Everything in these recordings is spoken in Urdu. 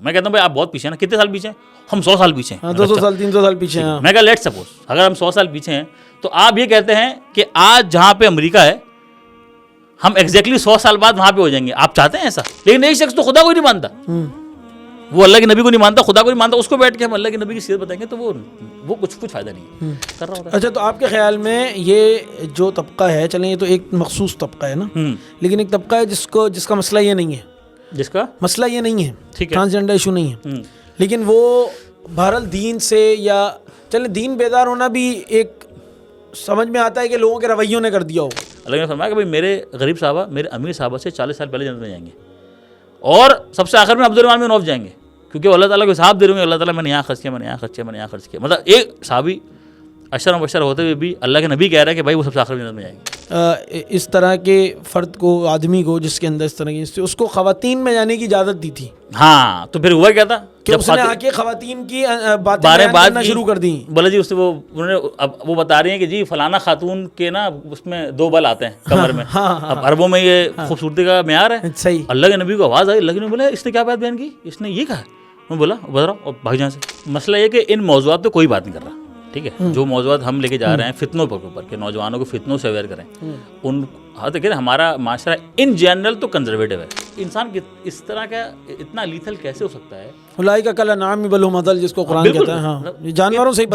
میں کہتا ہوں بھائی آپ بہت پیچھے ہیں نا, کتنے سال پیچھے ہیں؟ ہم 100 سال پیچھے ہیں, 200 سال 300 سال پیچھے ہیں. میں کہا لیٹ سپوز اگر ہم 100 سال پیچھے ہیں تو آپ یہ کہتے ہیں کہ آج جہاں پہ امریکہ ہے ہم ایگزیکٹلی 100 سال بعد وہاں پہ ہو جائیں گے, آپ چاہتے ہیں ایسا؟ لیکن ایک شخص تو خدا کو نہیں مانتا, وہ اللہ کے نبی کو نہیں مانتا, خدا کو نہیں مانتا, اس کو بیٹھ کے ہم اللہ کے نبی کی سیرت بتائیں گے تو وہ کچھ فائدہ نہیں کر رہا ہوتا. اچھا, تو آپ کے خیال میں یہ جو طبقہ ہے, چلیں یہ تو ایک مخصوص طبقہ ہے نا, لیکن ایک طبقہ ہے جس کا مسئلہ یہ نہیں ہے, جس کا مسئلہ یہ نہیں ہے, ٹھیک ہے, ٹرانسجینڈر ایشو نہیں ہے, لیکن وہ بہرحال دین سے, یا چلیں دین بیدار ہونا بھی ایک سمجھ میں آتا ہے کہ لوگوں کے رویوں نے کر دیا ہو. اللہ نے فرمایا کہ بھائی میرے غریب صحابہ میرے امیر صحابہ سے 40 سال پہلے جنت میں جائیں گے, اور سب سے آخر میں عبدالرحمن بن عوف جائیں گے, کیونکہ اللہ تعالیٰ کو حساب دے رہے ہیں, اللہ تعالیٰ میں نے یہاں خرچ کیا, میں نے یہاں خرچ کیا, میں نے یہاں خرچ کیا. مطلب ایک صحابی اشر و بشر ہوتے ہوئے بھی اللہ کے نبی کہہ رہا ہے کہ بھائی وہ سب سے آخر میں جنت میں جائیں گے. اس طرح کے فرد کو, آدمی کو جس کے اندر اس طرح کی, اس کو خواتین میں جانے کی اجازت دی تھی. ہاں, تو پھر ہوا کیا تھا کہ اس نے آ کے خواتین کی باتیں کرنا شروع کر دی. بولا جی اس سے انہوں نے, اب وہ بتا رہی ہیں کہ جی فلانا خاتون کے نا اس میں 2 بل آتے ہیں کمر میں, اب عربوں میں یہ خوبصورتی کا معیار ہے. صحیح. اللہ کے نبی کو آواز آئی, اللہ کے نبی بولا اس نے کیا بات بیان کی, اس نے یہ کہا. میں بولا بتا رہا ہوں بھائی جان سے, مسئلہ یہ کہ ان موضوعات پہ کوئی بات نہیں کر رہا, ٹھیک ہے, جو موضوعات ہم لے کے جا رہے ہیں فتنوں پر اوپر کہ نوجوانوں کو فتنوں سے اویئر کریں, ان دیکھیں ہمارا معاشرہ ان جنرل تو کنزرویٹو ہے. انسان اس طرح کا اتنا لیتھل کیسے ہو سکتا ہے؟ اولئک کالانعام بل ہم اضل, جس کو قرآن کہتا ہے. ہاں, جانوروں سے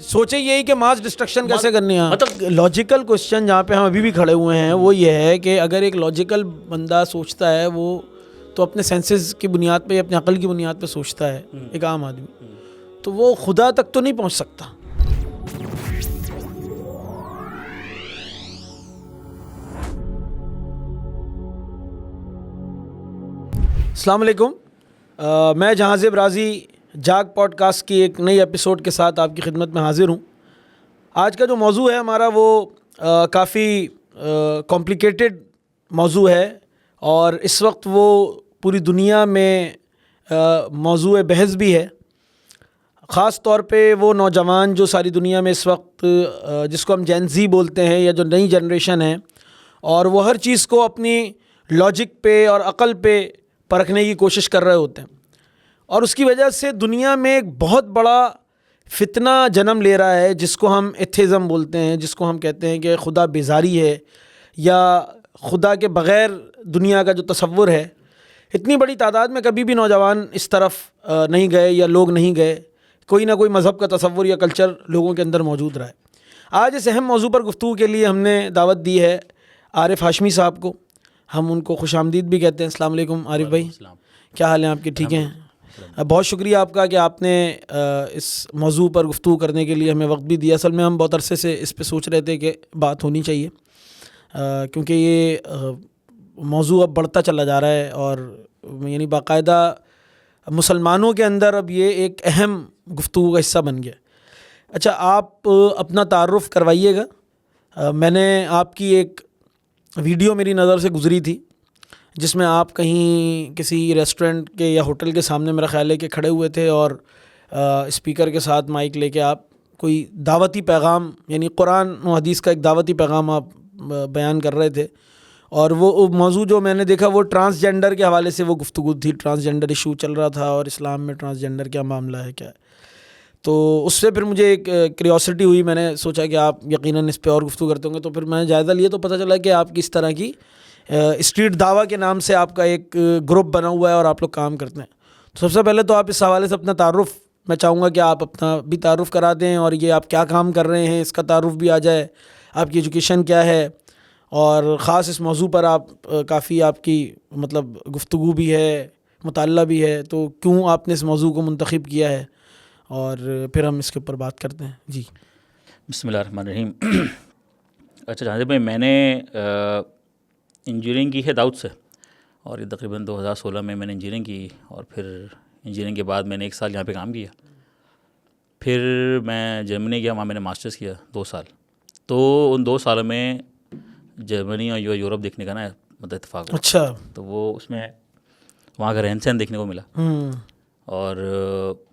سوچے یہی کہ ماس ڈسٹرکشن کیسے کرنی ہے. مطلب لاجیکل کوشچن جہاں پہ ہم ابھی بھی کھڑے ہوئے ہیں وہ یہ ہے کہ اگر ایک لاجیکل بندہ سوچتا ہے, وہ تو اپنے سینسز کی بنیاد پہ, اپنے عقل کی بنیاد پہ سوچتا ہے, ایک عام آدمی, تو وہ خدا تک تو نہیں پہنچ سکتا. السلام علیکم, میں جہانزیب رازی جاگ پوڈ کاسٹ کی ایک نئی ایپیسوڈ کے ساتھ آپ کی خدمت میں حاضر ہوں. آج کا جو موضوع ہے ہمارا وہ کافی کمپلیکیٹڈ موضوع ہے, اور اس وقت وہ پوری دنیا میں موضوع بحث بھی ہے. خاص طور پہ وہ نوجوان جو ساری دنیا میں اس وقت, جس کو ہم جین زی بولتے ہیں, یا جو نئی جنریشن ہے, اور وہ ہر چیز کو اپنی لاجک پہ اور عقل پہ پرکھنے کی کوشش کر رہے ہوتے ہیں, اور اس کی وجہ سے دنیا میں ایک بہت بڑا فتنہ جنم لے رہا ہے جس کو ہم ایتھیزم بولتے ہیں, جس کو ہم کہتے ہیں کہ خدا بیزاری ہے, یا خدا کے بغیر دنیا کا جو تصور ہے. اتنی بڑی تعداد میں کبھی بھی نوجوان اس طرف نہیں گئے, یا لوگ نہیں گئے, کوئی نہ کوئی مذہب کا تصور یا کلچر لوگوں کے اندر موجود رہا ہے. آج اس اہم موضوع پر گفتگو کے لیے ہم نے دعوت دی ہے عارف ہاشمی صاحب کو. ہم ان کو خوش آمدید بھی کہتے ہیں. السلام علیکم عارف بھائی, کیا حال ہیں آپ کے؟ ٹھیک ہیں, بہت شکریہ آپ کا کہ آپ نے اس موضوع پر گفتگو کرنے کے لیے ہمیں وقت بھی دیا. اصل میں ہم بہت عرصے سے اس پہ سوچ رہے تھے کہ بات ہونی چاہیے, کیونکہ یہ موضوع اب بڑھتا چلا جا رہا ہے, اور یعنی باقاعدہ مسلمانوں کے اندر اب یہ ایک اہم گفتگو کا حصہ بن گیا. اچھا, آپ اپنا تعارف کروائیے گا. میں نے آپ کی ایک ویڈیو میری نظر سے گزری تھی جس میں آپ کہیں کسی ریسٹورنٹ کے یا ہوٹل کے سامنے میرا خیال ہے کہ کھڑے ہوئے تھے, اور اسپیکر کے ساتھ مائک لے کے آپ کوئی دعوتی پیغام, یعنی قرآن و حدیث کا ایک دعوتی پیغام آپ بیان کر رہے تھے. اور وہ موضوع جو میں نے دیکھا وہ ٹرانسجینڈر کے حوالے سے وہ گفتگو تھی. ٹرانسجینڈر ایشو چل رہا تھا, اور اسلام میں ٹرانسجینڈر کیا معاملہ ہے, کیا ہے. تو اس سے پھر مجھے ایک کریوسٹی ہوئی, میں نے سوچا کہ آپ یقیناً اس پہ اور گفتگو کرتے ہوں گے. تو پھر میں نے جائزہ لیا تو پتہ چلا کہ آپ کس طرح کی اسٹریٹ دعویٰ کے نام سے آپ کا ایک گروپ بنا ہوا ہے, اور آپ لوگ کام کرتے ہیں. تو سب سے پہلے تو آپ اس حوالے سے اپنا تعارف, میں چاہوں گا کہ آپ اپنا بھی تعارف کرا دیں, اور یہ آپ کیا کام کر رہے ہیں اس کا تعارف بھی آ جائے, آپ کی ایجوکیشن کیا ہے, اور خاص اس موضوع پر آپ کافی آپ کی مطلب گفتگو بھی ہے, مطالعہ بھی ہے, تو کیوں آپ نے اس موضوع کو منتخب کیا ہے, اور پھر ہم اس کے اوپر بات کرتے ہیں. جی بسم اللہ الرحمن الرحیم. اچھا جہانزیب بھائی, میں نے انجینئرنگ کی ہے داؤد سے, اور یہ تقریباً 2016 میں نے انجینئرنگ کی, اور پھر انجینئرنگ کے بعد میں نے 1 سال یہاں پہ کام کیا. پھر میں جرمنی گیا, وہاں میں نے ماسٹرز کیا 2 سال. تو ان 2 سالوں میں جرمنی اور یورپ دیکھنے کا نا مطلب اتفاق ہوا. اچھا. تو وہ اس میں وہاں کا رہن سہن دیکھنے کو ملا, اور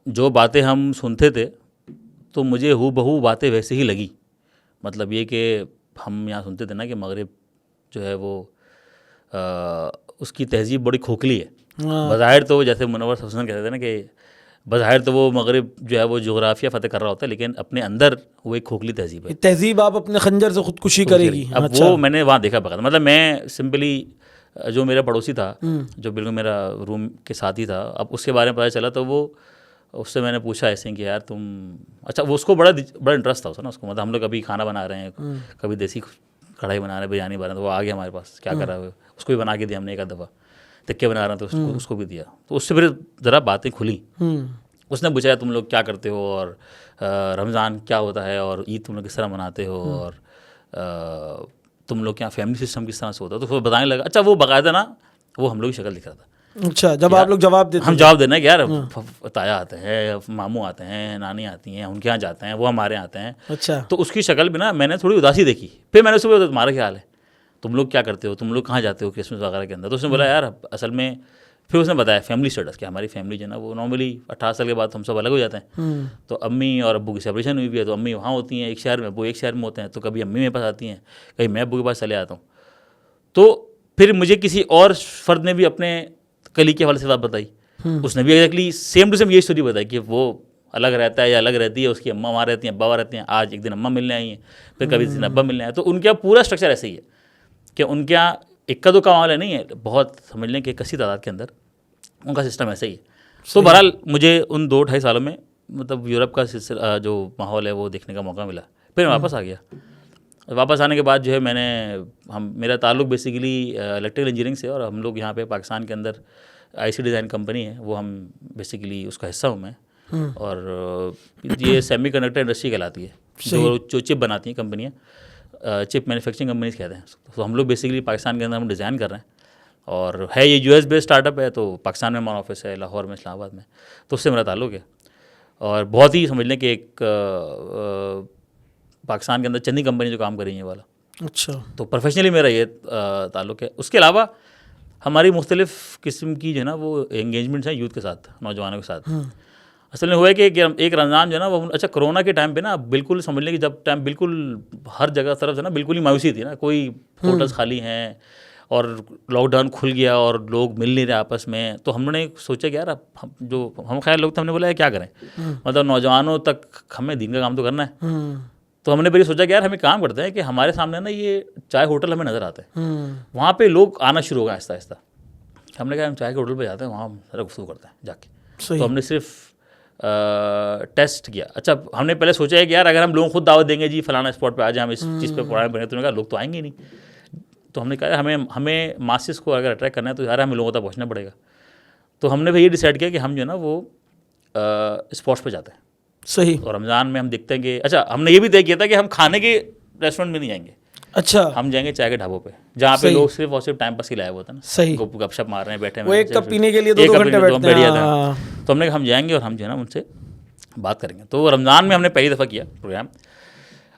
جو باتیں ہم سنتے تھے تو مجھے ہو بہو باتیں ویسے ہی لگی. مطلب یہ کہ ہم یہاں سنتے تھے نا کہ مغرب جو ہے وہ اس کی تہذیب بڑی کھوکھلی ہے, بظاہر تو جیسے منور حسن کہتے تھے نا کہ بظاہر تو وہ مغرب جو ہے وہ جغرافیہ فتح کر رہا ہوتا ہے، لیکن اپنے اندر وہ ایک کھوکھلی تہذیب ہے. تہذیب آپ اپنے خنجر سے خودکشی کرے گی. اب وہ میں نے وہاں دیکھا بغیر، مطلب میں سمپلی جو میرا پڑوسی تھا جو بالکل میرا روم کے ساتھ ہی تھا، اب اس کے بارے میں پتہ چلا تو وہ اس سے میں نے پوچھا ایسے کہ یار تم اچھا، وہ اس کو بڑا انٹرسٹ تھا نا اس کو، مطلب ہم لوگ کبھی کھانا بنا رہے ہیں، کبھی دیسی کڑھائی بنا رہے ہیں، بریانی بنا رہے ہیں، تو وہ آ گیا ہمارے پاس کیا کر رہا ہے، اس کو بھی بنا کے دیا ہم نے ایک دفعہ. تکے بنا رہا تھا اس کو بھی دیا. تو اس سے پھر ذرا باتیں کھلیں. اس نے پوچھا تم لوگ کیا کرتے ہو، اور رمضان کیا ہوتا ہے، اور عید تم لوگ کس طرح مناتے ہو، اور تم لوگ کیا فیملی سسٹم کس طرح سے ہوتا ہے. تو وہ بتانے لگا. اچھا وہ باقاعدہ نا وہ ہم لوگ کی شکل دکھ رہا تھا. اچھا جب آپ لوگ جواب دیتے ہم جواب دینا کہ یار تایا آتے ہیں، ماموں آتے ہیں، نانی آتی ہیں، ان کے یہاں جاتے ہیں، وہ ہمارے یہاں آتے ہیں. اچھا تو اس کی شکل بھی نا میں نے تھوڑی اداسی دیکھی. پھر میں نے اس کو تمہارا کیا حال ہے، تم لوگ کیا کرتے ہو، تم لوگ کہاں جاتے ہو کرسمس وغیرہ کے اندر. تو اس نے بولا یار اصل میں، پھر اس نے بتایا فیملی اسٹیٹس کہ ہماری فیملی جو ہے نا وہ نارملی 18 سال کے بعد ہم سب الگ ہو جاتے ہیں. تو امی اور ابو کی سیپریشن ہوئی بھی ہے، تو امی وہاں ہوتی ہیں ایک شہر میں، ابو ایک شہر میں ہوتے ہیں. تو کبھی امی میرے پاس آتی ہیں، کبھی میں ابو کے پاس چلے آتا ہوں. تو پھر مجھے کسی اور فرد نے بھی اپنے کلی کے حوالے سے بات بتائی. اس نے بھی ایگزیکٹلی سیم ٹو سیم یہ اسٹوری بتائی کہ وہ الگ رہتا ہے یا الگ رہتی ہے، اس کی اماں وہاں رہتی ہیں، ابا وہاں رہتے ہیں. آج ایک دن اماں ملنے آئی ہیں، پھر کبھی دن ابا ملنے آئے. تو ان کا پورا اسٹرکچر ایسے ہی ہے کہ ان کے یہاں اکا دو کا معاملہ نہیں ہے، بہت سمجھ لیں کہ کثیر تعداد کے اندر ان کا سسٹم ایسے ہی ہے. تو بہرحال مجھے ان 2-2.5 سالوں میں مطلب یورپ کا سلسلہ جو ماحول ہے وہ دیکھنے کا موقع ملا. پھر میں واپس آ گیا. واپس آنے کے بعد جو ہے میں نے میرا تعلق بیسیکلی الیکٹریکل انجینئرنگ سے، اور ہم لوگ یہاں پہ پاکستان کے اندر IC ڈیزائن کمپنی ہے، وہ ہم بیسیکلی اس کا حصہ ہوں میں. اور یہ سیمی کنڈکٹر انڈسٹری کہلاتی ہے، جو چپ بناتی ہیں کمپنیاں، چپ مینوفیکچرنگ کمپنیز کہتے ہیں. تو ہم لوگ بیسیکلی پاکستان کے اندر ہم ڈیزائن کر رہے ہیں. اور ہے یہ US بیسڈ اسٹارٹ اپ ہے، تو پاکستان میں ہمارا آفس ہے، لاہور میں، اسلام آباد میں. تو اس سے میرا تعلق ہے. اور بہت ہی سمجھ لیں کہ ایک پاکستان کے اندر چندی کمپنی جو کام کر رہی ہیں والا. اچھا تو پروفیشنلی میرا یہ تعلق ہے. اس کے علاوہ ہماری مختلف قسم کی جو ہے نا وہ انگیجمنٹس ہیں یوتھ کے ساتھ، نوجوانوں کے ساتھ. اصل میں ہوا ہے کہ ایک رمضان جو ہے نا وہ، اچھا کرونا کے ٹائم پہ نا بالکل سمجھ لیں کہ جب ٹائم بالکل ہر جگہ طرف سے نا بالکل ہی مایوسی تھی نا، کوئی ہوٹلس خالی ہیں اور لاک ڈاؤن کھل گیا اور لوگ مل نہیں رہے آپس میں. تو ہم نے سوچا کہ یار جو ہم خیر لوگ تھے، ہم نے بولا کیا کریں، مطلب نوجوانوں تک ہمیں دین کا کام تو کرنا ہے. تو ہم نے پھر یہ سوچا کہ یار ہم ایک کام کرتے ہیں کہ ہمارے سامنے نا یہ چائے ہوٹل ہمیں نظر آتے ہیں، وہاں پہ لوگ آنا شروع ہو گئے آہستہ آہستہ. ہم نے کہا ہم چائے کے ہوٹل پہ جاتے ہیں، وہاں ذرا گفتگو کرتے ہیں جا کے. تو ہم نے صرف ٹیسٹ کیا. اچھا ہم نے پہلے سوچا ہے کہ یار اگر ہم لوگوں کو خود دعوت دیں گے جی فلانا اسپاٹ پہ آ جائیں، ہم اس چیز پہ پڑھائیں بنے، تو نے کہا لوگ تو آئیں گے نہیں. تو ہم نے کہا ہمیں ماسز کو اگر اٹریکٹ کرنا ہے تو یار ہمیں لوگوں تک پہنچنا پڑے گا. تو ہم نے پھر یہ ڈیسائیڈ کیا کہ ہم جو ہے نا وہ اسپاٹس پہ جاتے ہیں. صحیح. اور رمضان میں ہم دیکھتے ہیں کہ اچھا ہم نے یہ بھی طے کیا تھا کہ ہم کھانے کے ریسٹورینٹ میں نہیں جائیں گے. اچھا ہم جائیں گے چائے کے ڈھابوں پہ، جہاں پہ لوگ صرف اور صرف ٹائم پاس کے لائے ہوتے ہیں نا. صحیح. گپ شپ مار رہے ہیں، بیٹھے وہ ایک کپ پینے کے لیے 2 گھنٹے بیٹھتے ہیں. تو ہم نے کہا ہم جائیں گے اور ہم جو ہے نا ان سے بات کریں گے. تو رمضان میں ہم نے پہلی دفعہ کیا پروگرام.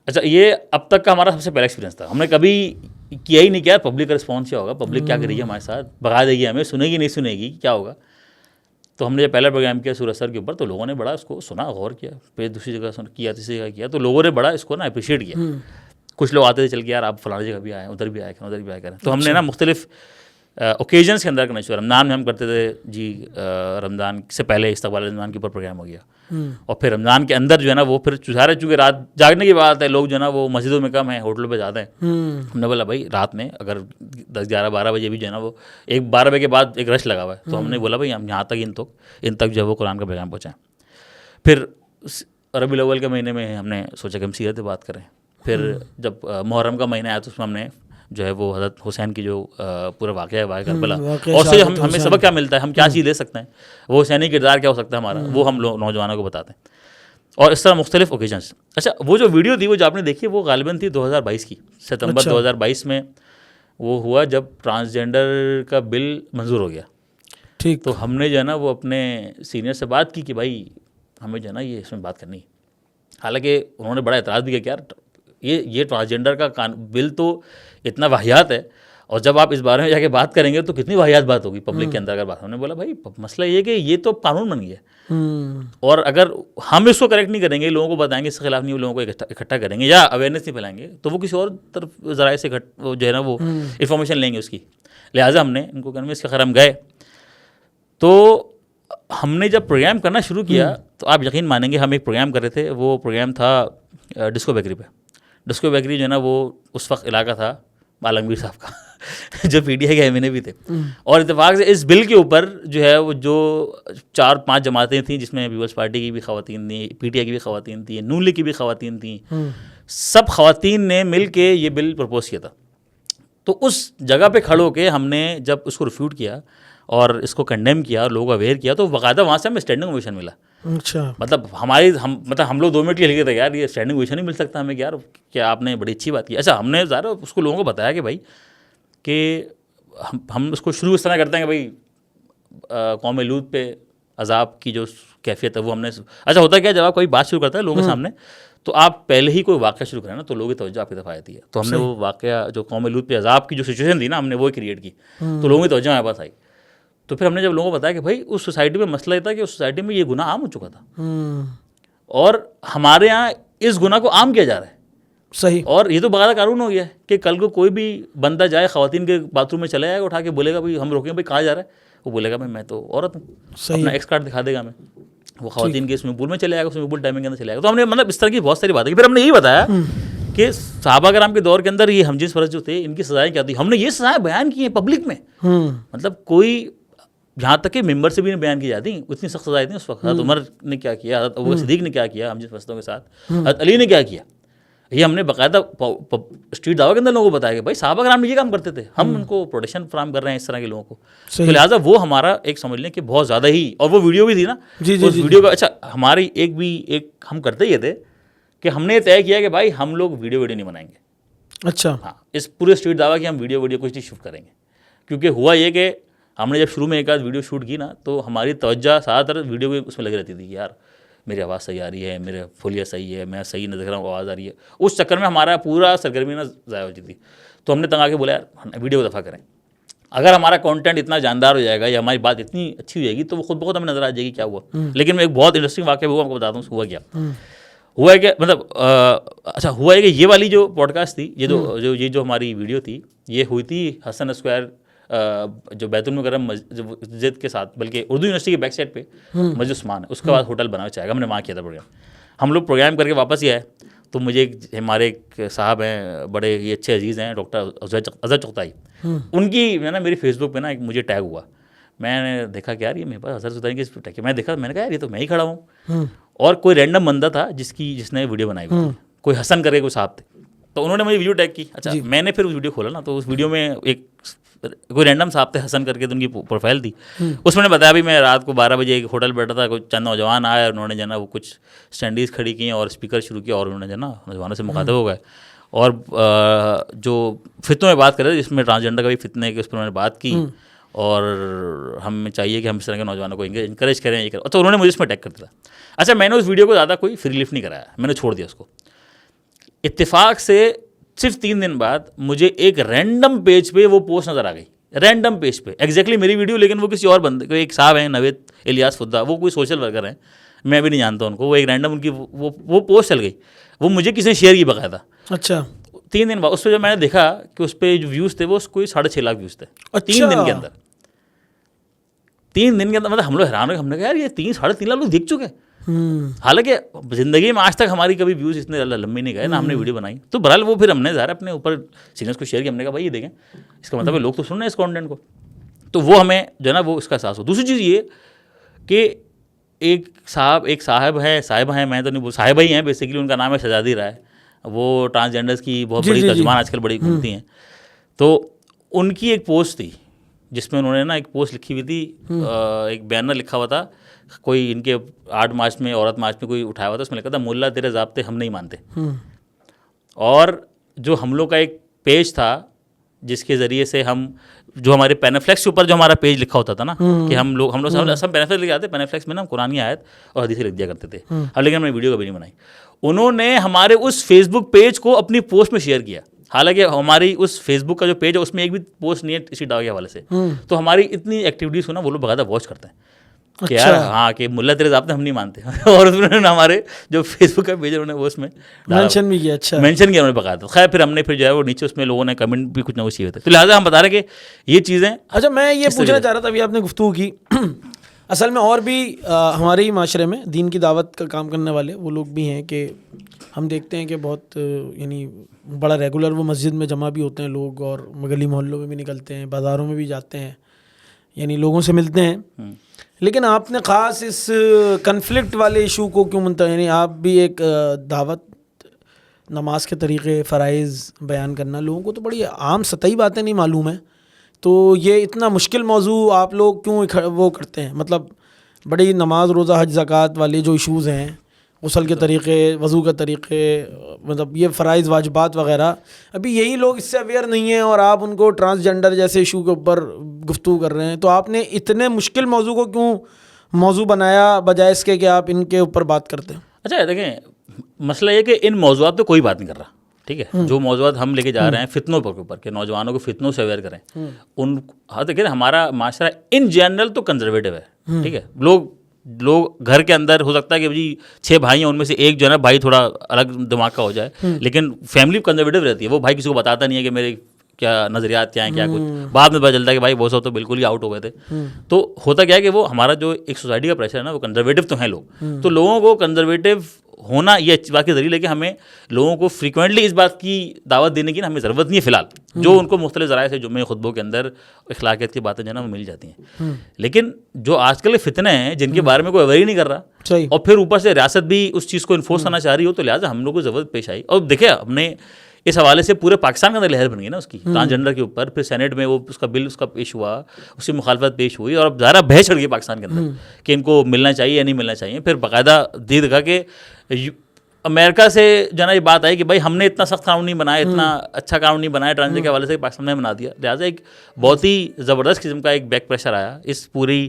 اچھا یہ اب تک کا ہمارا سب سے پہلا ایکسپیرینس تھا. ہم نے کبھی کیا ہی نہیں کیا پبلک کا رسپانس کیا ہوگا، پبلک کیا کرے گی ہمارے ساتھ، بھگا دے گی ہمیں، سنے گی نہیں سنے گی، کیا ہوگا. تو ہم نے جب پہلا پروگرام کیا سورج سر کے اوپر، تو لوگوں نے بڑا اس کو سنا، غور کیا. پھر دوسری جگہ کیا، تیسری جگہ کیا، تو لوگوں نے بڑا اس کو نا اپریشیٹ کیا. کچھ لوگ آتے تھے چل کے یار آپ فلاں جگہ بھی آئے، ادھر بھی آئے کریں، ادھر بھی آئے کریں. تو ہم نے نا مختلف اوکیزنس کے اندر کرنا شروع. رمضان میں ہم کرتے تھے جی، رمضان سے پہلے استقبال رمضان کے اوپر پروگرام ہو گیا. اور پھر رمضان کے اندر جو ہے نا وہ پھر چونکہ رات جاگنے کی بات ہے، لوگ جو ہے نا وہ مسجدوں میں کم ہیں، ہوٹلوں پہ زیادہ ہیں. ہم نے بولا بھائی رات میں اگر 10-11-12 بجے بھی جو ہے نا وہ 12 بجے کے بعد ایک رش لگا ہوا ہے، تو ہم نے بولا بھائی ہم یہاں تک ان تک جو ہے وہ قرآن کا پیغام پہنچائیں. پھر ربیع الاول کے مہینے میں ہم نے سوچا کہ ہم سیرت پہ بات کریں. پھر جب محرم کا مہینہ آیا تو اس میں ہم نے جو ہے وہ حضرت حسین کی جو پورا واقعہ ہے واقعہ کربلا، اور سے ہمیں سبق کیا ملتا ہے، ہم کیا چیز لے سکتے ہیں، وہ حسینی کردار کیا ہو سکتا ہے ہمارا، وہ ہم لوگ نوجوانوں کو بتاتے ہیں. اور اس طرح مختلف اوکیزنس. اچھا وہ جو ویڈیو تھی وہ جو آپ نے دیکھی وہ غالباً تھی 2022 کی، ستمبر 2022 میں وہ ہوا جب ٹرانسجینڈر کا بل منظور ہو گیا. ٹھیک. تو ہم نے جو ہے نا وہ اپنے سینئر سے بات کی کہ بھائی ہمیں جو ہے نا یہ اس میں بات کرنی ہے. حالانکہ انہوں نے بڑا اعتراض بھی کیا کہ یار یہ ٹرانسجینڈر کا بل تو اتنا واہیات ہے، اور جب آپ اس بارے میں جا کے بات کریں گے تو کتنی واہیات بات ہوگی پبلک کے اندر اگر بات. ہم نے بولا بھائی مسئلہ یہ کہ یہ تو قانون بن گیا، اور اگر ہم اس کو کریکٹ نہیں کریں گے، لوگوں کو بتائیں گے اس کے خلاف نہیں، لوگوں کو اکٹھا کریں گے یا اویئرنیس نہیں پھیلائیں گے، تو وہ کسی اور طرف ذرائع سے جو ہے نا وہ انفارمیشن لیں گے اس کی. لہٰذا ہم نے ان کو کنوینس کے خیر ہم گئے. تو ہم نے جب پروگرام کرنا شروع کیا تو آپ یقین مانیں گے ہم ایک پروگرام کر رہے تھے. وہ پروگرام تھا ڈسکو بیکری پہ. ڈسکو بیکری جو ہے نا وہ اس وقت علاقہ تھا عالمگیر صاحب کا جو پی ٹی آئی کے ایم این اے بھی تھے. اور اتفاق سے اس بل کے اوپر جو ہے وہ جو 4-5 جماعتیں تھیں جس میں پیپلز پارٹی کی بھی خواتین تھیں, پی ٹی آئی کی بھی خواتین تھیں, نون لیگ کی بھی خواتین تھیں, سب خواتین نے مل کے یہ بل پرپوز کیا تھا. تو اس جگہ پہ کھڑے ہو کے ہم نے جب اس کو ریفیوٹ کیا اور اس کو کنڈیم کیا اور لوگوں کو اویئر کیا تو باقاعدہ وہاں سے ہمیں اسٹینڈنگ اویشن ملا. اچھا, مطلب ہم لوگ 2 منٹ کے لیے تھے یار یہ اسٹینڈنگ اویشن نہیں مل سکتا ہمیں, یار کیا آپ نے بڑی اچھی بات کی. اچھا ہم نے ظاہر اس کو لوگوں کو بتایا کہ بھائی کہ ہم اس کو شروع اس طرح کرتے ہیں کہ بھائی قوم لوط پہ عذاب کی جو کیفیت ہے وہ ہم نے. اچھا ہوتا کیا جب آپ کوئی بات شروع کرتا ہے لوگوں کے سامنے تو آپ پہلے ہی کوئی واقعہ شروع کریں نا تو لوگوں کی توجہ آپ کی طرف آتی ہے. تو ہم نے وہ واقعہ جو قوم لوط پہ عذاب کی جو سچویشن تھی نا ہم نے وہ کریٹ کی تو لوگوں کی توجہ ہمارے پاس آئی. تو پھر ہم نے جب لوگوں کو بتایا کہ بھائی اس سوسائٹی میں مسئلہ یہ تھا کہ اس سوسائٹی میں یہ گناہ عام ہو چکا تھا اور ہمارے یہاں اس گناہ کو عام کیا جا رہا ہے. صحیح. اور یہ تو باقاعدہ قانون ہو گیا ہے کہ کل کو کوئی بھی بندہ جائے خواتین کے باتھ روم میں چلا جائے گا اٹھا کے بولے گا بھائی ہم روکیں بھائی کہاں جا رہا ہے, وہ بولے گا بھائی میں تو عورت ہوں, اپنا ایکس کارڈ دکھا دے گا, میں وہ خواتین کے سوئمنگ پول میں چلے جائے گا, سوئمنگ پول ٹائمنگ کے اندر چلے جائے گا. تو ہم نے مطلب اس طرح کی بہت ساری باتیں کی. پھر ہم نے یہی بتایا کہ صحابہ کرام کے دور کے اندر یہ ہم جنس پرست جو تھے ان کی سزائیں کیا تھی. ہم نے یہ سزائیں بیان کی ہیں پبلک میں, مطلب کوئی یہاں تک کہ ممبر سے بھی نہیں بیان کی جاتی, اتنی سخت سزائیں تھیں اس وقت. حضرت عمر نے کیا کیا, حضرت ابو بکر صدیق نے کیا کیا ہم جنس پرستوں کے ساتھ, حضرت علی نے کیا کیا. یہ ہم نے باقاعدہ اسٹریٹ دعویٰ کے اندر لوگوں کو بتایا کہ بھائی صحابہ کرام یہ کام کرتے تھے, ہم ان کو پروٹیکشن فراہم کر رہے ہیں اس طرح کے لوگوں کو. تو لہٰذا وہ ہمارا ایک سمجھ لیں کہ بہت زیادہ ہی, اور وہ ویڈیو بھی تھی نا اس ویڈیو کا. اچھا ہماری ایک ہم کرتے یہ تھے کہ ہم نے طے کیا کہ بھائی ہم لوگ ویڈیو نہیں بنائیں گے. اچھا ہاں, اس پورے اسٹریٹ دعویٰ کی ہم ویڈیو کچھ نہیں شوٹ کریں گے. کیونکہ ہوا یہ کہ ہم نے جب شروع میں ایک آدھ ویڈیو شوٹ کی نا تو ہماری توجہ زیادہ تر ویڈیو میں اس میں لگی رہتی تھی کہ یار میری آواز صحیح آ رہی ہے, میرے فولیہ صحیح ہے, میں صحیح نہ دیکھ رہا ہوں, آواز آ رہی ہے. اس چکر میں ہمارا پورا سرگرمی نہ ضائع ہو جاتی تھی. تو ہم نے تنگ آ کے بولا یار ویڈیو کو دفعہ کریں. اگر ہمارا کانٹینٹ اتنا جاندار ہو جائے گا یا ہماری بات اتنی اچھی ہو جائے گی تو وہ خود بخود ہمیں نظر آ جائے گی کیا ہوا. لیکن ایک بہت انٹرسٹنگ واقعہ ہوا, آپ کو بتاتا ہوں ہوا کیا. ہوا ہے کہ مطلب اچھا ہوا ہے کہ یہ والی جو پوڈ کاسٹ تھی, یہ جو ہماری ویڈیو تھی یہ ہوئی تھی حسن اسکوائر جو بیت المکرم مسجد کے ساتھ, بلکہ اردو یونیورسٹی کے بیک سائڈ پہ مسجد عثمان ہے, اس کے بعد ہوٹل بنا چاہے گا, ہم نے وہاں کیا تھا پروگرام. ہم لوگ پروگرام کر کے واپس ہی آئے تو مجھے ہمارے ایک صاحب ہیں بڑے یہ اچھے عزیز ہیں ڈاکٹر اظہر چغتائی, ان کی میں نا میری فیس بک پہ نا مجھے ٹیگ ہوا. میں نے دیکھا کہ یار یہ میرے پاس اظہر چغتائی کی ٹیگ ہے. میں دیکھا, میں نے کہا یار یہ تو میں ہی کھڑا ہوں. اور کوئی رینڈم بندہ تھا جس نے ویڈیو بنائی ہوئی, کوئی حسن کر کے کوئی صاحب تھے, تو انہوں نے مجھے ویڈیو ٹیگ کی. اچھا میں نے پھر ویڈیو کھولا نا تو اس ویڈیو میں ایک کوئی رینڈم صاحب تھے حسن کر کے, تو ان کی پروفائل تھی. اس میں نے بتایا بھی میں رات کو 12 بجے ایک ہوٹل بیٹھا تھا, کوئی چند نوجوان آئے اور انہوں نے جو ہے نا وہ کچھ اسٹینڈیز کھڑی کی اور اسپیکر شروع کیا اور انہوں نے جو ہے نا نوجوانوں سے مخاطب ہو گئے اور جو فتنوں میں بات کر رہے تھے جس میں ٹرانسجنڈر کا بھی فتنے کے اس پر انہوں نے بات کی اور ہمیں چاہیے کہ ہم اس طرح کے نوجوانوں کو انکریج کریں یہ کریں. تو انہوں نے مجھے اس میں ٹیگ کر دیا. اچھا میں نے اس ویڈیو کو زیادہ کوئی فری لفٹ نہیں کرایا, میں نے چھوڑ دیا اس کو. اتفاق سے صرف 3 دن بعد مجھے ایک رینڈم پیج پہ وہ پوسٹ نظر آ گئی, رینڈم پیج پہ ایگزیکٹلی میری ویڈیو, لیکن وہ کسی اور بندے کو, ایک صاحب ہیں نوید الیاس فدا, وہ کوئی سوشل ورکر ہیں, میں بھی نہیں جانتا ان کو. وہ ایک رینڈم ان کی وہ پوسٹ چل گئی, وہ مجھے کسی نے شیئر کی باقاعدہ. اچھا 3 دن بعد اس پہ جب میں نے دیکھا کہ اس پہ جو ویوز تھے وہ کوئی 6.5 لاکھ ویوز تھے 3 دن کے اندر. 3 دن کے اندر مطلب ہم لوگ حیران ہوئے, ہم نے کہا یار یہ 3-3.5 لاکھ لوگ دیکھ چکے. حالانکہ زندگی میں آج تک ہماری کبھی ویوز اتنے لمبے نہیں گئے نا, ہم نے ویڈیو بنائی. تو بہرحال وہ پھر ہم نے ظاہر اپنے اوپر سینئرس کو شیئر کیا, ہم نے کہا بھائی یہ دیکھیں اس کا مطلب لوگ تو سن رہے ہیں اس کانٹینٹ کو. تو وہ ہمیں جو ہے نا وہ اس کا احساس ہو. دوسری چیز یہ کہ ایک صاحب ہیں, میں تو نہیں صاحبہ ہی ہیں بیسیکلی, ان کا نام ہے شہزادی رائے, وہ ٹرانسجینڈرس کی بہت بڑی ترجمان آج کل بڑی گھومتی ہیں. تو ان کی ایک پوسٹ تھی جس میں انہوں نے نا ایک پوسٹ لکھی ہوئی تھی, ایک بینر لکھا ہوا تھا, کوئی ان کے 8 مارچ میں عورت مارچ میں کوئی اٹھایا ہوا تھا, اس میں لکھا تھا ملا تیرے ضابطے ہم نہیں مانتے. اور جو ہم لوگ کا ایک پیج تھا جس کے ذریعے سے ہم جو ہمارے پینافلیکس کے اوپر جو ہمارا پیج لکھا ہوتا تھا نا کہ ہم لوگ سب پینافلیکس لکھ جاتے, پینافلیکس میں نا قرآن کی آیت اور حدیثیں لکھ دیا کرتے تھے. لیکن ہم نے ویڈیو کبھی نہیں بنائی. انہوں نے ہمارے اس فیس بک پیج کو اپنی پوسٹ میں شیئر کیا, حالانکہ ہماری اس فیس بک کا جو پیج ہے اس میں ایک بھی پوسٹ نہیں ہے اسی دعوے کے حوالے سے. تو ہماری اتنی ایکٹیویٹیز کو نا وہ لوگ باقاعدہ واچ کرتے ہیں. کہ یار ہاں کہ ملا تیرے ضابطے ہم نہیں مانتے اور انہوں نے ہمارے جو فیس بک کا پیج ہے انہوں نے وہ اس میں مینشن بھی کیا. اچھا مینشن کیا انہوں نے بقاعدہ. خیر پھر ہم نے پھر جو ہے وہ نیچے اس میں لوگوں نے کمنٹ بھی کچھ نہ کچھ کیے ہوتے. تو لہٰذا ہم بتا رہے ہیں کہ یہ چیزیں. اچھا میں یہ پوچھنا چاہ رہا تھا, ابھی آپ نے گفتگو کی, اصل میں اور بھی ہمارے ہی معاشرے میں دین کی دعوت کا کام کرنے والے وہ لوگ بھی ہیں کہ ہم دیکھتے ہیں کہ بہت یعنی بڑا ریگولر وہ مسجد میں جمع بھی ہوتے ہیں لوگ, اور گلی محلوں میں بھی نکلتے ہیں, بازاروں میں بھی جاتے ہیں, یعنی لوگوں سے ملتے ہیں. لیکن آپ نے خاص اس کنفلکٹ والے ایشو کو کیوں یعنی آپ بھی ایک دعوت, نماز کے طریقے, فرائض بیان کرنا لوگوں کو تو بڑی عام سطحی باتیں نہیں معلوم ہیں, تو یہ اتنا مشکل موضوع آپ لوگ کیوں وہ کرتے ہیں؟ مطلب بڑی نماز, روزہ, حج, زکوٰۃ والے جو ایشوز ہیں, غسل کے طریقے, وضو کے طریقے, مطلب یہ فرائض واجبات وغیرہ, ابھی یہی لوگ اس سے اویئر نہیں ہیں اور آپ ان کو ٹرانسجنڈر جیسے ایشو کے اوپر گفتگو کر رہے ہیں. تو آپ نے اتنے مشکل موضوع کو کیوں موضوع بنایا بجائے اس کے کہ آپ ان کے اوپر بات کرتے ہیں؟ اچھا دیکھیں, مسئلہ یہ کہ ان موضوعات پہ کوئی بات نہیں کر رہا, ٹھیک ہے. جو موضوعات ہم لے کے جا رہے ہیں فتنوں پر اوپر کہ نوجوانوں کو فتنوں سے اویئر کریں, ان دیکھیں ہمارا معاشرہ ان جنرل تو کنزرویٹو ہے, ٹھیک ہے. لوگ گھر کے اندر ہو سکتا ہے کہ جی 6 بھائی ہیں, ان میں سے ایک جو ہے نا بھائی تھوڑا الگ دماغ کا ہو جائے, لیکن فیملی کنزرویٹو رہتی ہے. وہ بھائی کسی کو بتاتا نہیں ہے کہ میرے کیا نظریات کیا ہیں کیا کچھ, بعد میں پتہ چلتا ہے کہ بھائی بہت سو تو بالکل ہی آؤٹ ہو گئے تھے. تو ہوتا کیا ہے کہ وہ ہمارا جو ایک سوسائٹی کا پریشر ہے نا, وہ کنزرویٹو تو ہیں لوگ, تو لوگوں کو کنزرویٹو ہونا یہ اچھی بات کے ذریعے, لیکن ہمیں لوگوں کو فریکوینٹلی اس بات کی دعوت دینے کی نا ہمیں ضرورت نہیں ہے فی الحال. جو ان کو مختلف ذرائع سے جمعے خطبوں کے اندر اخلاقیات کی باتیں جو ہے نا وہ مل جاتی ہیں. لیکن جو آج کل فتنے ہیں جن کے بارے میں کوئی اویئر ہی نہیں کر رہا, اور پھر اوپر سے ریاست بھی اس چیز کو انفورس کرنا چاہ رہی ہو, تو لہٰذا ہم لوگوں کو ضرورت پیش آئی. اور دیکھیں ہم نے اس حوالے سے پورے پاکستان کے اندر لہر بن گئی نا اس کی, ٹرانسجنڈر کے اوپر. پھر سینٹ میں وہ اس کا بل اس کا پیش ہوا, اس کی مخالفت پیش ہوئی, اور اب ظاہرہ بحث چڑھ گئی پاکستان کے اندر کہ ان کو ملنا چاہیے یا نہیں ملنا چاہیے. پھر باقاعدہ دیکھا کہ امریکہ سے جو نا یہ بات آئی کہ بھائی ہم نے اتنا سخت قانون نہیں بنایا, اتنا اچھا قانون نہیں بنایا ٹرانسجنڈر کے حوالے سے, پاکستان نے بنا دیا. لہٰذا ایک بہت ہی زبردست قسم کا ایک بیک پریشر آیا اس پوری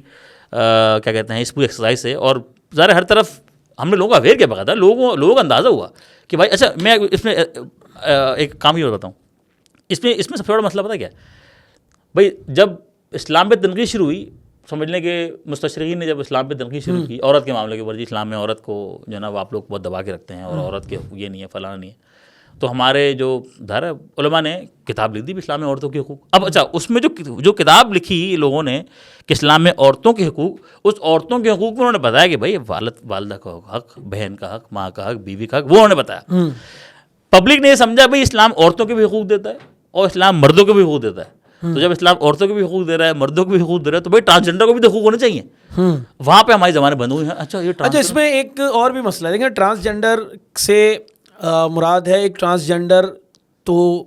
کیا کہتے ہیں اس پوری ایکسرسائز سے. اور ظاہر ہر طرف ہم نے لوگوں کو اویئر کیا باقاعدہ, لوگوں کو اندازہ ہوا کہ بھائی. اچھا میں اس میں ایک کام ہی بتاتا ہوں, اس میں سب سے بڑا مسئلہ پتہ کیا ہے بھائی, جب اسلام پہ تنقید شروع ہوئی, سمجھ لیں کہ مستشرقین نے جب اسلام پہ تنقید شروع کی عورت کے معاملے کے اوپر, جی اسلام میں عورت کو جو ہے نا وہ آپ لوگ بہت دبا کے رکھتے ہیں اور عورت کے یہ نہیں ہے فلانا نہیں ہے, تو ہمارے جو دھارا علماء نے کتاب لکھ دی بھی اسلام میں عورتوں کے حقوق. اب اچھا اس میں جو کتاب لکھی لوگوں نے کہ اسلام میں عورتوں کے حقوق, اس عورتوں کے حقوق میں انہوں نے بتایا کہ بھائی والدہ کا حق, بہن کا حق, ماں کا حق, بیوی کا حق, وہ انہوں نے بتایا. پبلک نے یہ سمجھا بھائی اسلام عورتوں کے بھی حقوق دیتا ہے اور اسلام مردوں کے بھی حقوق دیتا ہے. تو جب اسلام عورتوں کے بھی حقوق دے رہا ہے, مردوں کو بھی حقوق دے رہا ہے, تو بھائی ٹرانسجنڈر کو بھی تو حقوق ہونے چاہیے. وہاں پہ ہماری زبانیں بند ہوئی ہیں. اچھا اس میں ایک اور بھی مسئلہ ہے, دیکھیں ٹرانسجنڈر سے مراد ہے ایک ٹرانسجنڈر تو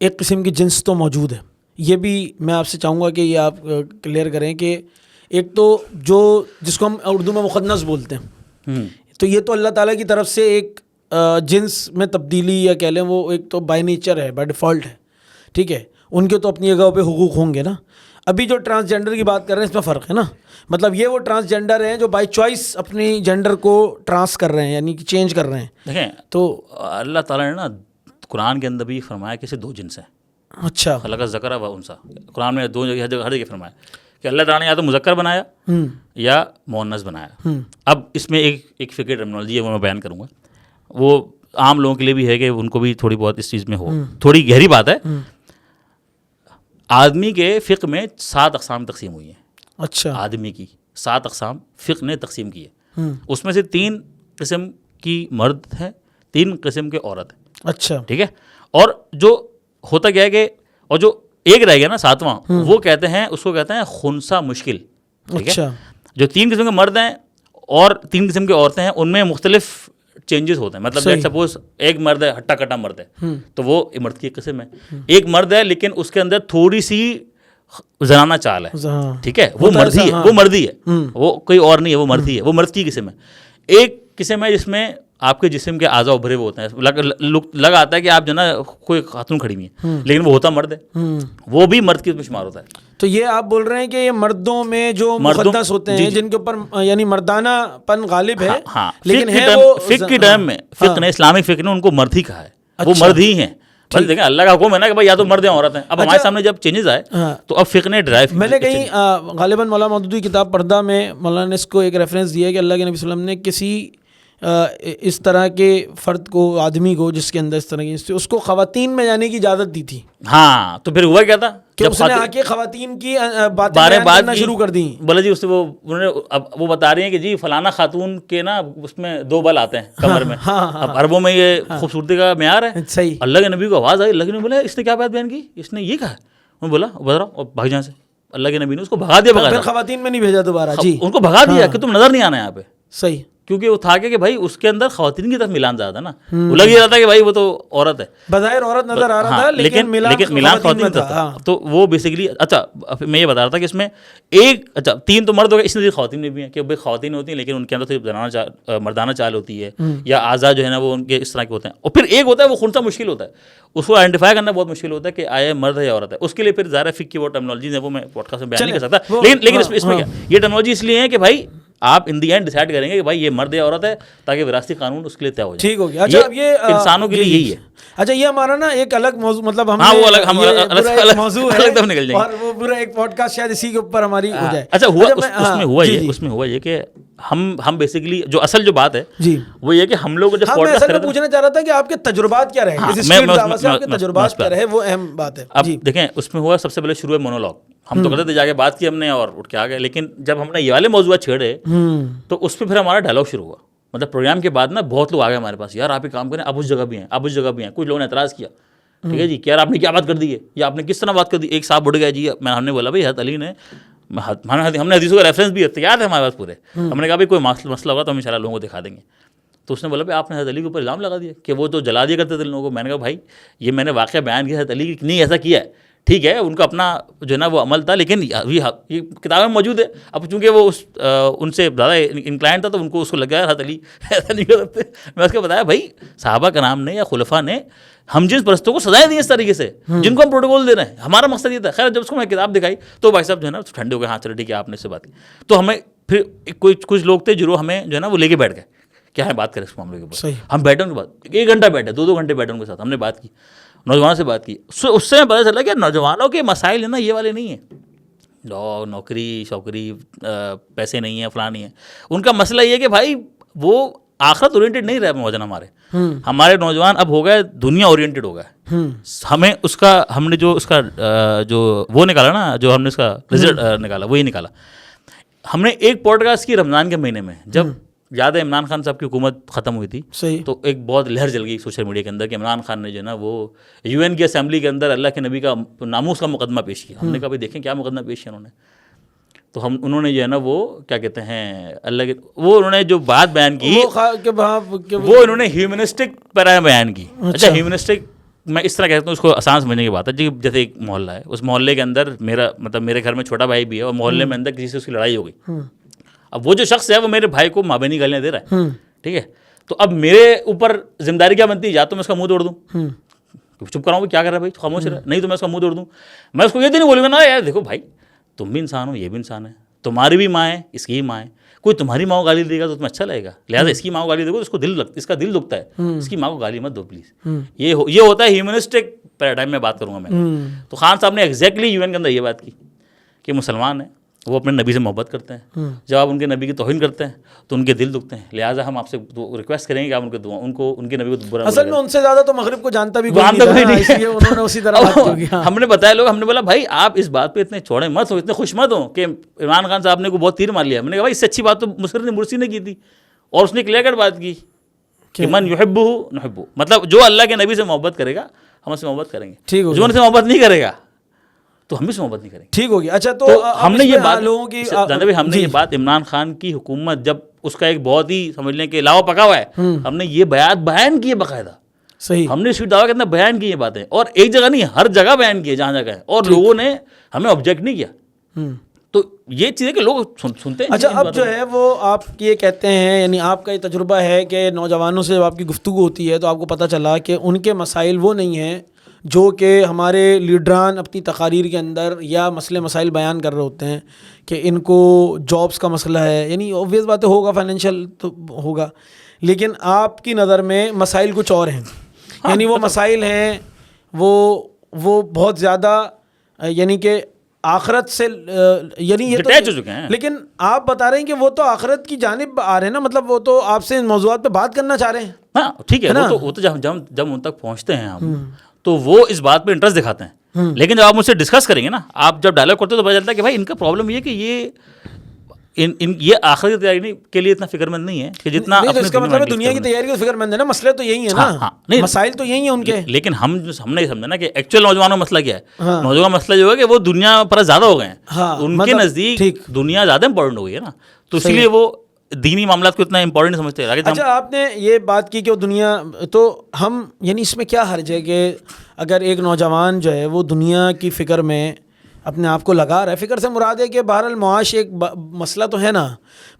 ایک قسم کی جنس تو موجود ہے. یہ بھی میں آپ سے چاہوں گا کہ یہ آپ کلیئر کریں کہ ایک تو جو جس کو ہم اردو میں مخنث بولتے ہیں, تو یہ تو اللہ تعالیٰ کی طرف سے ایک جنس میں تبدیلی یا کہہ لیں وہ ایک تو بائی نیچر ہے, بائی ڈیفالٹ ہے, ٹھیک ہے. ان کے تو اپنی جگہ پہ حقوق ہوں گے نا. ابھی جو ٹرانسجنڈر کی بات کر رہے ہیں اس میں فرق ہے نا, مطلب یہ وہ ٹرانسجنڈر ہیں جو بائی چوائس اپنی جینڈر کو ٹرانس کر رہے ہیں, یعنی کہ چینج کر رہے ہیں. دیکھیں تو اللہ تعالیٰ نے نا قرآن کے اندر بھی فرمایا کہ اسے 2 جنس ہیں. اچھا اللہ کا ذکر و انثیٰ, قرآن میں 2 جگہ ہر جگہ فرمایا کہ اللہ تعالیٰ نے یا تو مذکر بنایا یا مؤنث بنایا. اب اس میں ایک فقہی ٹرمنالوجی ہے وہ میں بیان کروں گا, وہ عام لوگوں کے لیے بھی ہے کہ ان کو بھی تھوڑی بہت اس چیز میں ہو, تھوڑی گہری بات ہے. آدمی کے فقہ میں 7 اقسام تقسیم ہوئی ہیں. اچھا آدمی کی 7 اقسام فقہ نے تقسیم کی ہے. اس میں سے 3 قسم کی مرد ہے, 3 قسم کے عورت ہے. اچھا ٹھیک ہے. اور جو ہوتا کیا ہے کہ اور جو ایک رہ گیا نا 7واں, وہ کہتے ہیں اس کو کہتے ہیں خنثی مشکل. اچھا جو 3 قسم کے مرد ہیں اور 3 قسم کے عورتیں ہیں, ان میں مختلف چینجز ہوتے ہیں. مطلب سپوز ایک مرد ہے, ہٹا کٹا مرد ہے, تو وہ مرد کی ایک قسم ہے. ایک مرد ہے لیکن اس کے اندر تھوڑی سی زنانہ چال ہے, ٹھیک ہے, وہ مردی ہے, وہ مردی ہے, وہ کوئی اور نہیں ہے, وہ مردی ہے, وہ مرد کی قسم ہے. ایک قسم ہے جس میں آپ کے جسم کے اعضاء ابھرے ہوئے ہوتے ہیں, لگ آتا ہے کہ آپ جو نا کوئی خاتون کھڑی ہوئی ہیں, لیکن وہ ہوتا مرد ہے, وہ بھی مرد کی شمار ہوتا ہے. تو یہ آپ بول رہے ہیں کہ یہ مردوں میں جو مقدس ہوتے ہیں جن کے اوپر یعنی مردانہ پن غالب ہے, ہاں, لیکن فقہ کے ٹائم میں فقہ نے, اسلامک فقہ نے ان کو مرد ہی کہا ہے, وہ مرد ہی ہیں. بس دیکھیں اللہ کا حکم ہے نا کہ بھائی یا تو مرد یا عورت ہیں. اب ہمارے سامنے جب چینجز آئے تو اب فقہ نے ڈرائیو. میں نے کہیں غالباً مولانا مودودی کی کتاب پردہ میں مولانا نے اس کو ایک ریفرنس دیا ہے کہ اللہ کے نبی صلی اللہ علیہ وسلم نے کسی اس طرح کے فرد کو, آدمی کو جس کے اندر اس طرح کی, اس کو خواتین میں جانے کی اجازت دی تھی. ہاں تو پھر ہوا کیا تھا کہ اس نے آ کے خواتین کی باتیں بیان کرنا شروع کر دیں. بولا جی اس سے انہوں نے اب وہ بتا رہی ہیں کہ جی فلانا خاتون کے نا اس میں 2 بل آتے ہیں کمر میں. اب عربوں میں یہ خوبصورتی کا معیار ہے. صحیح. اللہ کے نبی کو آواز آئی, اللہ کے نبی بولا اس نے کیا بات بیان کی, اس نے یہ کہا. انہوں نے بولا بتا رہا بھاگ جہاں سے. اللہ کے نبی نے اس کو بھگا دیا. پھر خواتین میں نہیں بھیجا دوبارہ. جی ان کو بھگا دیا کہ تم نظر نہیں آنا یہاں پہ. صحیح. کیونکہ وہ تھا کہ بھائی اس کے اندر خواتین کی طرف ملان زیادہ نا, وہ لگ یہ رہا تھا کہ بھائی وہ تو عورت ہے, بظاہر عورت نظر آ رہا تھا لیکن ملان خواتین تھا. تو وہ بیسیکلی اچھا میں یہ بتا رہا تھا کہ اس میں اچھا 3 تو مرد ہو گئے, اس میں خواتین میں بھی ہیں کہ بھائی خواتین ہوتی ہیں لیکن ان کے اندر تو مردانہ چال ہوتی ہے یا اعضاء جو ہے نا وہ ان کے اس طرح کے ہوتے ہیں. اور پھر ایک ہوتا ہے وہ خنثی مشکل ہوتا ہے, اس کو آئیڈینٹیفائی کرنا بہت مشکل ہوتا ہے کہ آیا مرد ہے یا عورت ہے. اس کے لیے پھر ظاہر فقہ کی وہ ٹرمنالوجیز ہیں وہ میں پوڈ کاسٹ میں بیان نہیں کر سکتا, لیکن اس میں کیا یہ ٹرمنالوجی اس لیے ہے کہ بھائی آپ ان دی اینڈ ڈیسائڈ کریں گے کہ بھائی یہ مرد یا عورت ہے تاکہ وراثتی قانون اس کے لیے طے ہو جائے. ٹھیک ہو گیا. اچھا اب یہ انسانوں کے لیے یہی ہے. اچھا یہ ہمارا نا ایک الگ موضوع, مطلب ہم موضوع ہے اور وہ پورا ایک پوڈ کاسٹ شاید اسی کے اوپر ہماری ہو جائے. اچھا اس میں ہوا یہ کہ ہم بیسیکلی جو اصل جو بات ہے جی وہ یہ کہ ہم لوگ جب میں اصل میں پوچھنا چاہ رہا تھا کہ آپ کے تجربات کیا رہے, آپ کے تجربات کیا رہے, وہ اہم بات ہے. اب دیکھیں اس میں ہوا سب سے پہلے شروع ہے مونولوگ. ہم تو کرتے تھے جا کے بات کی ہم نے اور اٹھ کے آ گئے, لیکن جب ہم نے یہ والے موضوعات چھیڑے تو اس پہ پھر ہمارا ڈائلاگ شروع ہوا. مطلب پروگرام کے بعد نا بہت لوگ آ گئے ہمارے پاس, یار آپ ایک کام کریں, آپ اس جگہ بھی ہیں, آپ اس جگہ بھی ہیں. کچھ لوگوں نے اعتراض کیا, ٹھیک ہے جی, کہ یار آپ نے کیا بات کر دی ہے یا آپ نے کس طرح بات کر دی. ایک صاحب اٹھ گیا جی, ہم نے بولا بھائی حضرت علی نے, ہم نے حدیثوں کا ریفرنس بھی یاد ہے ہمارے پاس پورے. ہم نے کہا بھائی کوئی مسئلہ ہوگا تو ہم انشاءاللہ لوگوں کو دکھا دیں گے. تو اس نے بولا بھائی آپ نے حضرت علی کے اوپر الزام لگا دیا کہ وہ تو جلا دیا کرتے تھے لوگوں کو. میں نے کہا بھائی یہ میں نے واقعہ بیان کیا حضرت علی کی, نہیں ایسا کیا ہے, ٹھیک ہے ان کا اپنا جو ہے نا وہ عمل تھا, لیکن یہ کتابیں موجود ہے. اب چونکہ وہ ان سے زیادہ انکلائنڈ تھا تو ان کو اس کو لگا حضرت علی ایسا نہیں کر سکتے. میں اس کو بتایا بھائی صحابہ کرام نے یا خلفاء نے ہم جنس پرستوں کو سزائیں دی اس طریقے سے جن کو ہم پروٹوکول دے رہے ہیں. ہمارا مقصد یہ تھا. خیر جب اس کو میں کتاب دکھائی تو بھائی صاحب جو ہے نا ٹھنڈے ہو گئے, ہاں چلو ٹھیک ہے آپ نے اس سے بات کی. تو ہمیں پھر کچھ لوگ تھے جو ہمیں جو ہے نا وہ لے کے بیٹھ گئے, کیا ہے بات کریں اس معاملے کے اوپر. ہم بیٹھے ان کے بعد 1 گھنٹہ بیٹھے, 2 گھنٹے بیٹھے ان کے ساتھ, ہم نے بات کی, نوجوانوں سے بات کی. اس سے پتہ چلا کہ نوجوانوں کے مسائل ہیں نا یہ والے نہیں ہیں, نوکری شوکری پیسے نہیں ہیں فلاں نہیں ہیں. ان کا مسئلہ یہ ہے کہ بھائی وہ آخرت اورینٹیڈ نہیں رہے نوجوان ہمارے. ہمارے نوجوان اب ہو گئے دنیا اورینٹیڈ ہو گئے. ہمیں ہم نے جو اس کا جو وہ نکالا نا, جو ہم نے اس کا رزلٹ نکالا وہی نکالا. ہم نے ایک پوڈ کاسٹ کی رمضان کے مہینے میں, جب یاد ہے عمران خان صاحب کی حکومت ختم ہوئی تھی, تو ایک بہت لہر جل گئی سوشل میڈیا کے اندر کہ عمران خان نے جو ہے نا وہ UN کی اسمبلی کے اندر اللہ کے نبی کا ناموس کا مقدمہ پیش کیا. ہم نے کہا بھائی دیکھیں کیا مقدمہ پیش کیا انہوں نے. تو انہوں نے جو ہے نا وہ کیا کہتے ہیں اللہ کے وہ انہوں نے جو بات بیان کی وہ انہوں نے ہیومنسٹک پیرا بیان کی. اچھا ہیومنسٹک میں اس طرح کہتا ہوں, اس کو آسان سمجھنے کی بات ہے جی. جیسے ایک محلہ ہے, اس محلے کے اندر میرے گھر میں چھوٹا بھائی بھی ہے, اور محلے میں اندر کسی سے اس کی لڑائی ہو گئی. اب وہ جو شخص ہے وہ میرے بھائی کو مابینی گالیاں دے رہا ہے, ٹھیک ہے. تو اب میرے اوپر ذمہ داری کیا بنتی ہے, یا تو میں اس کا منہ توڑ دوں, چپ کراؤں کیا کر رہا ہے بھائی خاموش رہا, نہیں تو میں اس کا منہ توڑ دوں. میں اس کو یہ تو نہیں بولوں گا نا یار دیکھو بھائی تم بھی انسان ہو یہ بھی انسان ہے, تمہاری بھی ماں ہے اس کی بھی ماں ہے. کوئی تمہاری ماں کو گالی دے گا تو تمہیں اچھا لگے گا, لہٰذا اس کی ماں کو گالی دے گا اس کا دل دکھتا ہے, اس کی ماں کو گالی مت دو پلیز. یہ ہوتا ہے ہیومنسٹک پیراڈائم میں بات کروں گا میں. تو خان صاحب نے ایگزیکٹلی UN کے اندر یہ بات کی کہ مسلمان ہیں وہ اپنے نبی سے محبت کرتے ہیں, جب آپ ان کے نبی کی توہین کرتے ہیں تو ان کے دل دکھتے ہیں, لہٰذا ہم آپ سے ریکویسٹ کریں گے کہ آپ ان کے نبی کو برا. اصل میں ان سے زیادہ تو مغرب کو جانتا بھی کوئی نہیں. ہم نے بتایا لوگ, ہم نے بولا بھائی آپ اس بات پہ اتنے چوڑے مت ہو, اتنے خوش مت ہو کہ عمران خان صاحب نے کو بہت تیر مار لیا. میں نے کہا بھائی اس سے اچھی بات تو مسرت مرسی نے کی تھی, اور اس نے کلیئر کٹ بات کی کہ من یحبہ نحبہ, مطلب جو اللہ کے نبی سے محبت کرے گا ہم اس سے محبت کریں گے, جو ان سے محبت نہیں کرے گا تو ہم بھی سے محبت نہیں کریں گے. ٹھیک ہو گیا. اچھا تو ہم نے یہ بات لوگوں کی ہم نے یہ بات عمران خان کی حکومت جب اس کا ایک بہت ہی سمجھ لیں کہ لاوا پکا ہوا ہے, ہم نے یہ بیان کی ہے باقاعدہ. صحیح, ہم نے اس دعویٰ کے اندر بیان کی یہ باتیں, اور ایک جگہ نہیں ہر جگہ بیان کی ہے جہاں جگہ ہے, اور لوگوں نے ہمیں آبجیکٹ نہیں کیا. تو یہ چیزیں کہ لوگ سنتے ہیں. اچھا اب جو ہے وہ آپ یہ کہتے ہیں, یعنی آپ کا یہ تجربہ ہے کہ نوجوانوں سے جب آپ کی گفتگو ہوتی ہے تو آپ کو پتہ چلا کہ ان کے مسائل وہ نہیں ہیں جو کہ ہمارے لیڈران اپنی تقاریر کے اندر یا مسائل بیان کر رہے ہوتے ہیں کہ ان کو جابس کا مسئلہ ہے. یعنی اوبویس بات ہوگا, فائنینشیل تو ہوگا, لیکن آپ کی نظر میں مسائل کچھ اور ہیں. یعنی وہ مسائل ہیں وہ بہت زیادہ یعنی کہ آخرت سے یعنی یہ ڈٹیچ ہو چکے ہیں. لیکن آپ بتا رہے ہیں کہ وہ تو آخرت کی جانب آ رہے ہیں نا, مطلب وہ تو آپ سے ان موضوعات پہ بات کرنا چاہ رہے ہیں. ہاں ٹھیک ہے, وہ تو جب ان تک پہنچتے ہیں ہم تو وہ اس بات پہ انٹرسٹ دکھاتے ہیں, لیکن جب آپ مجھ سے ڈسکس کریں گے نا, آپ جب ڈائلاگ کرتے ہیں تو پتہ چلتا ہے کہ بھائی ان کا پرابلم یہ کہ یہ آخرت کی تیاری کے لیے اتنا فکر مند نہیں ہے کہ جتنا اس کا مطلب دنیا کی تیاری کی فکر مند ہے نا. مسئلے تو یہی ہے نا, مسائل تو یہی ہیں ان کے. لیکن ہم نے یہ سمجھا نا کہ ایکچوئل نوجوانوں کا مسئلہ کیا ہے. نوجوان مسئلہ جو ہے کہ وہ دنیا پر زیادہ ہو گئے ہیں, ان کے نزدیک دنیا زیادہ امپورٹنٹ ہو گئی ہے نا, تو اسی لیے وہ دینی معاملات کو اتنا امپورٹنٹ سمجھتے ہیں. اچھا, آپ نے یہ بات کی کہ وہ دنیا, تو ہم یعنی اس میں کیا حرج ہے کہ اگر ایک نوجوان جو ہے وہ دنیا کی فکر میں اپنے آپ کو لگا رہا ہے. فکر سے مراد ہے کہ بہرحال معاش ایک مسئلہ تو ہے نا,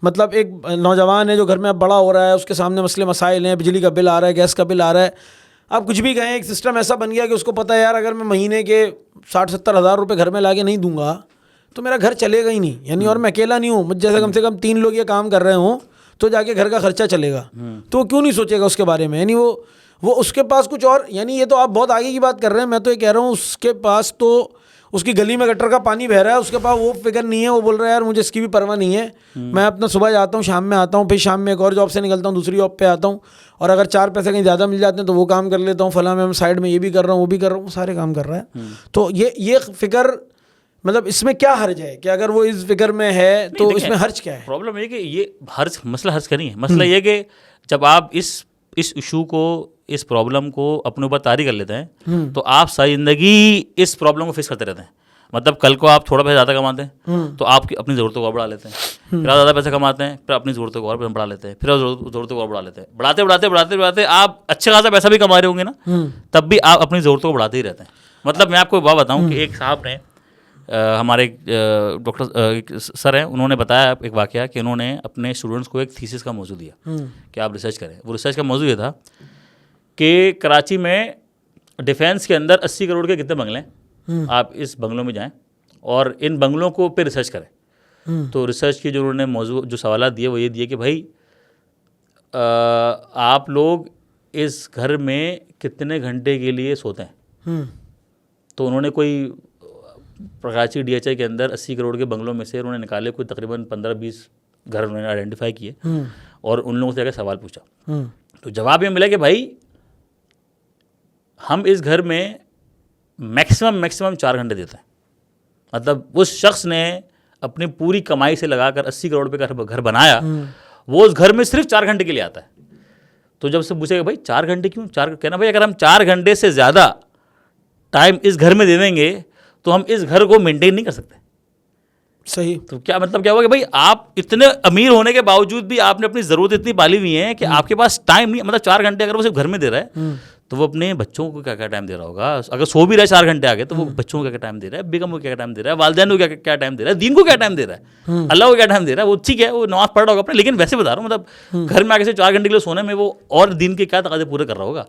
مطلب ایک نوجوان ہے جو گھر میں اب بڑا ہو رہا ہے, اس کے سامنے مسئلے مسائل ہیں, بجلی کا بل آ رہا ہے, گیس کا بل آ رہا ہے. آپ کچھ بھی کہیں, ایک سسٹم ایسا بن گیا کہ اس کو پتہ ہے یار اگر میں مہینے کے 60-70 ہزار روپے گھر میں لا کے نہیں دوں گا تو میرا گھر چلے گا ہی نہیں. یعنی اور میں اکیلا نہیں ہوں, مجھ جیسے کم سے کم 3 لوگ یہ کام کر رہے ہوں تو جا کے گھر کا خرچہ چلے گا. تو وہ کیوں نہیں سوچے گا اس کے بارے میں. یعنی وہ اس کے پاس کچھ اور, یعنی یہ تو آپ بہت آگے کی بات کر رہے ہیں. میں تو یہ کہہ رہا ہوں اس کے پاس تو اس کی گلی میں گٹر کا پانی بہ رہا ہے, اس کے پاس وہ فکر نہیں ہے. وہ بول رہا ہے یار مجھے اس کی بھی پرواہ نہیں ہے, میں اپنا صبح جاتا ہوں, شام میں آتا ہوں, پھر شام میں ایک اور جاب سے نکلتا ہوں, دوسری جاب پہ آتا ہوں, اور اگر 4 پیسے کہیں زیادہ مل جاتے ہیں تو وہ کام کر لیتا ہوں, فلاں میں سائڈ میں یہ بھی کر رہا ہوں, وہ بھی کر رہا ہوں, وہ سارے کام کر رہا ہے. تو یہ فکر مطلب اس میں کیا حرج ہے کہ اگر وہ اس فکر میں ہے تو اس میں حرج کیا ہے؟ پرابلم یہ کہ یہ مسئلہ حرج کا نہیں ہے. مسئلہ یہ کہ جب آپ اس ایشو کو, اس پرابلم کو اپنے اوپر طاری کر لیتے ہیں تو آپ ساری زندگی اس پرابلم کو فیس کرتے رہتے ہیں. مطلب کل کو آپ تھوڑا پیسہ زیادہ کماتے ہیں تو آپ اپنی ضرورتوں کو اور بڑھا لیتے ہیں, پھر آپ زیادہ پیسہ کماتے ہیں, پھر اپنی ضرورتوں کو اور بڑھا لیتے ہیں, پھر ضرورتوں کو اور بڑھا لیتے ہیں. بڑھاتے آپ اچھا خاصا پیسہ بھی کما رہے ہوں گے نا, تب بھی آپ اپنی ضرورتوں کو بڑھاتے ہی رہتے ہیں. مطلب میں آپ کو بات بتاؤں کہ ایک صاحب نے, ہمارے ڈاکٹر سر ہیں, انہوں نے بتایا ایک واقعہ کہ انہوں نے اپنے اسٹوڈنٹس کو ایک تھیسس کا موضوع دیا کہ آپ ریسرچ کریں. وہ ریسرچ کا موضوع یہ تھا کہ کراچی میں ڈیفینس کے اندر 80 کروڑ کے کتنے بنگلے ہیں, آپ اس بنگلوں میں جائیں اور ان بنگلوں کو پہ ریسرچ کریں. تو ریسرچ کی جو انہوں نے موضوع جو سوالات دیے وہ یہ دیے کہ بھائی آپ لوگ اس گھر میں کتنے گھنٹے کے لیے سوتے ہیں. تو انہوں نے کوئی کراچی DHI کے اندر 80 کروڑ کے بنگلوں میں سے انہوں نے نکالے کوئی تقریباً 15-20 گھر انہوں نے آئیڈینٹیفائی کیے اور ان لوگوں سے جا کے سوال پوچھا. تو جواب یہ ملا کہ بھائی ہم اس گھر میں میکسیمم 4 گھنٹے دیتے ہیں. مطلب اس شخص نے اپنی پوری کمائی سے لگا کر 80 کروڑ روپے کا گھر بنایا, وہ اس گھر میں صرف 4 گھنٹے کے لیے آتا ہے. تو جب سے پوچھے گا بھائی 4 گھنٹے کیوں, کہنا بھائی اگر ہم 4 گھنٹے سے زیادہ ٹائم اس گھر میں دے دیں گے تو ہم اس گھر کو مینٹین نہیں کر سکتے. صحیح. تو کیا مطلب کیا ہوا کہ بھائی آپ اتنے امیر ہونے کے باوجود بھی آپ نے اپنی ضرورت اتنی پالی ہوئی ہے کہ آپ کے پاس ٹائم نہیں. مطلب 4 گھنٹے اگر وہ صرف گھر میں دے رہا ہے تو وہ اپنے بچوں کو کیا کیا ٹائم دے رہا ہوگا. اگر سو بھی رہا ہے 4 گھنٹے آگے تو وہ بچوں کو کیا کیا ٹائم دے رہا ہے, بیگم کو کیا ٹائم دے رہا ہے, والدین کو کیا ٹائم دے رہا ہے, دین کو کیا ٹائم دے رہا ہے, اللہ کو کیا ٹائم دے رہا ہے. وہ ٹھیک ہے وہ نماز پڑھ رہا ہوگا اپنے, لیکن ویسے بتا رہا ہوں مطلب گھر میں آگے سے 4 گھنٹے کے لیے سونے میں وہ اور دین کے کیا تقاضے پورے کر رہا ہوگا.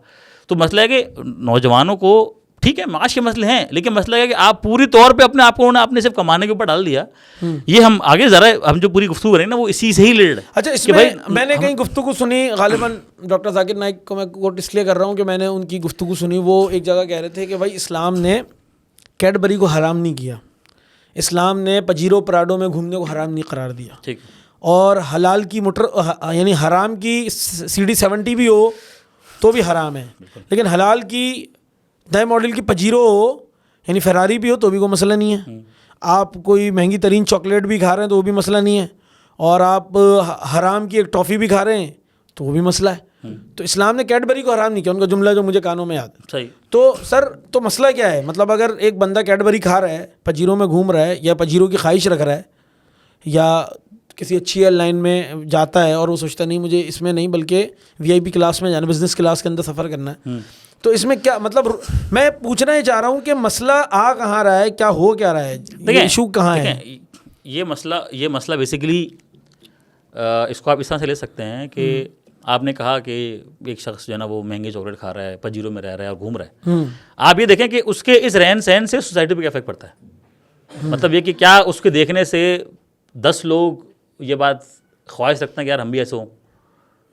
تو مسئلہ ہے کہ نوجوانوں کو ٹھیک ہے معاش کے مسئلے ہیں, لیکن مسئلہ ہے کہ آپ پوری طور پہ اپنے آپ کو آپ نے صرف کمانے کے اوپر ڈال دیا. یہ ہم آگے ذرا ہم جو پوری گفتگو کریں نا وہ اسی سے ہی ریلیٹڈ ہے. اچھا, اس میں نے کہیں گفتگو سنی, غالباً ڈاکٹر ذاکر نائک کو میں کوٹ اس لیے کر رہا ہوں کہ میں نے ان کی گفتگو سنی. وہ ایک جگہ کہہ رہے تھے کہ بھائی اسلام نے کیڈبری کو حرام نہیں کیا, اسلام نے پجیرو پراڈو میں گھومنے کو حرام نہیں قرار دیا, ٹھیک, اور حلال کی موٹر یعنی حرام کی CD70 بھی ہو تو بھی حرام ہے, لیکن حلال کی نئے ماڈل کی پجیرو ہو یعنی فراری بھی ہو تو بھی کوئی مسئلہ نہیں ہے. آپ کوئی مہنگی ترین چاکلیٹ بھی کھا رہے ہیں تو وہ بھی مسئلہ نہیں ہے, اور آپ حرام کی ایک ٹافی بھی کھا رہے ہیں تو وہ بھی مسئلہ ہے. تو اسلام نے کیڈبری کو حرام نہیں کیا, ان کا جملہ جو مجھے کانوں میں یاد ہے. صحیح. تو سر تو مسئلہ کیا ہے, مطلب اگر ایک بندہ کیڈبری کھا رہا ہے, پجیرو میں گھوم رہا ہے, یا پجیرو کی خواہش رکھ رہا ہے, یا کسی اچھی ایئر لائن میں جاتا ہے اور وہ سوچتا نہیں مجھے اس میں نہیں بلکہ VIP کلاس میں جانا, بزنس کلاس کے اندر سفر کرنا ہے, تو اس میں کیا مطلب میں پوچھنا ہی چاہ رہا ہوں کہ مسئلہ آ کہاں رہا ہے, کیا ہو کیا رہا ہے, ایشو کہاں ہے؟ یہ مسئلہ بیسیکلی اس کو آپ اس طرح سے لے سکتے ہیں کہ آپ نے کہا کہ ایک شخص جو ہے نا وہ مہنگے چاکلیٹ کھا رہا ہے, پجیرو میں رہ رہا ہے اور گھوم رہا ہے. آپ یہ دیکھیں کہ اس کے اس رہن سہن سے سوسائٹی پہ کیا افیکٹ پڑتا ہے. مطلب یہ کہ کیا اس کے دیکھنے سے 10 لوگ یہ بات خواہش رکھتے ہیں کہ یار ہم بھی ایسے ہوں,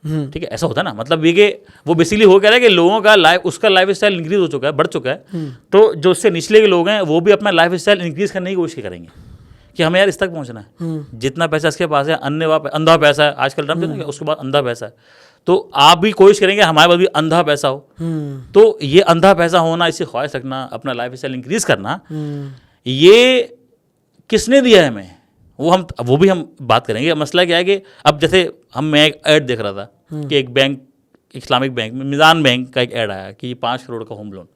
ٹھیک ہے, ایسا ہوتا ہے نا, مطلب یہ کہ وہ بیسیکلی ہو کیا رہا ہے کہ لوگوں کا اس کا لائف اسٹائل انکریز ہو چکا ہے, بڑھ چکا ہے, تو جو اس سے نچلے کے لوگ ہیں وہ بھی اپنا لائف اسٹائل انکریز کرنے کی کوشش کریں گے کہ ہمیں یار اس تک پہنچنا ہے, جتنا پیسہ اس کے پاس ہے, اندھا پیسہ ہے آج کل, اس کے بعد اندھا پیسہ ہے, تو آپ بھی کوشش کریں گے ہمارے پاس بھی اندھا پیسہ ہو. تو یہ اندھا پیسہ ہونا, اس سے خواہش رکھنا, اپنا لائف اسٹائل انکریز کرنا, یہ کس نے دیا ہے ہمیں, وہ بھی ہم بات کریں گے. مسئلہ کیا ہے کہ اب جیسے میں ایک ایڈ دیکھ رہا تھا کہ ایک بینک, اسلامک بینک میں میزان بینک کا ایک ایڈ آیا کہ 5 کروڑ کا ہوم لون.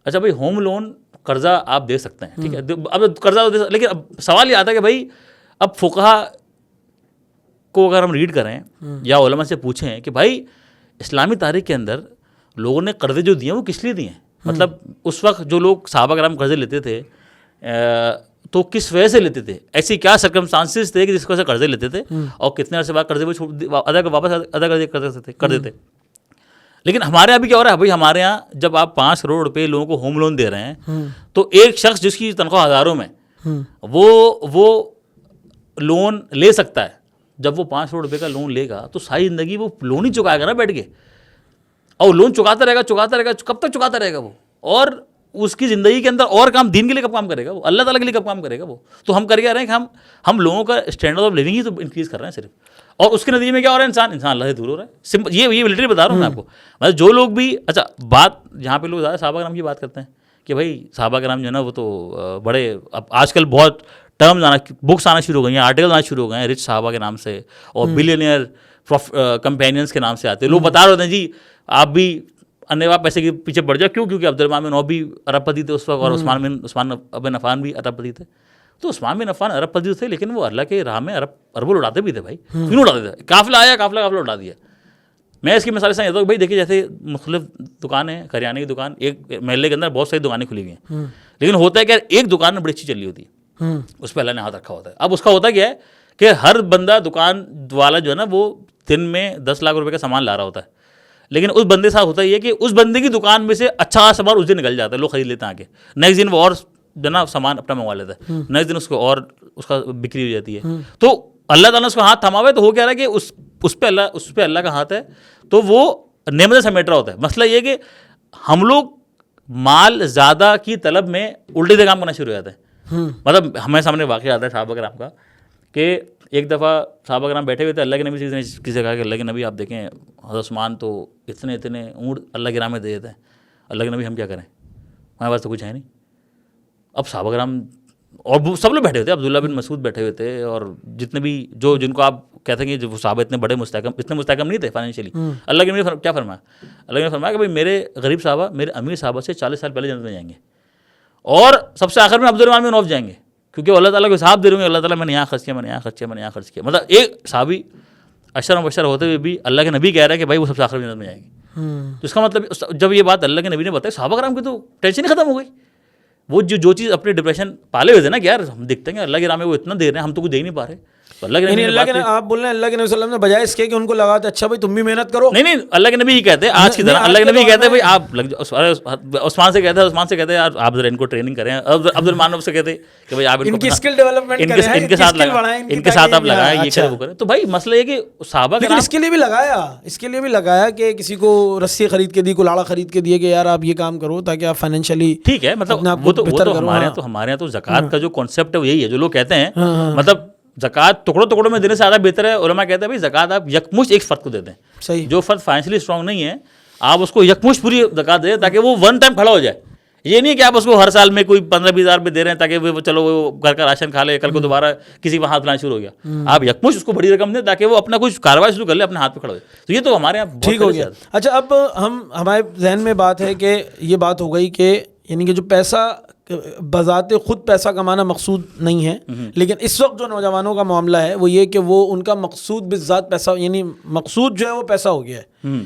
اچھا بھائی, ہوم لون قرضہ آپ دے سکتے ہیں, ٹھیک ہے, اب قرضہ دے, لیکن اب سوال یہ آتا ہے کہ بھائی اب فقہا کو اگر ہم ریڈ کریں یا علماء سے پوچھیں کہ بھائی اسلامی تاریخ کے اندر لوگوں نے قرضے جو دیے ہیں وہ کس لیے دیے ہیں, مطلب اس وقت جو لوگ صحابہ کرام قرضے لیتے تھے تو کس وجہ سے لیتے تھے, ایسی کیا سرکمسٹانسز تھے کہ جس وجہ سے قرضے لیتے تھے, اور کتنے عرصے بعد قرضے واپس ادا کر دیتے. لیکن ہمارے یہاں بھی کیا ہو رہا ہے بھائی, ہمارے یہاں جب آپ 5 کروڑ روپے لوگوں کو ہوم لون دے رہے ہیں تو ایک شخص جس کی تنخواہ ہزاروں میں وہ لون لے سکتا ہے. جب وہ 5 کروڑ روپے کا لون لے گا تو ساری زندگی وہ لون ہی چکائے گا نا بیٹھ کے, اور لون چکاتا رہے گا, کب تک چکاتا رہے گا وہ, اور اس کی زندگی کے اندر اور کام دین کے لیے کب کام کرے گا وہ, اللہ تعالیٰ کے لیے کب کام کرے گا وہ. تو ہم کر کے آ رہے ہیں کہ ہم لوگوں کا اسٹینڈرڈ آف لیونگ ہی تو انکریز کر رہے ہیں صرف, اور اس کے نتیجے میں کیا ہو رہا ہے, انسان اللہ سے دور ہو رہا ہے. یہ لٹرلی بتا رہا ہوں میں آپ کو, مطلب جو لوگ بھی, اچھا بات جہاں پہ لوگ زیادہ صحابہ کرام کی بات کرتے ہیں کہ بھائی صحابہ کرام جو ہے نا وہ تو بڑے, اب آج کل بہت ٹرمز بکس آنا شروع ہو گئی ہیں, آرٹیکل آنا شروع ہو گئے ہیں رچ صحابہ کے نام سے, اور بلینئر کمپینینس کے نام سے آتے ہیں. لوگ بتا رہے ہوتے ہیں جی آپ بھی انیوا پیسے کے پیچھے بڑھ جاؤ, کیوں, کیونکہ عبدالرحمن بن عوف بھی ارب پتی تھے اس وقت, اور عثمان بن عفان بھی ارب پتی تھے. تو عثمان بن عفان ارب پتی تھے, لیکن وہ اللہ کے راہ میں اربوں اڑاتے بھی تھے بھائی. کیوں اڑاتے تھے, قافلہ آیا, قافلہ اڑا دیا. میں اس کی مثال سے یہ تو بھائی دیکھیے, جیسے مختلف دکانیں, کریانے کی دکان, ایک محلے کے اندر بہت ساری دکانیں کھلی ہوئی ہیں, لیکن ہوتا ہے کہ ایک دکان میں بڑی اچھی چل رہی ہوتی ہے, اس پہ اللہ نے ہاتھ رکھا ہوتا ہے. اب اس کا ہوتا کیا ہے کہ ہر بندہ دکان والا جو ہے نا وہ دن میں 10 لاکھ روپے کا سامان لا رہا ہوتا ہے, لیکن اس بندے ساتھ ہوتا یہ کہ اس بندے کی دکان میں سے اچھا سامان اس دن نکل جاتا ہے, لوگ خرید لیتے ہیں آگے, نیکسٹ دن وہ اور جو نا سامان اپنا منگوا لیتا ہے, نیکسٹ دن اس کو اور اس کا بکری ہو جاتی ہے. تو اللہ تعالیٰ نے اس کو ہاتھ تھما ہوا ہے, تو ہو کیا رہا ہے کہ اس پہ اللہ کا ہاتھ ہے, تو وہ نعمتیں سمیٹ رہا ہوتا ہے. مسئلہ یہ کہ ہم لوگ مال زیادہ کی طلب میں الٹے سے کام کرنا شروع ہو جاتے ہیں. مطلب ہمارے سامنے واقعہ آتا ہے صحابہ کرام کا کہ ایک دفعہ صحابہ کرام بیٹھے ہوئے تھے, اللہ کے نبی نے کسی سے کہا کہ اللہ کے نبی آپ دیکھیں حضرت عثمان تو اتنے اونٹ اللہ کے راہ میں دے دیتے ہیں, اللہ کے نبی ہم کیا کریں, ہمارے پاس تو کچھ ہے نہیں. اب صحابہ کرام اور سب لوگ بیٹھے ہوئے تھے, عبداللہ بن مسعود بیٹھے ہوئے تھے, اور جتنے بھی جن کو آپ کہتے ہیں کہ وہ صحابہ اتنے مستحکم نہیں تھے فائنینشلی. اللہ کے نبی کیا فرمایا, اللہ نے فرمایا کہ بھائی میرے غریب صحابہ میرے امیر صحابہ سے 40 سال پہلے جنت میں جائیں گے, اور سب سے آخر میں عبدالرحمن بن عوف جائیں گے, کیونکہ اللہ تعالیٰ کو حساب دے رہے ہوں گے, اللہ تعالیٰ میں نے یہاں خرچ کیا, میں نے یہاں خرچ کیا, میں نے یہاں خرچ کیا. مطلب ایک صحابی اشر و بشر ہوتے ہوئے بھی اللہ کے نبی کہہ رہا ہے کہ بھائی وہ سب سے آخر میں جنت میں جائیں گے. تو اس کا مطلب جب یہ بات اللہ کے نبی نے بتائی, صحابہ کرام کی تو ٹینشن ہی ختم ہو گئی. وہ جو چیز اپنے ڈپریشن پالے ہوئے تھے نا کہ یار ہم دیکھتے ہیں کہ اللہ کے راہ میں وہ اتنا دے رہے ہیں, ہم تو کچھ دے ہی نہیں پا رہے. تو اللہ کے نبی آپ بول رہے ہیں اللہ کے نبی صلی اللہ علیہ وسلم نے بجائے اس کے کہ ان کو لگا تھا اچھا بھائی تم بھی محنت کرو, نہیں اللہ کے نبی یہ کہتے ہیں آج کی طرح, اللہ کے نبی کہتے ہیں بھائی آپ لگ جاؤ. عثمان سے کہتے ہیں یار آپ ذرا ان کو ٹریننگ کریں. عبدالرحمن سے کہتے ہیں کہ بھائی آپ ان کی اسکل ڈیولپمنٹ کریں, ان کے ساتھ آپ لگائیں, یہ کریں وہ کریں. تو بھائی مسئلہ یہ کہ صحابہ لیکن اس کے لیے بھی لگایا کہ کسی کو رسی خرید کے دی, کلاڑا خرید کے دیے کہ یار آپ یہ کام کرو تاکہ آپ فائنینشلی ٹھیک ہے. مطلب وہ تو ہمارے یہاں تو زکوٰۃ کا جو کانسیپٹ ہے یہی ہے جو لوگ کہتے ہیں, مطلب زکوٰۃ ٹکڑوں میں دینے سے زیادہ بہتر ہے. علماء کہتے ہیں بھائی زکوٰۃ آپ یکمشت ایک فرد کو دے دیں, جو فرد فائنینشلی اسٹرانگ نہیں ہے آپ اس کو یکمشت پوری زکوٰۃ دے دیں تاکہ وہ ون ٹائم کھڑا ہو جائے. یہ نہیں کہ آپ اس کو ہر سال میں کوئی 15-20 ہزار روپے دے رہے ہیں تاکہ وہ چلو وہ گھر کا راشن کھا لے, کل کو دوبارہ کسی کو ہاتھ لانا شروع ہو گیا. آپ یکمشت اس کو بڑی رقم دیں تاکہ وہ اپنا کچھ کاروبار شروع کر لے, اپنے ہاتھ پہ کھڑا ہو جائے. تو یہ تو ہمارے یہاں ٹھیک ہو گیا. اچھا اب ہمارے ذہن میں بات ہے کہ یہ بات ہو گئی کہ یعنی کہ جو پیسہ بذات خود پیسہ کمانا مقصود نہیں ہے, لیکن اس وقت جو نوجوانوں کا معاملہ ہے وہ یہ کہ وہ ان کا مقصود بذات پیسہ, یعنی مقصود جو ہے وہ پیسہ ہو گیا ہے.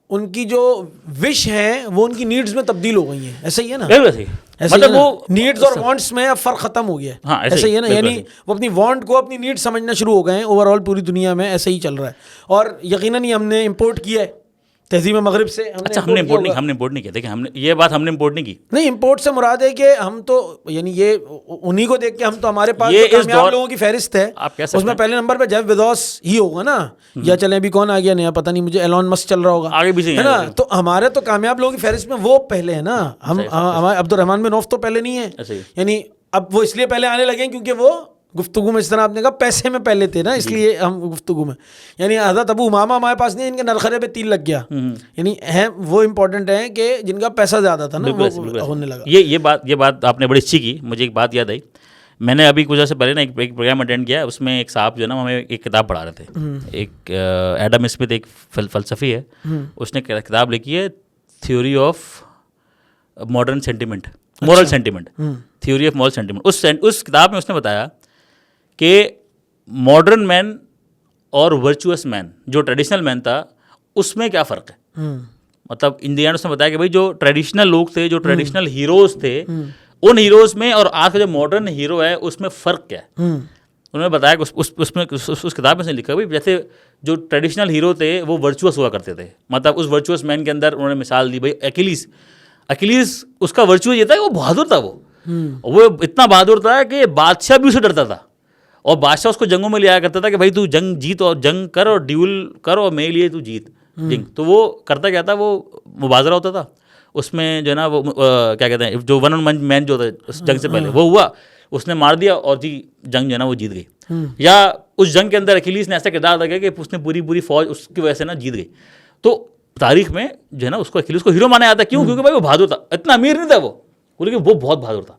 ان کی جو وش ہیں وہ ان کی نیڈز میں تبدیل ہو گئی ہیں. ایسا ہی ہے نا, مطلب وہ نیڈز اور وانٹس میں اب فرق ختم ہو گیا ہے. ایسا ہی ہے نا, یعنی وہ اپنی وانٹ کو اپنی نیڈ سمجھنا شروع ہو گئے ہیں. اوور آل پوری دنیا میں ایسا ہی چل رہا ہے, اور یقیناً یہ ہم نے امپورٹ کیا ہے تہذیب مغرب سے اچھا ہم نے امپورٹ نہیں کیا. دیکھیں ہم نے یہ بات ہم نے امپورٹ نہیں کی. نہیں, امپورٹ سے مراد ہے کہ ہم تو یعنی یہ انہی کو دیکھ کے ہم تو ہمارے پاس جو کامیاب لوگوں کی فہرست ہے اس میں پہلے نمبر پہ جیف بیزوس ہی ہوگا نا, یا چلیں ابھی کون آ گیا نیا پتہ نہیں مجھے, ایلون مسک چل رہا ہوگا آگے بھی ہے نا. تو ہمارے تو کامیاب لوگوں کی فہرست میں وہ پہلے ہے نا. ہم ہمارے عبد الرحمن بن عوف تو پہلے نہیں ہے, یعنی اب وہ اس لیے پہلے آنے لگے ہیں کیونکہ وہ گفتگو میں, اس طرح آپ نے کہا پیسے میں پہلے تھے نا, اس لیے ہم گفتگو میں, یعنی حضرت ابو امامہ ہمارے پاس نہیں, ان کے نرخرے پہ تیل لگ گیا, یعنی ہیں وہ امپورٹنٹ ہیں کہ جن کا پیسہ زیادہ تھا نا وہ ہونے لگا. یہ بات آپ نے بڑی اچھی کی. مجھے ایک بات یاد آئی, میں نے ابھی کچھ عرصے پہلے نا ایک پروگرام اٹینڈ کیا, اس میں ایک صاحب جو ہے نا ہمیں ایک کتاب پڑھا رہے تھے. ایک ایڈم اسمتھ ایک فلسفی ہے, اس نے کتاب لکھی ہے theory of modern sentiment, moral sentiment, theory of moral sentiment. اس کتاب میں اس نے بتایا کہ ماڈرن مین اور ورچوئس مین, جو ٹریڈیشنل مین تھا, اس میں کیا فرق ہے. مطلب ان دی اینڈ اس نے بتایا کہ بھائی جو ٹریڈیشنل لوگ تھے, جو ٹریڈیشنل ہیروز تھے, ان ہیروز میں اور آج کا جو ماڈرن ہیرو ہے اس میں فرق کیا ہے. انہوں نے بتایا کہ اس کتاب میں سے لکھا بھائی جیسے جو ٹریڈیشنل ہیرو تھے وہ ورچوئس ہوا کرتے تھے. مطلب اس ورچوئس مین کے اندر انہوں نے مثال دی بھائی ایکیلیس, اس کا ورچو یہ تھا کہ وہ بہادر تھا. وہ اتنا بہادر تھا کہ بادشاہ بھی اسے ڈرتا تھا, اور بادشاہ اس کو جنگوں میں لے آیا کرتا تھا کہ بھائی تو جنگ جیت, اور جنگ کر اور ڈیول کر, اور میرے لیے تو جیت جنگ. تو وہ کرتا کیا تھا, وہ مبازرہ ہوتا تھا اس میں جو ہے نا, وہ کیا کہتے ہیں جو ون آن ون مین جو تھا اس جنگ سے پہلے وہ ہوا, اس نے مار دیا اور جی جنگ جو ہے نا وہ جیت گئی. یا اس جنگ کے اندر اکیلیس نے ایسا کردار ادا کیا کہ اس نے پوری فوج اس کی وجہ سے نا جیت گئی. تو تاریخ میں جو ہے نا اس کو اکیلیس کو ہیرو مانا جاتا ہے. کیوں؟ کیونکہ بھائی وہ بہادر تھا, اتنا امیر نہیں تھا وہ, لیکن وہ بہت بہادر تھا.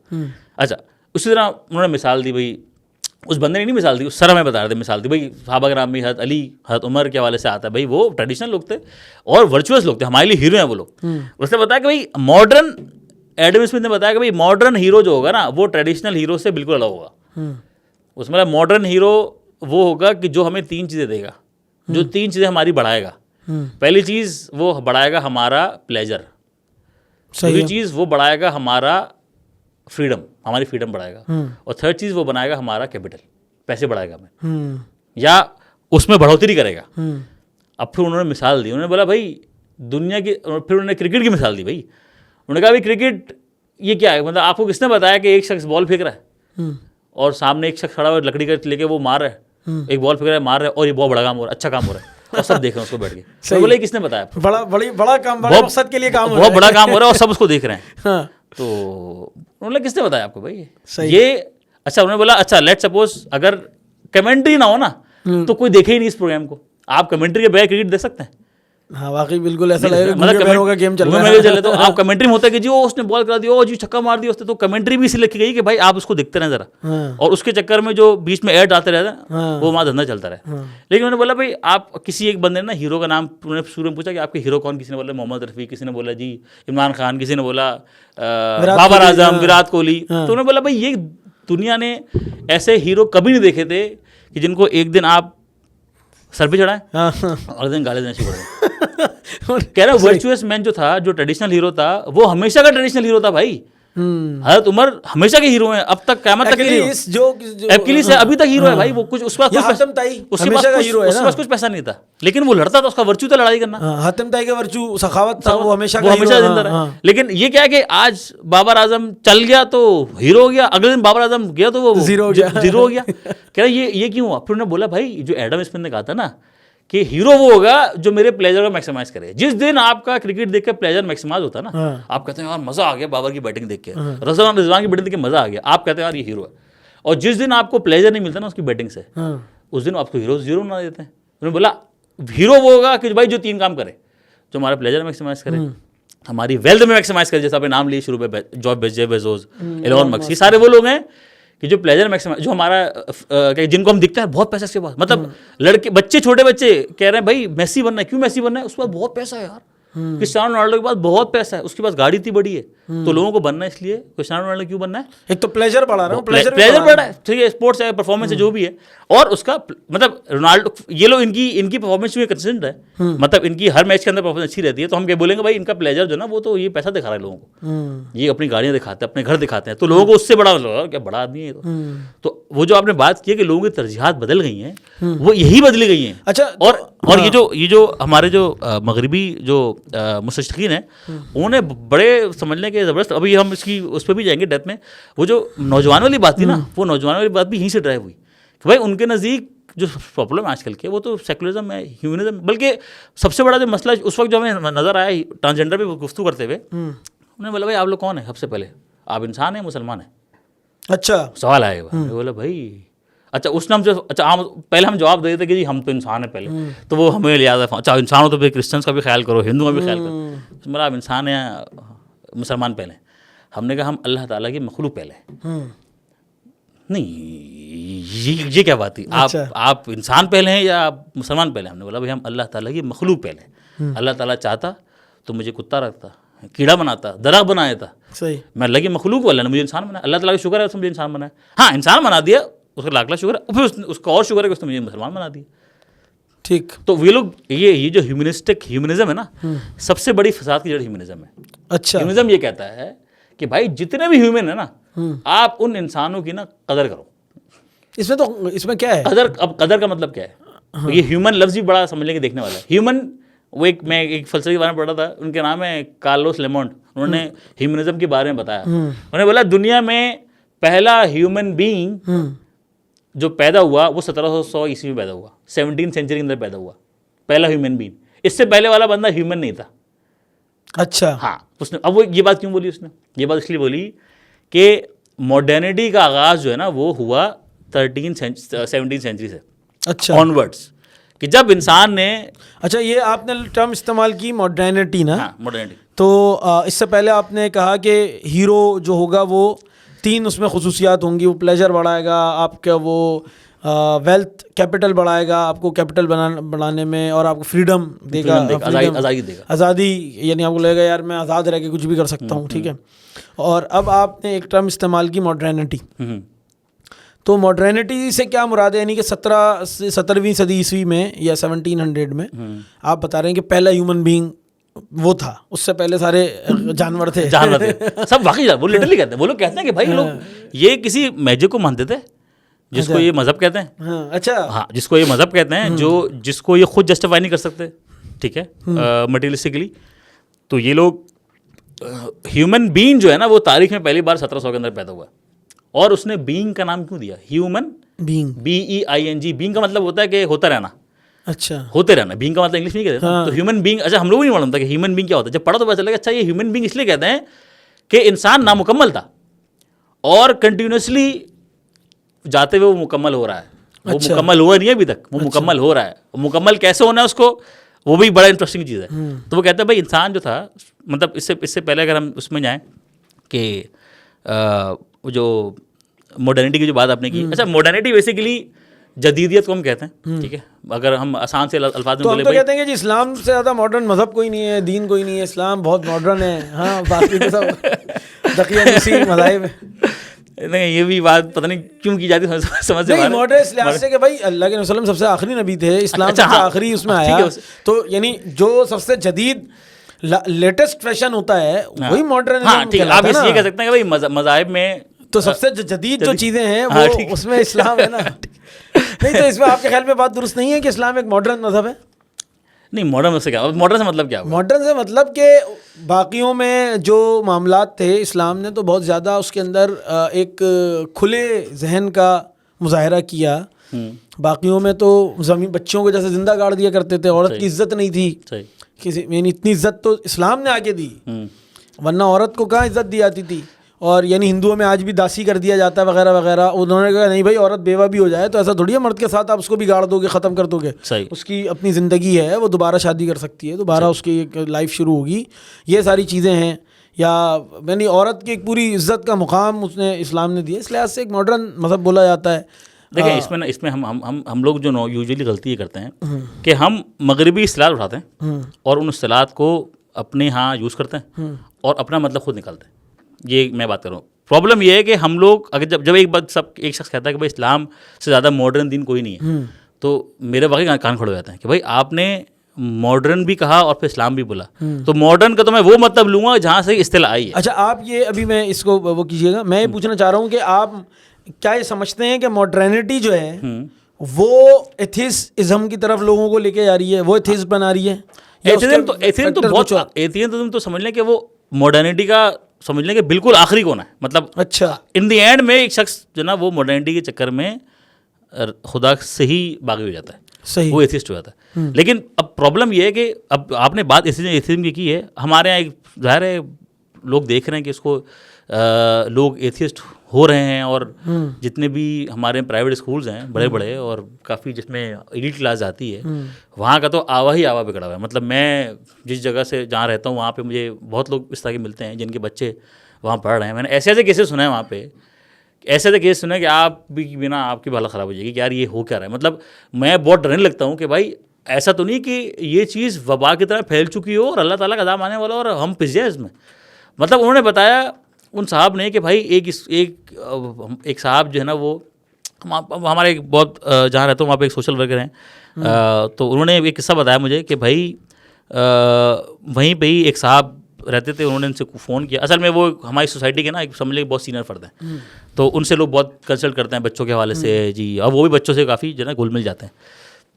اچھا اسی طرح انہوں نے مثال دی, بھائی اس بندے نے نہیں مثال دی, اس سر میں بتا رہے تھے مثال دی, بھائی صحابہ کرام بھی حضرت علی حضرت عمر کے حوالے سے آتا ہے. بھائی وہ ٹریڈیشنل لوگ تھے اور ورچوئس لوگ تھے, ہمارے لیے ہیرو ہیں وہ لوگ. اس نے بتایا کہ بھائی ماڈرن, ایڈم اسمتھ نے بتایا کہ بھائی ماڈرن ہیرو جو ہوگا نا وہ ٹریڈیشنل ہیرو سے بالکل الگ ہوگا. اس میں ماڈرن ہیرو وہ ہوگا کہ جو ہمیں 3 چیزیں دے گا, جو 3 چیزیں ہماری بڑھائے گا. پہلی چیز وہ بڑھائے گا ہمارا پلیجر, دوسری چیز وہ بڑھائے گا ہمارا فریڈم, ہماری فریڈم بڑھائے گا, اور تھرڈ چیز وہ بنائے گا ہمارا کیپٹل, پیسے بڑھائے گا ہمیں, یا اس میں بڑھوتری کرے گا. اب پھر انہوں نے مثال دی, انہوں نے بولا بھائی دنیا کی, پھر انہوں نے کرکٹ کی مثال دی. بھائی انہوں نے کہا بھائی کرکٹ یہ کیا ہے, مطلب آپ کو کس نے بتایا کہ ایک شخص بال پھینک رہا ہے اور سامنے ایک شخص کھڑا ہوا لکڑی کا لے کے وہ مار رہا ہے, ایک بال پھینک رہا ہے مار رہا ہے, اور یہ بہت بڑا کام ہو رہا ہے, اچھا کام ہو رہا ہے, اور سب دیکھ رہے ہیں اس کو بیٹھ کے. بولے کس نے بتایا, بڑا کام, بڑا مقصد کے لیے کام ہو رہا ہے, بہت بڑا کام ہو رہا ہے اور سب اس کو دیکھ رہے ہیں. تو انہوں نے کس نے بتایا آپ کو بھائی یہ. اچھا انہوں نے بولا اچھا لیٹ سپوز اگر کمنٹری نہ ہو نا تو کوئی دیکھے ہی نہیں اس پروگرام کو, آپ کمنٹری کے بغیر کرکٹ دیکھ سکتے ہیں. ہاں واقعی بالکل ایسا لگے گا گیم چل رہا ہے. تو آپ کمنٹری میں ہوتا ہے کہ جی وہ اس نے بال کرا دیا, او جی چھکا مار دیا اس نے, تو کمنٹری بھی اسی لکھی گئی کہ بھائی آپ اس کو دیکھتے رہیں ذرا, اور اس کے چکر میں جو بیچ میں ایڈ آتے رہتے ہیں وہ وہاں دھندا چلتا رہے. لیکن انہوں نے بولا بھائی آپ کسی ایک بندے نے نا ہیرو کا نام, انہوں نے شروع میں پوچھا کہ آپ کے ہیرو کون, کسی نے بولا محمد رفیع, کسی نے بولا جی عمران خان, کسی نے بولا بابر اعظم, وراٹ کوہلی. تو انہوں نے بولا بھائی یہ دنیا نے ایسے ہیرو کبھی نہیں دیکھے تھے کہ جن کو ایک دن آپ سر پہ چڑھائیں اور دن گالے دینا شروع کر دیں. کہہ رہا ورچوئس مین جو تھا, جو ٹریڈیشنل ہیرو تھا, وہ ہمیشہ کا ٹریڈیشنل ہیرو تھا. بھائی حضرت عمر ہمیشہ کے ہیرو ہیں, اب تک قیامت تک ایکلیس ہے ابھی تک ہیرو ہے. بھائی وہ کچھ اس کے پاس کچھ پیسہ نہیں تھا, لیکن وہ لڑتا تھا, اس کا ورچو تھا لڑائی کرنا. حاتم طائی کا ورچو سخاوت تھا, وہ ہمیشہ زندہ رہا. لیکن یہ کیا ہے کہ آج بابر اعظم چل گیا تو ہیرو ہو گیا, اگلے دن بابر اعظم گیا تو وہ زیرو ہو گیا. کہہ رہا یہ کیوں ہوا. پھر انہوں نے بولا بھائی جو ایڈم اسمتھ نے کہا تھا نا کہ ہیرو وہ ہوگا جو میرے پلیجر کو میکسیمائز کرے. جس دن آپ کا کرکٹ دیکھ کے پلیجر میکسیمائز ہوتا ہے نا, آپ کہتے ہیں یار مزہ آ گیا بابر کی بیٹنگ دیکھ کے, رضوان کی بیٹنگ دیکھ کے مزہ آ گیا, آپ کہتے ہیں یار یہ ہیرو ہے. اور جس دن آپ کو پلیجر نہیں ملتا نا اس کی بیٹنگ سے, اس دن آپ کو ہیرو زیرو بنا دیتے ہیں. انہوں نے بولا ہیرو وہ ہوگا کہ بھائی جو 3 کام کرے, جو ہمارا پلیجر میکسیمائز کرے, ہماری ویلتھ میں میکسیمائز کرے, جیسے آپ نے نام لیے شروع پہ جیف بیزوس, ایلون مسک, یہ سارے وہ لوگ ہیں کہ جو پلیجر میکسیمائز, جو ہمارا جن کو ہم دکھتا ہے بہت پیسہ اس کے پاس, مطلب لڑکے بچے چھوٹے بچے کہہ رہے ہیں بھائی میسی بننا ہے. کیوں میسی بننا ہے, اس کے پاس بہت پیسہ ہے یار. کرسٹیانو رونالڈو کے پاس بہت پیسہ ہے, اس کے پاس گاڑی اتنی بڑی ہے, تو لوگوں کو بننا اس لیے کرسٹیانو رونالڈو کیوں بننا ہے؟ ایک تو پلیجر بڑھا رہا ہوں، پلیجر بڑھ رہا ہے، ٹھیک ہے، اسپورٹس ہے، پرفارمنس ہے، جو بھی ہے، اور اس کا مطلب رونالڈو یہ لوگ ان کی پرفارمنس میں کنسسٹنٹ ہے، مطلب ان کی ہر میچ کے اندر پرفارمنس اچھی رہتی ہے، تو ہم کیا بولیں گے بھائی ان کا پلیجر جو نا وہ تو یہ پیسہ دکھا رہا ہے لوگوں کو، یہ اپنی گاڑیاں دکھاتے ہیں، اپنے گھر دکھاتے ہیں، تو لوگوں کو اس سے بڑا کیا بڑا آدمی ہے تو وہ جو آپ نے بات کی ہے کہ لوگوں کی ترجیحات بدل گئی ہیں، وہ یہی بدلی گئی ہیں۔ اچھا، اور یہ جو ہمارے جو مغربی جو مستشرقین ہیں انہوں نے بڑے سمجھنے کے زبردست، ابھی ہم اس پہ بھی جائیں گے ڈیپتھ میں، وہ جو نوجوان والی بات تھی نا، وہ نوجوان والی بات بھی یہیں سے ڈرائیو ہوئی کہ بھائی ان کے نزدیک جو پرابلم ہے آج کل کے وہ تو سیکولرزم ہے، ہیومنزم، بلکہ سب سے بڑا جو مسئلہ اس وقت جو ہمیں نظر آیا ٹرانسجینڈر پہ گفتگو کرتے ہوئے، انہوں نے بولا بھائی آپ لوگ کون ہیں؟ سب سے پہلے آپ انسان ہیں مسلمان ہیں؟ اچھا سوال آئے گا، بولا بھائی اچھا اس نے ہم سے پہلے ہم جواب دے دیتے کہ جی ہم تو انسان ہیں پہلے، تو وہ ہمیں یاد ہے اچھا انسان ہو تو پھر کرسچنس کا بھی خیال کرو، ہندوؤں کا بھی خیال کرو، مطلب آپ انسان ہیں مسلمان پہلے؟ ہم نے کہا ہم اللہ تعالیٰ کی مخلوق پہلے ہیں۔ نہیں یہ کیا بات تھی، آپ انسان پہلے ہیں یا آپ مسلمان پہلے؟ ہم نے بولا بھائی ہم اللہ تعالیٰ کی مخلوق پہلے ہیں، اللہ تعالیٰ چاہتا تو مجھے کتا رکھتا، کیڑا بناتا، درخت بنایا تھا، صحیح، میں اللہ کی مخلوق والا نے مجھے انسان بنایا، اللہ تعالیٰ کا شکر ہے اس نے مجھے انسان بنایا، ہاں انسان بنا دیا اس کا لاکھ لاکھ شکر ہے، پھر اس کا اور شکر ہے کہ اس نے مجھے مسلمان بنا دیا۔ ٹھیک، تو وہ لوگ یہ جو ہیومنزم ہے نا، سب سے بڑی فساد کی جڑ ہیومنزم ہے۔ اچھا، ہیومنزم یہ کہتا ہے کہ بھائی جتنے بھی ہیومن ہیں نا، آپ ان انسانوں کی نا قدر کرو۔ اس میں کیا ہے قدر کا مطلب کیا ہے؟ یہ ہیومن لفظ بھی بڑا سمجھنے کے دیکھنے والا ہے۔ ہیومن، وہ میں ایک فلسفے کے بارے میں پڑھا تھا، ان کے نام ہے کارلوس لیمونٹ، انہوں نے ہیومنزم کے بارے میں بتایا، انہوں نے بولا دنیا میں پہلا ہیومن بینگ جو پیدا ہوا وہ 1700 عیسوی میں پیدا ہوا، 17 سینچری کے اندر پیدا ہوا، پہلا ہیومن بینگ۔ اس سے پہلے والا بندہ ہیومن نہیں تھا۔ اچھا، ہاں، اس نے اب وہ یہ بات کیوں بولی؟ اس نے یہ بات اس لیے بولی کہ ماڈرنٹی کا آغاز جو ہے نا وہ ہوا 17 سینچری سے اچھا آنورڈس، کہ جب انسان نے، اچھا یہ آپ نے ٹرم استعمال کی ماڈرنٹی نا، ہاں ماڈرنٹی، تو اس سے پہلے آپ نے کہا کہ ہیرو جو ہوگا وہ 3 اس میں خصوصیات ہوں گی، وہ پلیجر بڑھائے گا آپ کا، وہ ویلتھ کیپٹل بڑھائے گا آپ کو کیپٹل بنانے میں، اور آپ کو فریڈم دے گا، آزادی دے گا، آزادی، یعنی آپ کو لگے گا یار میں آزاد رہ کے کچھ بھی کر سکتا ہوں، ٹھیک ہے۔ اور اب آپ نے ایک ٹرم استعمال کی ماڈرنٹی، تو ماڈرنٹی سے کیا مراد ہے؟ یعنی کہ 17ویں صدی عیسوی میں یا 1700 میں آپ بتا رہے ہیں کہ پہلا ہیومن بینگ وہ تھا، اس سے پہلے سارے جانور تھے سب واقعی، وہ لٹرلی کہتے ہیں، وہ لوگ کہتے ہیں کہ بھائی لوگ یہ کسی میجک کو مانتے تھے جس کو یہ مذہب کہتے ہیں، اچھا ہاں جس کو یہ مذہب کہتے ہیں، جس کو یہ خود جسٹیفائی نہیں کر سکتے، ٹھیک ہے، مٹیریلسٹکلی۔ تو یہ لوگ ہیومن بینگ جو ہے نا وہ تاریخ میں پہلی بار 1700 کے اندر پیدا ہوا، اور اس نے بینگ کا نام کیوں دیا؟ ہیومن بینگ، BEING، بینگ کا مطلب ہوتا ہے کہ ہوتا رہنا، اچھا ہوتے رہنا، بینگ کا مطلب انگلش میں کہتے ہیں، تو ہیومن بینگ، اچھا ہم لوگ نہیں معلوم تھا کہ ہیومن بینگ کیا ہوتا ہے، جب پڑھا تو پتا چلا کہ اچھا یہ ہیومن بینگ اس لیے کہتے ہیں کہ انسان نامکمل تھا اور کنٹینیوسلی جاتے ہوئے وہ مکمل ہو رہا ہے، وہ مکمل ہوا نہیں ابھی تک، وہ مکمل ہو رہا ہے، مکمل کیسے ہونا ہے اس کو، وہ بھی بڑا انٹرسٹنگ چیز ہے۔ تو وہ کہتے ہیں بھائی انسان جو تھا، مطلب اس سے پہلے اگر ہم اس میں جائیں کہ جو ماڈرنٹی کی جو بات آپ نے کی، اچھا ماڈرنٹی بیسیکلی جدیدیت کو ہم کہتے ہیں، ٹھیک ہے، اگر ہم آسان سے الفاظ میں تو ہم بولے تو کہتے ہیں کہ جی اسلام سے زیادہ ماڈرن مذہب کوئی نہیں ہے، دین کوئی نہیں ہے، اسلام بہت ماڈرن ہے، ہاں باقی تو سب دقیانوسی مذاہب ہے۔ نہیں یہ بھی بات پتہ نہیں کیوں کی جاتی، سمجھ سے ماڈرن اس لحاظ سے کہ بھائی اللہ کے وسلم سب سے آخری نبی تھے، اسلام سب سے آخری اس میں آیا، تو یعنی جو سب سے جدید لیٹسٹ فیشن ہوتا ہے وہی ماڈرن۔ ہاں ٹھیک ہے، آپ یہ کہہ سکتے ہیں کہ بھائی مذاہب میں تو سب سے جدید جو چیزیں ہیں وہ اس میں اسلام ہے نا۔ نہیں تو اس میں آپ کے خیال میں بات درست نہیں ہے کہ اسلام ایک ماڈرن مذہب ہے؟ نہیں، ماڈرن سے کیا، ماڈرن سے مطلب کیا؟ ماڈرن سے مطلب کہ باقیوں میں جو معاملات تھے اسلام نے تو بہت زیادہ اس کے اندر ایک کھلے ذہن کا مظاہرہ کیا، باقیوں میں تو زمین بچوں کو جیسے زندہ گاڑ دیا کرتے تھے، عورت کی عزت نہیں تھی کسی، یعنی اتنی عزت تو اسلام نے آگے دی، ورنہ عورت کو کہاں عزت دی جاتی تھی، اور یعنی ہندوؤں میں آج بھی داسی کر دیا جاتا ہے وغیرہ وغیرہ، انہوں نے کہا نہیں بھائی عورت بیوہ بھی ہو جائے تو ایسا تھوڑی ہے مرد کے ساتھ آپ اس کو بھی گاڑ دو گے، ختم کر دو گے، اس کی اپنی زندگی ہے، وہ دوبارہ شادی کر سکتی ہے، دوبارہ اس کی ایک لائف شروع ہوگی، یہ ساری چیزیں ہیں، یا یعنی عورت کی ایک پوری عزت کا مقام اس نے اسلام نے دیا، اس لحاظ سے ایک ماڈرن مذہب بولا جاتا ہے۔ دیکھیں اس میں ہم لوگ جو یوزلی غلطی یہ کرتے ہیں کہ ہم مغربی اصطلاحات اٹھاتے ہیں اور ان اصطلاحات کو اپنے ہاں یوز کرتے ہیں اور اپنا مطلب خود نکالتے ہیں۔ یہ میں بات کر رہا ہوں. پرابلم یہ ہے کہ ہم لوگ اگر جب ایک شخص کہتا ہے کہ بھائی اسلام سے زیادہ ماڈرن دین کوئی نہیں ہے, تو میرے واقعی کان کھڑے ہو جاتے ہیں کہ بھائی آپ نے ماڈرن بھی کہا اور پھر اسلام بھی بولا, تو ماڈرن کا تو میں وہ مطلب لوں گا جہاں سے اصطلاح آئی ہے. اچھا آپ یہ ابھی میں اس کو وہ کیجیے گا, میں یہ پوچھنا چاہ رہا ہوں کہ آپ کیا یہ سمجھتے ہیں کہ ماڈرنٹی جو ہے وہ ایتھیزم کی طرف لوگوں کو لے کے جا رہی ہے, وہ ایتھیزم بنا رہی ہے؟ ایتھیزم تو سمجھ لیں کہ وہ ماڈرنٹی کا سمجھ لیں کہ بالکل آخری کونا ہے, مطلب اچھا ان دی اینڈ میں ایک شخص جو نا وہ ماڈرنٹی کے چکر میں خدا سے ہی باغی ہو جاتا ہے, صحیح, وہ ایتھیسٹ ہو جاتا ہے. لیکن اب پرابلم یہ ہے کہ اب آپ نے بات ایتھیزم کی ہے, ہمارے یہاں ایک ظاہر ہے لوگ دیکھ رہے ہیں کہ اس کو لوگ ایتھیسٹ ہو رہے ہیں, اور جتنے بھی ہمارے پرائیویٹ اسکولز ہیں بڑے بڑے اور کافی جس میں ایلیٹ کلاس آتی ہے, وہاں کا تو آوا ہی آوا بگڑا ہوا ہے. مطلب میں جس جگہ سے جہاں رہتا ہوں وہاں پہ مجھے بہت لوگ اس طرح کے ملتے ہیں جن کے بچے وہاں پڑھ رہے ہیں. میں نے ایسے کیسز سنے ہیں وہاں پہ, ایسے کیس سنے کہ آپ بھی بنا آپ کی حالت خراب ہو جائے گی کہ یار یہ ہو کیا رہا ہے. مطلب میں بہت ڈرنے لگتا ہوں کہ بھائی ایسا تو نہیں کہ یہ چیز وبا کی طرح پھیل چکی ہو اور اللہ تعالیٰ کا عذاب آنے والا اور ہم پس جائیں اس میں. مطلب انہوں نے بتایا ان صاحب نے کہ بھائی ایک صاحب جو ہے نا وہ ہمارے بہت جہاں رہتا ہوں وہاں پہ ایک سوشل ورکر ہیں, تو انہوں نے ایک قصہ بتایا مجھے کہ بھائی وہیں پہ ہی ایک صاحب رہتے تھے, انہوں نے ان سے فون کیا. اصل میں وہ ہماری سوسائٹی کے نا ایک سمجھ لیں بہت سینئر فرد ہیں, تو ان سے لوگ بہت کنسلٹ کرتے ہیں بچوں کے حوالے سے جی, اور وہ بھی بچوں سے کافی جو ہے نا گھل مل جاتے ہیں.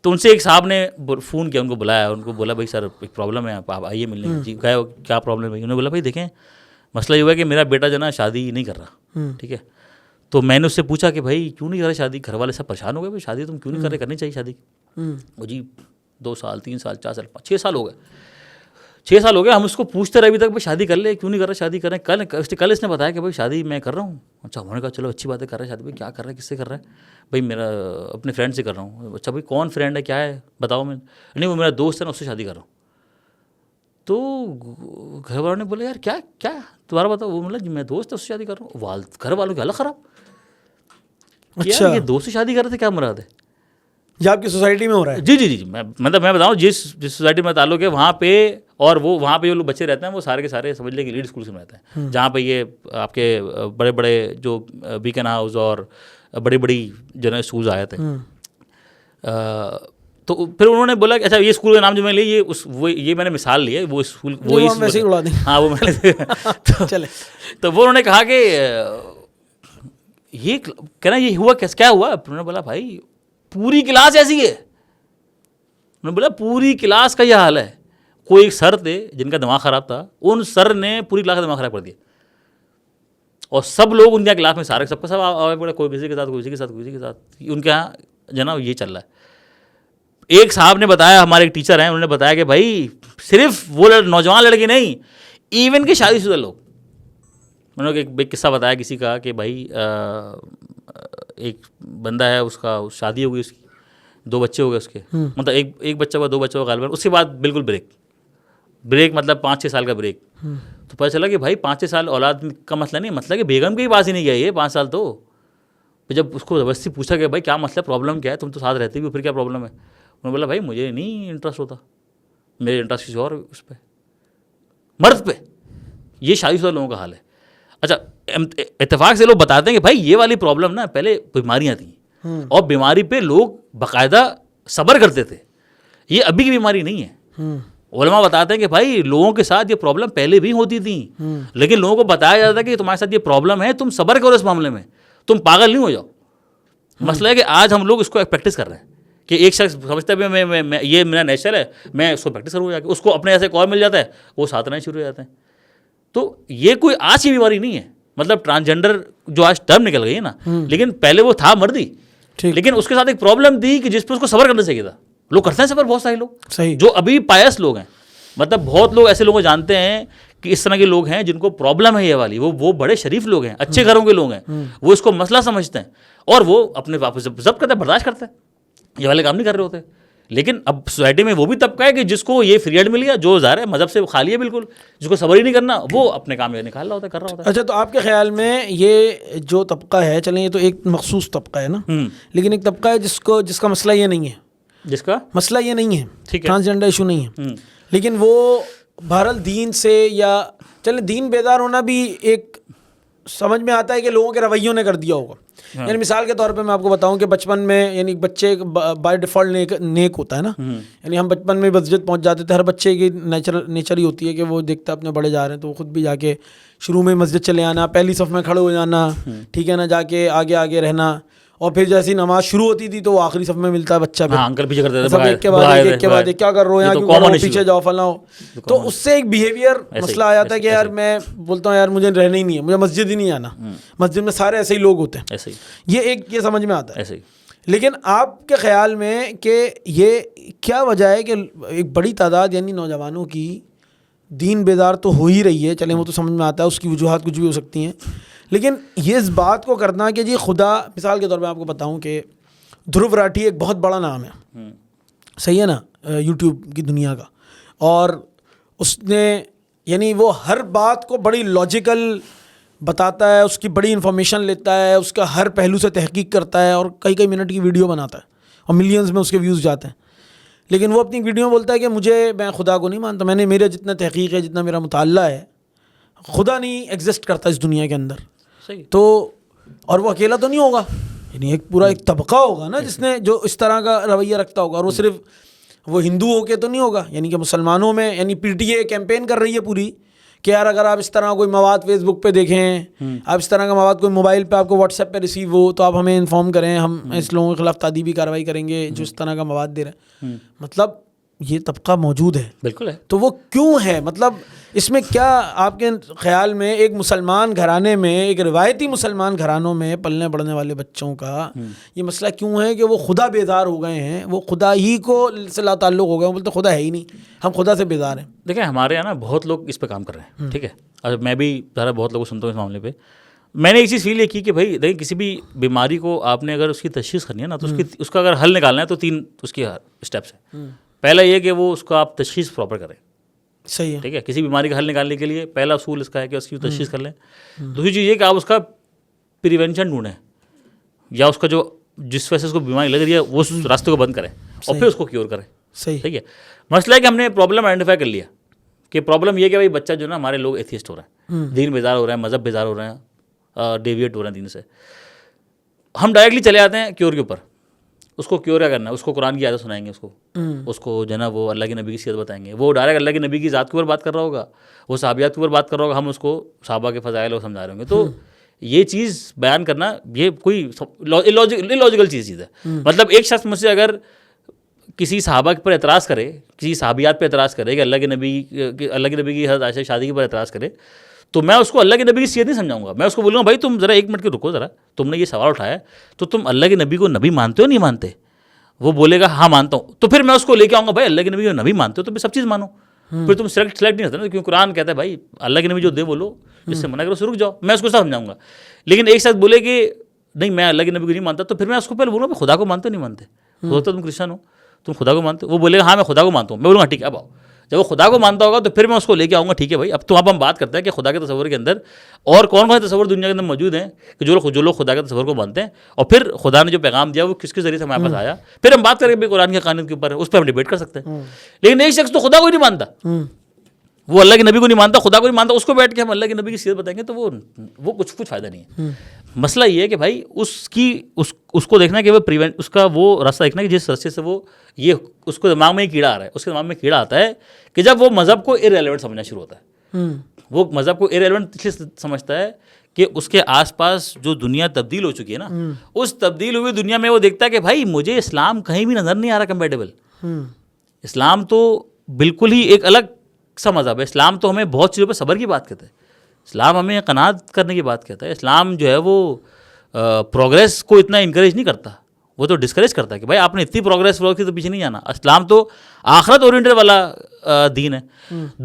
تو ان سے ایک صاحب نے فون کیا, ان کو بلایا, ان کو بولا بھائی سر ایک پرابلم ہے, آپ آئیے ملنے. جی گئے, کیا پرابلم ہے؟ انہوں نے بولا بھائی دیکھیں مسئلہ یہ ہوا ہے کہ میرا بیٹا جو ہے نا شادی نہیں کر رہا, ٹھیک ہے. تو میں نے اس سے پوچھا کہ بھائی کیوں نہیں کر رہا شادی؟ گھر والے سب پریشان ہو گئے, بھائی شادی تم کیوں نہیں کر رہے, کرنی چاہیے شادی. وہ جی 2 سال 3 سال 4 سال 6 سال ہو گئے, 6 سال ہو گئے, ہم اس کو پوچھتے رہے ابھی تک بھائی شادی کر لے, کیوں نہیں کر رہا شادی کریں. کل اس نے بتایا کہ بھائی شادی میں کر رہا ہوں. اچھا انہوں نے کہا چلو اچھی بات ہے, کر رہا ہے شادی. بھائی کیا کر رہا ہے, کس سے کر رہا ہے؟ بھائی میرا اپنے فرینڈ سے کر رہا ہوں. اچھا بھائی کون فرینڈ ہے, کیا ہے بتاؤ. میں نہیں وہ میرا دوست ہے نا, اس سے شادی کر رہا ہوں. تو گھر والوں نے بولا یار کیا کیا دوبارہ بتاؤ. وہ مطلب میں دوست ہے اس سے شادی کر رہا ہوں. گھر والوں کی حالت خراب. اچھا یہ دوست سے شادی کر رہے تھے, کیا مراد ہے؟ یہ آپ کی سوسائٹی میں ہو رہا ہے؟ جی جی جی, میں بتاؤں جس سوسائٹی میں تعلق ہے وہاں پہ, اور وہ وہاں پہ جو لوگ بچے رہتے ہیں وہ سارے کے سارے سمجھ لیں کہ لیڈ اسکولس میں رہتے ہیں, جہاں پہ یہ آپ کے بڑے بڑے جو بیکن ہاؤس اور بڑی بڑی جو ہے اسکولز آئے تھے. تو پھر انہوں نے بولا کہ اچھا یہ اسکول کا نام جو میں نے لیا یہ میں نے مثال لی ہے, وہ اسکول ہاں وہ میں نے تو وہ انہوں نے کہا کہ یہ کہنا یہ ہوا کیا ہوا. انہوں نے بولا بھائی پوری کلاس ایسی ہے. انہوں نے بولا پوری کلاس کا یہ حال ہے. کوئی ایک سر تھے جن کا دماغ خراب تھا, ان سر نے پوری کلاس کا دماغ خراب کر دیا, اور سب لوگ ان کے کلاس میں سارے سب کا سب آگے بڑھے, کوئی کسی کے ساتھ کوئی کسی کے ساتھ کوئی کسی کے ساتھ, ان کے یہاں جناب یہ چل رہا ہے. ایک صاحب نے بتایا, ہمارے ایک ٹیچر ہیں, انہوں نے بتایا کہ بھائی صرف وہ نوجوان لڑکے نہیں, ایون کہ شادی شدہ لوگ. انہوں نے ایک قصہ بتایا کسی کا کہ بھائی ایک بندہ ہے, اس کا شادی ہو گئی, اس کی 2 بچے ہو گئے اس کے, مطلب ایک بچہ ہوا 2 بچہ ہوا غالباً. اس کے بعد بالکل بریک مطلب 5-6 سال کا بریک. تو پتہ چلا کہ بھائی 5-6 سال اولاد کا مسئلہ نہیں, مسئلہ کہ بیگم کے ہی پاس ہی نہیں گیا یہ 5 سال. تو جب اس کو زبردستی پوچھا کہ بھائی کیا مسئلہ, پرابلم کیا ہے, تم تو ساتھ رہتے بھی ہو, پھر کیا پرابلم ہے؟ انہوں نے بولا بھائی مجھے نہیں انٹرسٹ ہوتا, میرے انٹرسٹ کسی اور اس پہ, مرد پہ. یہ شادی شدہ لوگوں کا حال ہے. اچھا اتفاق سے لوگ بتاتے ہیں کہ بھائی یہ والی پرابلم نا پہلے بیماریاں تھیں, اور بیماری پہ لوگ باقاعدہ صبر کرتے تھے. یہ ابھی کی بیماری نہیں ہے. علماء بتاتے ہیں کہ بھائی لوگوں کے ساتھ یہ پرابلم پہلے بھی ہوتی تھیں, لیکن لوگوں کو بتایا جاتا ہے کہ تمہارے ساتھ یہ پرابلم ہے, تم صبر کرو اس معاملے میں, تم پاگل نہیں ہو جاؤ. مسئلہ ہے کہ آج ہم لوگ اس کو پریکٹس کر رہے ہیں کہ ایک شخص سمجھتا ہے میں یہ میرا نیچر ہے, میں اس کو پریکٹس کروں جا کے, اس کو اپنے ایسے اور مل جاتا ہے, وہ ساتھ رہنے شروع ہو جاتے ہیں. تو یہ کوئی آج کی بیماری نہیں ہے. مطلب ٹرانسجینڈر جو آج ٹرم نکل گئی ہے نا, لیکن پہلے وہ تھا مردی, لیکن اس کے ساتھ ایک پرابلم تھی کہ جس پہ اس کو صبر کرنا چاہیے تھا. لوگ کرتے ہیں صبر, بہت سارے لوگ جو ابھی پائس لوگ ہیں. مطلب بہت لوگ ایسے لوگ جانتے ہیں کہ اس طرح کے لوگ ہیں جن کو پرابلم ہے یہ والی, وہ بڑے شریف لوگ ہیں, اچھے گھروں کے لوگ ہیں, وہ اس کو مسئلہ سمجھتے ہیں اور وہ اپنے واپس ضبط کرتے ہیں, برداشت کرتے ہیں, یہ والے کام نہیں کر رہے ہوتے. لیکن اب سوسائٹی میں وہ بھی طبقہ ہے کہ جس کو یہ فریڈ مل گیا, جو ظاہر ہے مذہب سے خالی ہے بالکل, جس کو صبر ہی نہیں کرنا, وہ اپنے کام یہ نکال رہا ہوتا ہے, کر رہا ہوتا ہے. اچھا تو آپ کے خیال میں یہ جو طبقہ ہے, چلیں یہ تو ایک مخصوص طبقہ ہے نا, لیکن ایک طبقہ ہے جس کا مسئلہ یہ نہیں ہے, جس کا مسئلہ یہ نہیں ہے, ٹھیک ہے, ٹرانسجینڈر ایشو نہیں ہے, لیکن وہ بہرحال دین سے, یا چلیں دین بیدار ہونا بھی ایک سمجھ میں آتا ہے کہ لوگوں کے رویوں نے کر دیا ہوگا. یعنی مثال کے طور پہ میں آپ کو بتاؤں کہ بچپن میں یعنی بچے بائی ڈیفالٹ نیک ہوتا ہے نا. یعنی ہم بچپن میں مسجد پہنچ جاتے تھے. ہر بچے کی نیچر ہی ہوتی ہے کہ وہ دیکھتا ہے اپنے بڑے جا رہے ہیں تو وہ خود بھی جا کے شروع میں مسجد چلے آنا, پہلی صف میں کھڑے ہو جانا, ٹھیک ہے نا, جا کے آگے آگے رہنا, اور پھر جیسی نماز شروع ہوتی تھی تو وہ آخری صف میں ملتا ہے بچہ. انکل پیچھے کرتے تھے, سب ایک کے بعد ایک کے بعد ایک, کیا کر رہے ہو یہاں, کیوں پیچھے جاؤ فلاں. تو اس سے ایک بیہیویئر مسئلہ آ جاتا ہے کہ یار میں بولتا ہوں یار مجھے رہنا ہی نہیں ہے, مجھے مسجد ہی نہیں آنا. مسجد میں سارے ایسے ہی لوگ ہوتے ہیں. یہ سمجھ میں آتا ہے. لیکن آپ کے خیال میں کہ یہ کیا وجہ ہے کہ ایک بڑی تعداد یعنی نوجوانوں کی دین بیدار تو ہو ہی رہی ہے, چلیں وہ تو سمجھ میں آتا ہے, اس کی وجوہات کچھ بھی ہو سکتی ہیں, لیکن یہ اس بات کو کرنا کہ جی خدا, مثال کے طور پہ آپ کو بتاؤں کہ دھرو راٹھی ایک بہت بڑا نام ہے, صحیح ہے نا, یوٹیوب کی دنیا کا, اور اس نے یعنی وہ ہر بات کو بڑی لاجیکل بتاتا ہے, اس کی بڑی انفارمیشن لیتا ہے, اس کا ہر پہلو سے تحقیق کرتا ہے, اور کئی منٹ کی ویڈیو بناتا ہے اور ملینز میں اس کے ویوز جاتے ہیں. لیکن وہ اپنی ویڈیو میں بولتا ہے کہ میں خدا کو نہیں مانتا, میرا جتنا تحقیق ہے, جتنا میرا مطالعہ ہے, خدا نہیں ایگزسٹ کرتا اس دنیا کے اندر. تو اور وہ اکیلا تو نہیں ہوگا, یعنی ایک پورا ایک طبقہ ہوگا نا جس نے جو اس طرح کا رویہ رکھتا ہوگا, اور وہ صرف وہ ہندو ہو کے تو نہیں ہوگا. یعنی کہ مسلمانوں میں یعنی پی ٹی اے کیمپین کر رہی ہے پوری کہ یار اگر آپ اس طرح کوئی مواد فیس بک پہ دیکھیں, آپ اس طرح کا مواد کوئی موبائل پہ آپ کو واٹس ایپ پہ ریسیو ہو تو آپ ہمیں انفارم کریں, ہم اس لوگوں کے خلاف تعدیبی کارروائی کریں گے جو اس طرح کا مواد دے رہے ہیں. مطلب یہ طبقہ موجود ہے. بالکل ہے. تو وہ کیوں ہے, مطلب اس میں کیا آپ کے خیال میں ایک مسلمان گھرانے میں, ایک روایتی مسلمان گھرانوں میں پلنے بڑھنے والے بچوں کا یہ مسئلہ کیوں ہے کہ وہ خدا بیزار ہو گئے ہیں, وہ خدا ہی کو سے لا تعلق ہو گئے ہیں, بولتے خدا ہے ہی نہیں, ہم خدا سے بیزار ہیں. دیکھیں ہمارے یہاں نا بہت لوگ اس پہ کام کر رہے ہیں, ٹھیک ہے, اور میں بھی ذرا بہت لوگوں کو سنتا ہوں اس معاملے پہ. میں نے ایک چیز فیل یہ کی کہ بھائی دیکھیں کسی بھی بیماری کو آپ نے اگر اس کی تشخیص کرنی ہے نا تو اس کا اگر حل نکالنا ہے تو 3 اس کی اسٹیپس ہیں. پہلا یہ کہ وہ اس کو آپ تشخیص پراپر کریں, صحیح ہے, ٹھیک ہے. کسی بیماری کا حل نکالنے کے لیے پہلا اصول اس کا ہے کہ اس کی تشخیص کر لیں. دوسری چیز یہ کہ آپ اس کا پریونشن ڈھونڈیں, یا اس کا جو جس وجہ سے اس کو بیماری لگ رہی ہے وہ اس راستے کو بند کریں اور پھر اس کو کیور کریں. صحیح, ٹھیک ہے. مسئلہ ہے کہ ہم نے پرابلم آئیڈینٹیفائی کر لیا کہ پرابلم یہ کہ بھائی بچہ جو نا ہمارے لوگ ایتھیسٹ ہو رہے ہیں, دین بیزار ہو رہے ہیں, مذہب بیزار ہو رہے ہیں, ڈیویٹ ہو رہے ہیں دین سے. ہم ڈائریکٹلی چلے آتے ہیں کیور کے اوپر. اس کو کیور کیا کرنا ہے, اس کو قرآن کی آیتیں سنائیں گے, اس کو جو ہے نا وہ اللہ کے نبی کی سیرت بتائیں گے. وہ ڈائریکٹ اللہ کے نبی کی ذات کے اوپر بات کر رہا ہوگا, وہ صحابیات کے اوپر بات کر رہا ہوگا, ہم اس کو صحابہ کے فضائل کو سمجھا رہے ہوں گے. تو یہ چیز بیان کرنا یہ کوئی لاجیکل چیز ہے. مطلب ایک شخص مجھ سے اگر کسی صحابہ پر اعتراض کرے, کسی صحابیات پہ اعتراض کرے کہ اللہ کے نبی کی حضرت عائشہ شادی کے پر اعتراض کرے, تو میں اس کو اللہ کے نبی کی سیرت نہیں سمجھاؤں گا. میں اس کو بولوں گا بھائی تم ذرا 1 منٹ کے رکو, ذرا تم نے یہ سوال اٹھایا تو تم اللہ کے نبی کو نبی مانتے ہو نہیں مانتے؟ وہ بولے گا ہاں مانتا ہوں, تو پھر میں اس کو لے کے آؤں گا بھائی اللہ کے نبی کو نبی مانتے ہو تو پھر سب چیز مانو. پھر تم سلیکٹ نہیں ہوتا نا, کیونکہ قرآن کہتا ہے بھائی اللہ کے نبی جو دے بولو, اس سے منع کرو, رک جاؤ. میں اس کو سمجھاؤں گا. لیکن ایک شخص بولے کہ نہیں میں اللہ کے نبی کو نہیں مانتا, تو پھر میں اس کو پہلے بولوں گا خدا کو مانتے ہو نہیں مانتے؟ ہو سکتا ہے تم کرسچن ہو, تم خدا کو مانتے ہو. وہ بولے گا ہاں میں خدا کو مانتا ہوں. میں بولوں گا ٹھیک ہے اب آؤ. جب وہ خدا کو مانتا ہوگا تو پھر میں اس کو لے کے آؤں گا, ٹھیک ہے بھائی اب تو اب ہم بات کرتے ہیں کہ خدا کے تصور کے اندر اور کون کون سے تصور دنیا کے اندر موجود ہیں کہ جو لوگ خدا کے تصور کو مانتے ہیں, اور پھر خدا نے جو پیغام دیا وہ کس کے ذریعے سے ہمارے پاس آیا. پھر ہم بات کریں گے قرآن کے قانون کے اوپر, اس پہ ہم ڈیبیٹ کر سکتے ہیں. لیکن ایک شخص تو خدا کو نہیں مانتا, وہ اللہ کے نبی کو نہیں مانتا, خدا کو نہیں مانتا, اس کو بیٹھ کے ہم اللہ کے نبی کی سیرت بتائیں گے تو وہ کچھ فائدہ نہیں ہے. مسئلہ یہ ہے کہ بھائی اس کو دیکھنا کہ وہ اس کا وہ راستہ دیکھنا کہ جس راستے سے وہ یہ اس کو دماغ میں ہی کیڑا آ رہا ہے. اس کے دماغ میں کیڑا آتا ہے کہ جب وہ مذہب کو ارریلیونٹ سمجھنا شروع ہوتا ہے. وہ مذہب کو ارریلیونٹ اس لیے سمجھتا ہے کہ اس کے آس پاس جو دنیا تبدیل ہو چکی ہے نا, اس تبدیل ہوئی دنیا میں وہ دیکھتا ہے کہ بھائی مجھے اسلام کہیں بھی نظر نہیں آ رہا کمپیٹیبل. اسلام تو بالکل ہی ایک الگ سا مذہب ہے. اسلام تو ہمیں بہت چیزوں پہ صبر کی بات کہتا ہے, اسلام ہمیں قناعت کرنے کی بات کہتا ہے. اسلام جو ہے وہ پروگریس کو اتنا انکریج نہیں کرتا, وہ تو ڈسکریج کرتا ہے کہ بھائی آپ نے اتنی پروگریس کی تو پیچھے نہیں جانا. اسلام تو آخرت اورینٹڈ والا دین ہے.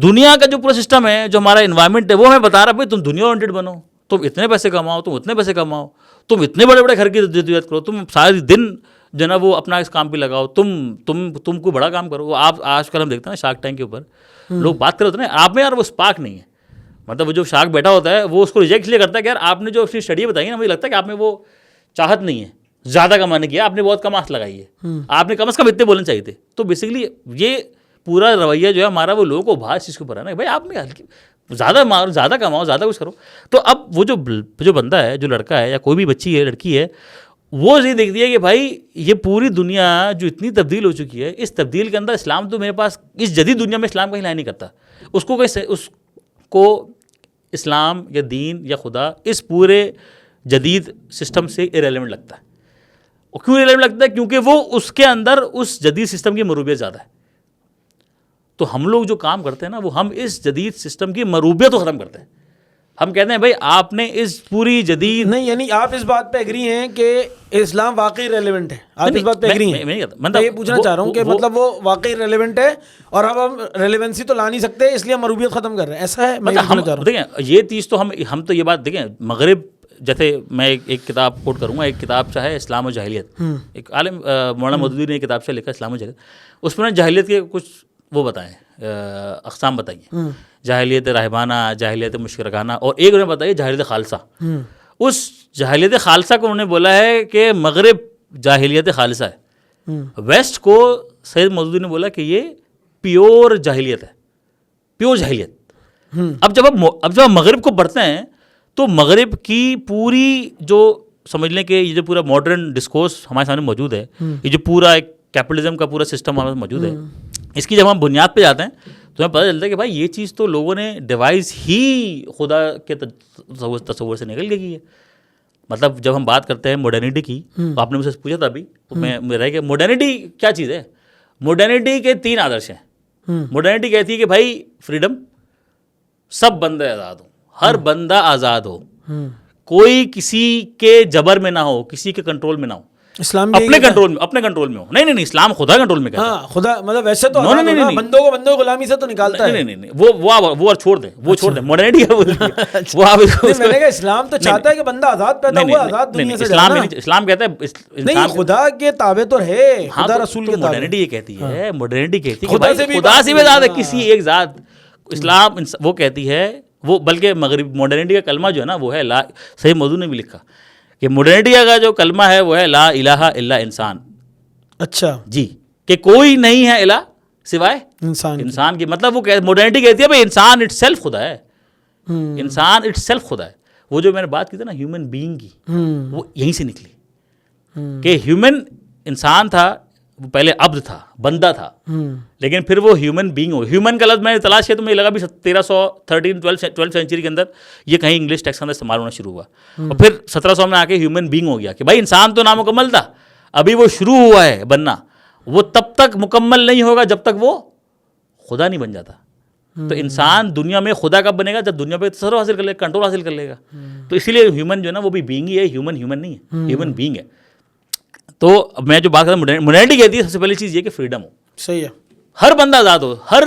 دنیا کا جو پورا سسٹم ہے, جو ہمارا انوائرمنٹ ہے, وہ ہمیں بتا رہا ہے بھائی تم دنیا اورینٹڈ بنو, تم اتنے پیسے کماؤ, تم اتنے پیسے کماؤ, تم اتنے بڑے بڑے گھر کی جدوجہد کرو, تم سارے دن جو نا وہ اپنا اس کام پہ لگاؤ, تم کو بڑا کام کرو. وہ آپ آج کل ہم دیکھتے ہیں شارک ٹینک کے اوپر لوگ بات کر رہے ہوتے ہیں آپ میں یار وہ اسپارک نہیں ہے. مطلب وہ جو شارک بیٹھا ہوتا ہے وہ اس کو ریجیکٹ لیے کرتا ہے کہ یار آپ نے جو اپنی اسٹڈی بتائی ہے نا, مجھے لگتا ہے کہ آپ میں وہ چاہت نہیں ہے زیادہ کمانے کی, آپ نے بہت کم آنکھ لگائی ہے, آپ نے کم از کم اتنے بولنے چاہیے تھے. تو بیسیکلی یہ پورا رویہ جو ہے ہمارا وہ لوگوں کو بھاس چیز کے اوپر ہے نا, بھائی آپ میں زیادہ مارو, زیادہ کماؤ, زیادہ کچھ کرو. تو اب وہ جو بندہ ہے, جو لڑکا ہے یا کوئی بھی بچی ہے, لڑکی ہے, وہ یہ دیکھتی ہے کہ بھائی یہ پوری دنیا جو اتنی تبدیل ہو چکی ہے, اس تبدیل کے اندر اسلام تو میرے پاس, اس جدید دنیا میں اسلام کہیں لا نہیں کرتا. اس کو اسلام یا دین یا خدا اس پورے جدید سسٹم سے ارریلیونٹ لگتا ہے. کیوں ارریلیونٹ لگتا ہے؟ کیونکہ وہ اس کے اندر اس جدید سسٹم کی مروبیت زیادہ ہے. تو ہم لوگ جو کام کرتے ہیں نا, وہ ہم اس جدید سسٹم کی مروبیت کو ختم کرتے ہیں. ہم کہتے ہیں بھائی آپ نے اس پوری جدید نہیں, یعنی آپ اس بات پہ ایگری ہیں کہ اسلام واقعی ریلیونٹ ہے, آپ اس بات پہ ایگری ہیں؟ میں یہ پوچھنا چاہ رہا ہوں کہ مطلب وہ واقعی ریلیونٹ ہے اور اب ہم ریلیونسی تو لا نہیں سکتے, اس لیے ہم مروبیت ختم کر رہے ہیں, ایسا ہے؟ میں پوچھنا چاہ رہا ہوں. دیکھیں یہ چیز تو ہم تو یہ بات دیکھیں, مغرب جیسے میں ایک کتاب کوٹ کروں گا, ایک کتاب چاہے اسلام و جاہلیت, ایک عالم مولانا مودودی نے ایک کتاب سے لکھا اسلام و جاہلیت. اس میں نے جاہلیت کے کچھ وہ بتائیں, اقسام بتائیے, جاہلیت راہبانہ, جاہلیت مشرکانہ, اور ایک انہوں نے بتائی جاہلیت خالصہ. اس جاہلیت خالصہ کو انہوں نے بولا ہے کہ مغرب جاہلیت خالصہ ہے, ویسٹ کو سید مودودی نے بولا کہ یہ پیور جاہلیت ہے, پیور جاہلیت. اب جب ہم مغرب کو پڑھتے ہیں تو مغرب کی پوری جو سمجھ لیں کہ یہ جو پورا ماڈرن ڈسکورس ہمارے سامنے موجود ہے, یہ جو پورا ایک کیپٹلزم کا پورا سسٹم ہمارے موجود ہے, اس کی جب ہم بنیاد پہ جاتے ہیں تو ہمیں پتہ چلتا ہے کہ بھائی یہ چیز تو لوگوں نے ڈیوائس ہی خدا کے تصور سے نکل گئی ہے. مطلب جب ہم بات کرتے ہیں ماڈرنٹی کی, تو آپ نے مجھ سے پوچھا تھا ابھی, میں رہ کہ ماڈرنٹی کیا چیز ہے. ماڈرنٹی کے 3 آدرش ہیں. ماڈرنٹی کہتی ہے کہ بھائی فریڈم, سب بندے آزاد ہوں, ہر بندہ آزاد ہو, کوئی کسی کے جبر میں نہ ہو, کسی کے کنٹرول میں نہ ہو, اسلام اپنے کنٹرول میں ہو. نہیں اسلام خدا کنٹرول میں کہتا ہے. ہاں خدا مطلب ویسے تو بندوں کو غلامی سے تو نکالتا ہے. نہیں وہ چھوڑ دیں ماڈرنٹی ہے وہ. میں نے کہا اسلام تو چاہتا ہے کہ بندہ آزاد پیدا ہوا, آزاد دنیا سے جانا. اسلام کہتا ہے نہیں خدا کے تابع تو ہے, خدا رسول کے تابع. ماڈرنٹی یہ کہتی ہے, ماڈرنٹی کہتی ہے خدا سے بھی زیادہ ہے کسی ایک ذات. اسلام وہ کہتی ہے, وہ بلکہ مغرب ماڈرنٹی کا کلمہ جو ہے نا وہ ہے لا, صحیح موضوع نے بھی لکھا کہ ماڈرنٹی کا جو کلمہ ہے وہ ہے لا الہ الا انسان. اچھا جی, کہ کوئی نہیں ہے الہ سوائے انسان کی. مطلب وہ ماڈرنٹی کہتی ہے بھائی انسان اٹ سیلف خدا ہے, انسان اٹ سیلف خدا ہے. وہ جو میں نے بات کی تھی نا ہیومن بینگ کی, وہ یہیں سے نکلی کہ ہیومن انسان تھا, وہ پہلے عبد تھا, بندہ تھا, لیکن پھر وہ ہیومن بینگ ہو. ہیومن کا لفظ میں نے تلاش کیا تو مجھے لگا بھی 12 سینچری کے اندر یہ کہیں انگلش ٹیکسٹ کے اندر استعمال ہونا شروع ہوا, اور پھر 1700 میں آ کے ہیومن بینگ ہو گیا کہ بھائی انسان تو نامکمل تھا, ابھی وہ شروع ہوا ہے بننا, وہ تب تک مکمل نہیں ہوگا جب تک وہ خدا نہیں بن جاتا. تو انسان دنیا میں خدا کب بنے گا؟ جب دنیا پہ تصرف حاصل کر لے گا, کنٹرول حاصل کر لے گا. تو اسی لیے ہیومن جو ہے نا وہ بھی بینگ ہی ہے, ہیومن نہیں ہے, ہیومن بینگ ہے. تو میں جو بات کرتا ہوں ماڈرنٹی کہتی ہے سب سے پہلی چیز یہ کہ فریڈم ہو. صحیح ہے, ہر بندہ آزاد ہو, ہر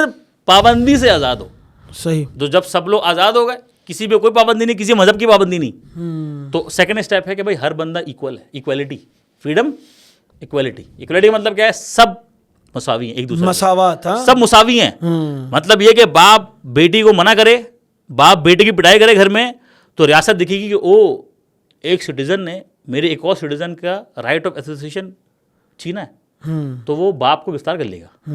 پابندی سے آزاد ہو. صحیح. تو جب سب لوگ آزاد ہو گئے, کسی پہ کوئی پابندی نہیں, کسی مذہب کی پابندی نہیں, تو سیکنڈ اسٹیپ ہے کہ بھائی ہر بندہ ایکول ہے. Equality, freedom, equality. ایکویلٹی مطلب کیا ہے؟ سب مساوی ہیں ایک دوسرے, مساوات, سب مساوی ہیں. مطلب یہ کہ باپ بیٹی کو منع کرے, باپ بیٹے کی پٹائی کرے گھر میں, تو ریاست دکھے گی کہ او ایک سٹیزن نے میرے ایک اور سٹیزن کا رائٹ آف ایسوسیشن چھینا ہے, تو وہ باپ کو گرفتار کر لے گا.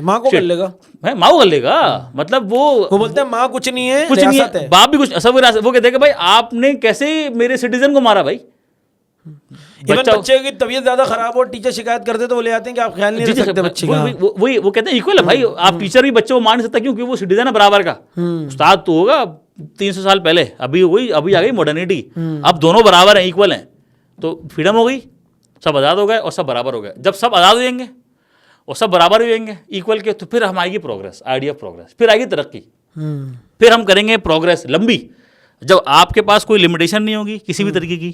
ماں کو کر لے گا, ماں کو کر لے گا. مطلب وہ بولتے ہیں ماں کچھ نہیں ہے, کچھ نہیں ہے, باپ بھی کچھ. وہ کہتے ہیں کہ بھائی آپ نے کیسے میرے سٹیزن کو مارا. بھائی بچے کی طبیعت زیادہ خراب ہو, ٹیچر شکایت کرتے تو وہ لے آتے ہیں کہ آپ خیال نہیں رکھ سکتے بچے کا. وہی وہ کہتے ہیں ایکول ہے. بھائی آپ ٹیچر بھی بچے کو مار نہیں سکتا, کیونکہ وہ سٹیزن ہے برابر کا. استاد تو ہوگا 300 سال پہلے, ابھی آ گئی ماڈرنٹی, اب دونوں برابر ہیں, ایکول ہیں. تو فریڈم ہو گئی, سب آزاد ہو گئے اور سب برابر ہو گئے. جب سب آزاد ہو جائیں گے اور سب برابر ہو جائیں گے ایکول کے, تو پھر ہم آئے گی پروگرس, آئیڈیا آف پروگرس, پھر آئے گی ترقی, پھر ہم کریں گے پروگرس لمبی. جب آپ کے پاس کوئی لمیٹیشن نہیں ہوگی کسی بھی طریقے کی,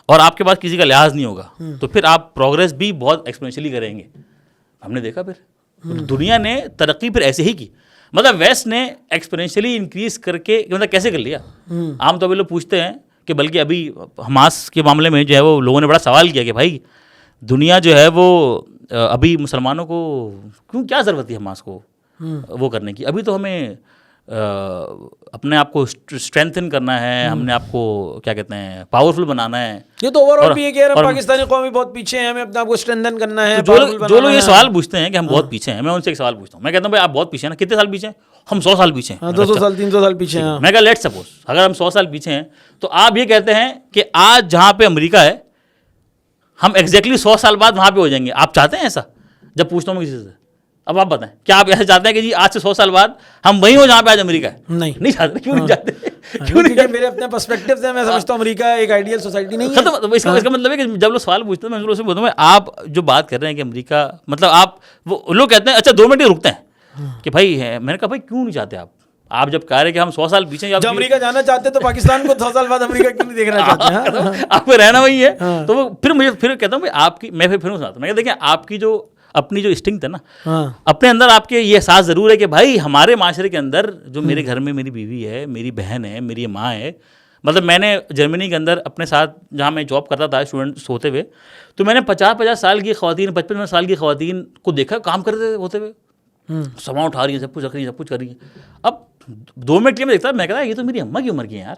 اور آپ کے پاس کسی کا لحاظ نہیں ہوگا, تو پھر آپ پروگرس بھی بہت ایکسپونینشلی کریں گے. ہم نے دیکھا پھر دنیا نے ترقی پھر ایسے ہی کی. مطلب ویسٹ نے ایکسپونینشلی انکریز کر کے مطلب کیسے کر لیا. عام طور پہ لوگ پوچھتے ہیں کہ بلکہ ابھی حماس کے معاملے میں جو ہے وہ لوگوں نے بڑا سوال کیا کہ بھائی دنیا جو ہے وہ ابھی مسلمانوں کو کیوں, کیا ضرورت تھی حماس کو وہ کرنے کی. ابھی تو ہمیں اپنے آپ کو اسٹرینتھن کرنا ہے, ہم نے آپ کو کیا کہتے ہیں پاورفل بنانا ہے. یہ تو اوور آل بھی یہ کہہ رہے ہیں پاکستانی قومی بہت پیچھے ہیں, ہمیں اپنے آپ کو اسٹرینتھن کرنا ہے. جو لوگ یہ سوال پوچھتے ہیں کہ ہم بہت پیچھے ہیں, میں ان سے ایک سوال پوچھتا ہوں, میں کہتا ہوں بھائی آپ بہت پیچھے ہیں نا, کتنے سال پیچھے ہیں؟ ہم 100 سال پیچھے ہیں, 200 سال 300 سال پیچھے ہیں. میں کہا لیٹ سپوز اگر ہم 100 سال پیچھے ہیں تو آپ یہ کہتے ہیں کہ آج جہاں پہ امریکہ ہے ہم ایگزیکٹلی 100 سال بعد وہاں پہ ہو جائیں گے. آپ چاہتے ہیں ایسا؟ جب پوچھتا ہوں میں کسی سے, اب آپ بتائیں کیا آپ ایسا چاہتے ہیں کہ جی آج سے 100 سال بعد ہم وہیں ہو جہاں پہ آج امریکہ ہے؟ نہیں چاہتے. کیوں نہیں چاہتے؟ کیونکہ میرے اپنے پرسپیکٹو سے میں سمجھتا ہوں امریکہ ایک آئیڈیل سوسائٹی نہیں ہے. ختم. اس کا مطلب ہے کہ جب لوگ سوال پوچھتے ہیں میں ان سے بولتا ہوں آپ جو بات کر رہے ہیں کہ امریکہ مطلب آپ وہ لوگ کہتے ہیں اچھا 2 منٹ رکتے ہیں کہ بھائی میں نے کہا بھائی کیوں نہیں چاہتے آپ جب کہہ رہے ہیں کہ ہم 100 سال پیچھے ہیں, جب امریکہ جانا چاہتے تو پاکستان کو 100 سال بعد امریکہ کیوں نہیں دیکھنا چاہتے ہیں؟ آپ کو رہنا وہی ہے. تو وہ پھر مجھے پھر کہتا ہوں بھائی آپ کی, میں پھر سناتا ہوں, میں کہ دیکھیں آپ کی جو اپنی جو اسٹنکٹ ہے نا, اپنے اندر آپ کے یہ احساس ضرور ہے کہ بھائی ہمارے معاشرے کے اندر جو میرے گھر میں میری بیوی ہے, میری بہن ہے, میری ماں ہے. مطلب میں نے جرمنی کے اندر اپنے ساتھ جہاں میں جاب کرتا تھا اسٹوڈنٹس ہوتے ہوئے, تو میں نے 50 سال کی خواتین, 55 سال کی خواتین کو دیکھا کام کرتے ہوتے ہوئے, سامان اٹھا رہی ہیں, سب کچھ رکھ رہی ہیں, سب کچھ کر رہی ہیں. اب 2 منٹ کے میں دیکھتا میں کہتا یہ تو میری اماں کی عمر کی ہیں یار.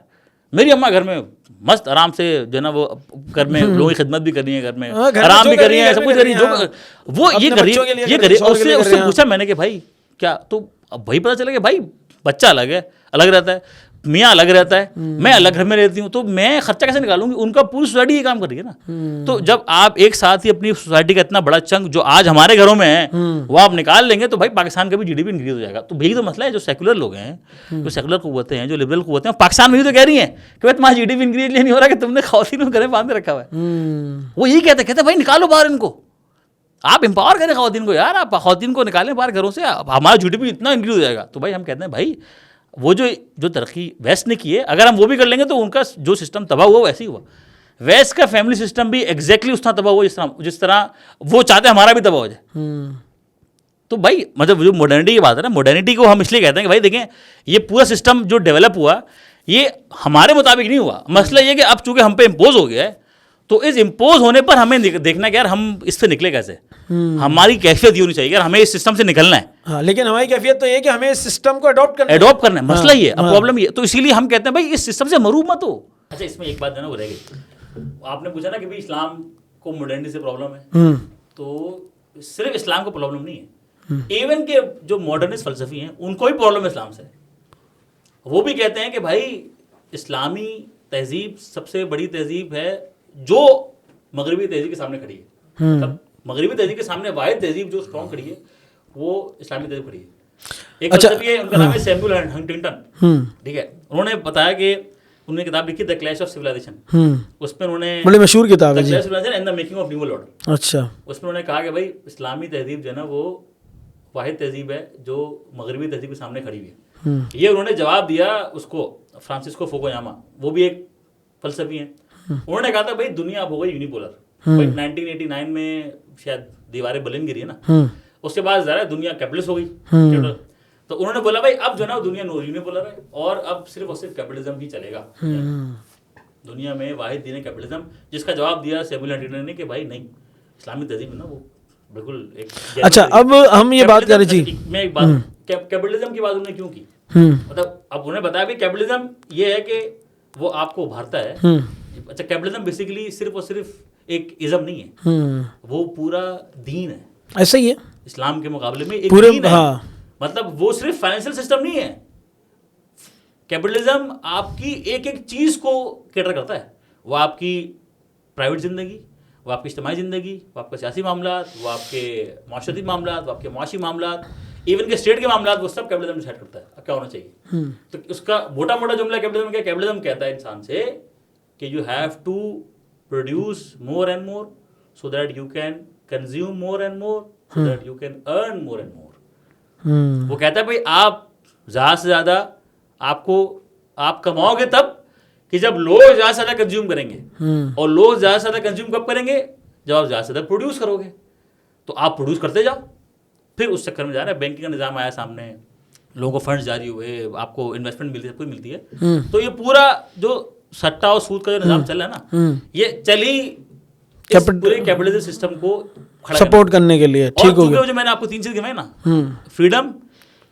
میری اماں گھر میں مست آرام سے جو ہے نا وہ گھر میں لوگوں کی خدمت بھی کر رہی ہیں, گھر میں آرام بھی کر رہی ہیں, سب کچھ کر رہی ہیں, جو وہ یہ کر رہی ہے یہ کر رہی ہے. اس سے پوچھا میں نے کہ بھائی کیا, تو اب وہی پتہ چلا کہ بھائی بچہ الگ ہے, الگ رہتا ہے, میاں الگ رہتا ہے, میں الگ گھر میں رہتی ہوں, تو میں خرچہ کیسے نکالوں گی؟ ان کا پوری سوسائٹی یہ کام کر رہی ہے نا. تو جب آپ ایک ساتھ ہی اپنی سوسائٹی کا اتنا بڑا چنک جو آج ہمارے گھروں میں ہے وہ آپ نکال لیں گے تو بھائی پاکستان کا بھی GDP انکریز ہو جائے گا. تو یہی تو مسئلہ ہے, جو سیکولر لوگ ہیں, جو سیکولر قوتیں ہیں, جو لبرل قوتیں ہیں, پاکستان میں بھی تو کہہ رہی ہیں کہ بھائی تمہارا GDP انکریز نہیں ہو رہا کہ تم نے خواتین کو گھر میں باندھ رکھا ہوا ہے. وہ یہی کہتے ہیں بھائی نکالو باہر ان کو, آپ امپاور کریں خواتین کو یار, آپ خواتین کو نکالیں باہر گھروں سے, ہمارا GDP اتنا انکریز ہو جائے گا. تو بھائی ہم کہتے ہیں بھائی وہ جو ترقی ویسٹ نے کی ہے اگر ہم وہ بھی کر لیں گے تو ان کا جو سسٹم تباہ ہوا ویسے ہی ہوا. ویسٹ کا فیملی سسٹم بھی ایگزیکٹلی اس طرح تباہ ہوا جس طرح وہ چاہتے ہیں ہمارا بھی تباہ ہو جائے. تو بھائی مطلب جو ماڈرنٹی کی بات ہے نا, ماڈرنٹی کو ہم اس لیے کہتے ہیں کہ بھائی دیکھیں یہ پورا سسٹم جو ڈیولپ ہوا یہ ہمارے مطابق نہیں ہوا. مسئلہ یہ کہ اب چونکہ ہم پہ امپوز ہو گیا ہے تو اس امپوز ہونے پر ہمیں دیکھنا کہ یار ہم اس سے نکلے کیسے, ہماری کیفیت یہ ہونی چاہیے, یار ہمیں اس سسٹم سے نکلنا ہے. ہاں لیکن ہماری کیفیت تو یہ ہے کہ ہمیں اس سسٹم کو اڈاپٹ کرنا ہے. مسئلہ یہ ہے, اب پرابلم یہ, تو اسی لیے ہم کہتے ہیں بھائی اس سسٹم سے مروب مت ہو. اچھا اس میں ایک بات جو ہے نا وہ رہ گئی, آپ نے پوچھا نا کہ بھائی اسلام کو ماڈرنٹی سے پرابلم ہے, تو صرف اسلام کو پرابلم نہیں ہے, ایون کہ جو ماڈرنسٹ فلسفی ہیں ان کو بھی پرابلم ہے اسلام سے. وہ بھی کہتے ہیں کہ بھائی اسلامی تہذیب سب سے بڑی تہذیب ہے جو مغربی تہذیب کے سامنے کھڑی ہے. مغربی تہذیب کے سامنے واحد تہذیب جو اسٹرانگ کھڑی ہے وہ اسلامی تہذیب کھڑی ہے. ایک فلسفی ہے, ان کا نام ہے سیموئل ہنٹنگٹن, ٹھیک ہے. انہوں نے بتایا کہ انہوں نے کتاب لکھی دا کلیش آف سویلائزیشن, اس میں انہوں نے بڑی مشہور کتاب ہے the clash of civilization and the making of new world order. اچھا, اس میں انہوں نے کہا کہ بھائی اسلامی تہذیب جو ہے نا وہ واحد تہذیب ہے جو مغربی تہذیب کے سامنے کھڑی ہوئی ہے. یہ انہوں نے جواب دیا اس کو فرانسسکو فوکویاما, وہ بھی ایک فلسفی ہیں. انہوں نے کہا تھا بھائی دنیا اب ہو گئی یونیپولر. 1989 میں شاید دیواریں بلند گری ہے نا, اس کے بعد ذرا دنیا کیپٹلسٹ ہو گئی. تو انہوں نے بولا بھائی اب جو ہے نا دنیا یونیپولر ہے اور اب صرف اور صرف کیپٹلزم ہی چلے گا دنیا میں, واحد دین ہے کیپٹلزم. جس کا جواب دیا سیموئل ہنٹنگٹن نے کہ بھائی نہیں, اسلامی تہذیب ہے نا وہ بالکل ایک. اچھا اب ہم یہ بات کر رہے تھے, میں ایک بات, کیپٹلزم کی بات انہوں نے کیوں کی, مطلب اب انہوں نے بتایا کہ کیپٹلزم یہ ہے کہ وہ آپ کو ابھارتا ہے. اچھا کیپٹلزم بیسیکلی صرف اور صرف ایک ازم نہیں ہے, وہ پورا دین ہے. ایسا ہی ہے, اسلام کے مقابلے میں ایک دین ہے. مطلب وہ صرف فائنینشیل سسٹم نہیں ہے. کیپٹلزم آپ کی ایک ایک چیز کو کیٹر کرتا ہے. وہ آپ کی پرائیویٹ زندگی, وہ آپ کی اجتماعی زندگی, وہ آپ کے سیاسی معاملات, وہ آپ کے معاشرتی معاملات, وہ آپ کے معاشی معاملات, ایون کہ اسٹیٹ کے معاملات, وہ سب کیپٹلزم ڈیسائڈ کرتا ہے کیا ہونا چاہیے. تو اس کا موٹا موٹا جملہ کیپٹلزم کیا, کیپٹلزم کہتا ہے انسان سے کہ you have to produce more and more so that you can consume more and more so that you can earn more and more. وہ کہتا ہے بھائی آپ زیادہ سے زیادہ آپ کماؤ گے تب کہ جب لوگ زیادہ سے زیادہ کنزیوم کریں گے, اور لوگ زیادہ سے زیادہ کنزیوم کب کریں گے, جب آپ زیادہ سے زیادہ پروڈیوس کرو گے. تو آپ پروڈیوس کرتے جاؤ, پھر اس چکر میں جا رہا ہے بینکنگ کا نظام آیا سامنے, لوگوں کو فنڈز جاری ہوئے, آپ کو انویسٹمنٹ ملتی ہے, سب کچھ ملتی ہے. تو یہ پورا جو سٹا اور سود کا جو نظام چل رہا ہے نا, یہ چلی پورے کیپٹلزم سسٹم کو سپورٹ کرنے کے لیے. ٹھیک ہو گیا. جو میں نے آپ کو 3 چیز گنوائی نا, فریڈم,